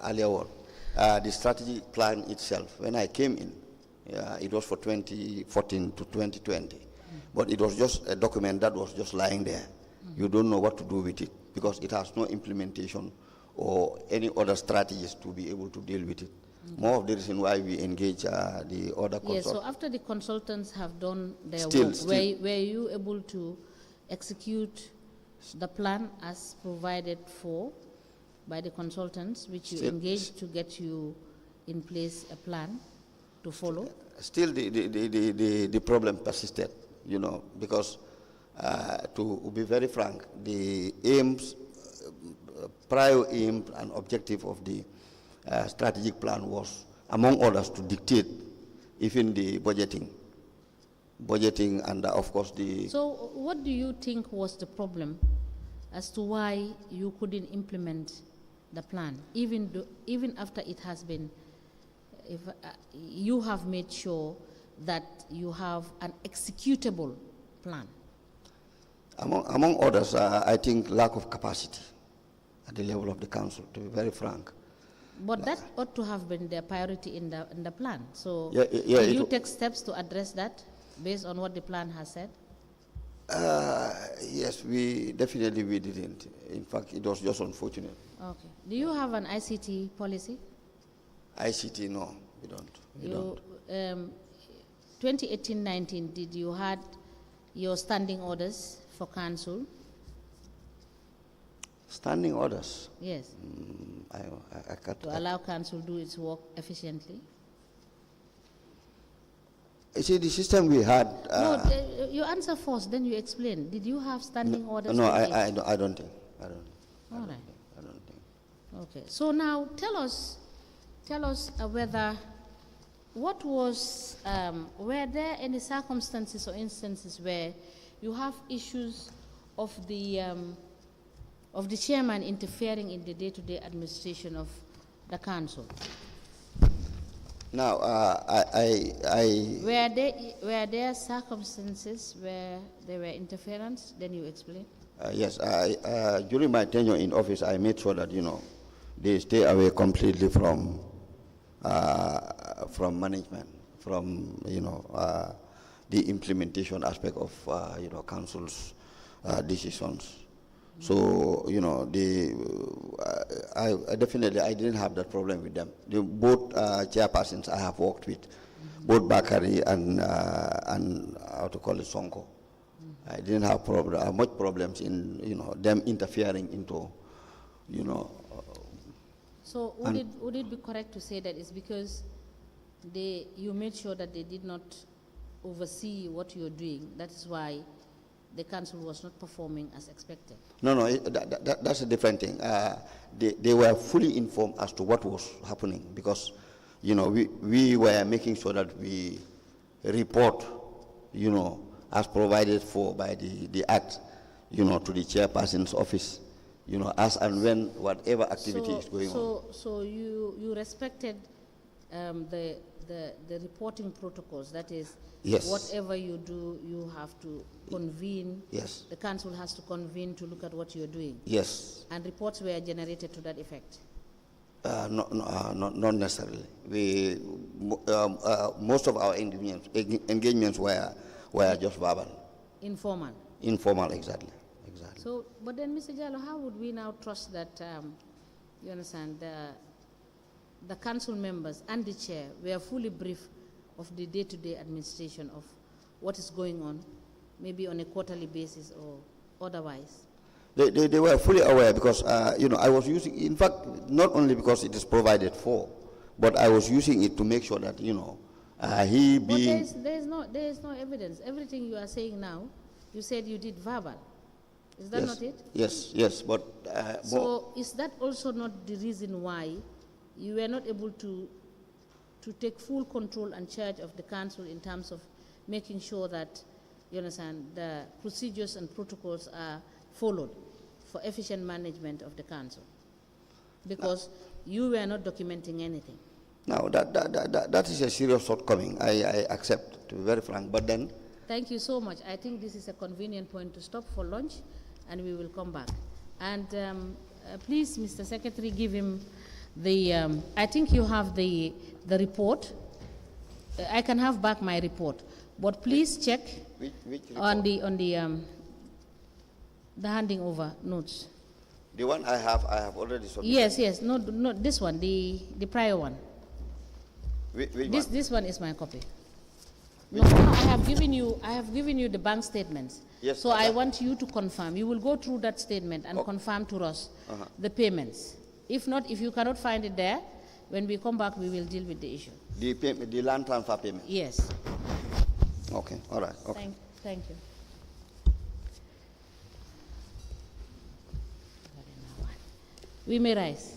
earlier on, the strategic plan itself, when I came in, it was for 2014 to 2020, but it was just a document that was just lying there. You don't know what to do with it because it has no implementation or any other strategies to be able to deal with it. More of the reason why we engage the other consultants. Yes, so after the consultants have done their work, were you able to execute the plan as provided for by the consultants, which you engaged to get you in place a plan to follow? Still, the problem persisted, because to be very frank, the aims, prior aim and objective of the strategic plan was, among others, to dictate even the budgeting and of course the... So what do you think was the problem as to why you couldn't implement the plan, even after it has been, you have made sure that you have an executable plan? Among others, I think lack of capacity at the level of the council, to be very frank. But that ought to have been their priority in the plan. So will you take steps to address that based on what the plan has said? Yes, we didn't. In fact, it was just unfortunate. Okay. Do you have an ICT policy? ICT, no, we don't. 2018-19, did you had your standing orders for council? Standing orders? Yes. I can't. To allow council do its work efficiently? You see, the system we had... no, you answer first, then you explain. Did you have standing orders? No, I don't think. All right. I don't think. Okay. So now tell us whether, what was, were there any circumstances or instances where you have issues of the chairman interfering in the day-to-day administration of the council? Now, were there circumstances where there were interference? Then you explain. Yes, during my tenure in office, I made sure that they stay away completely from management, from the implementation aspect of council's decisions. So I definitely didn't have that problem with them. Both chairpersons I have worked with, both Bakari and how to call it Sonko. I didn't have much problems in them interfering into So would it be correct to say that it's because you made sure that they did not oversee what you're doing? That is why the council was not performing as expected? No, that's a different thing. They were fully informed as to what was happening because, we were making sure that we report, as provided for by the Act, to the chairperson's office, as and when whatever activity is going on. So you respected the reporting protocols, that is, yes, whatever you do, you have to convene. Yes. The council has to convene to look at what you're doing. Yes. And reports were generated to that effect? Not necessarily. Most of our engagements were just verbal. Informal? Informal, exactly. So, but then, Mr. Jallow, how would we now trust that, you understand, the council members and the chair were fully briefed of the day-to-day administration of what is going on, maybe on a quarterly basis or otherwise? They were fully aware because, I was using, in fact, not only because it is provided for, but I was using it to make sure that, He But being... there is no evidence. Everything you are saying now, you said you did verbal. Is that Yes, not it? yes, but... So is that also not the reason why you were not able to take full control and charge of the council in terms of making sure that, you understand, the procedures and protocols are followed for efficient management of the council? Because you were not documenting anything. Now, that is a serious shortcoming. I accept, to be very frank, but then... Thank you so much. I think this is a convenient point to stop for lunch, and we will come back. And please, Mr. Secretary, give him the, I think you have the report. I can have back my report, but please check Which on the handing over notes. The one I have already submitted. Yes, no, this one, the prior one. Which This one is my copy. No, I have given you the bank statements. Yes, so I want you to confirm. You will go through that statement and confirm to us the payments. If not, if you cannot find it there, when we come back, we will deal with the issue. The land transfer payment? Yes. Okay, all right. Okay. Thank you. We may rise.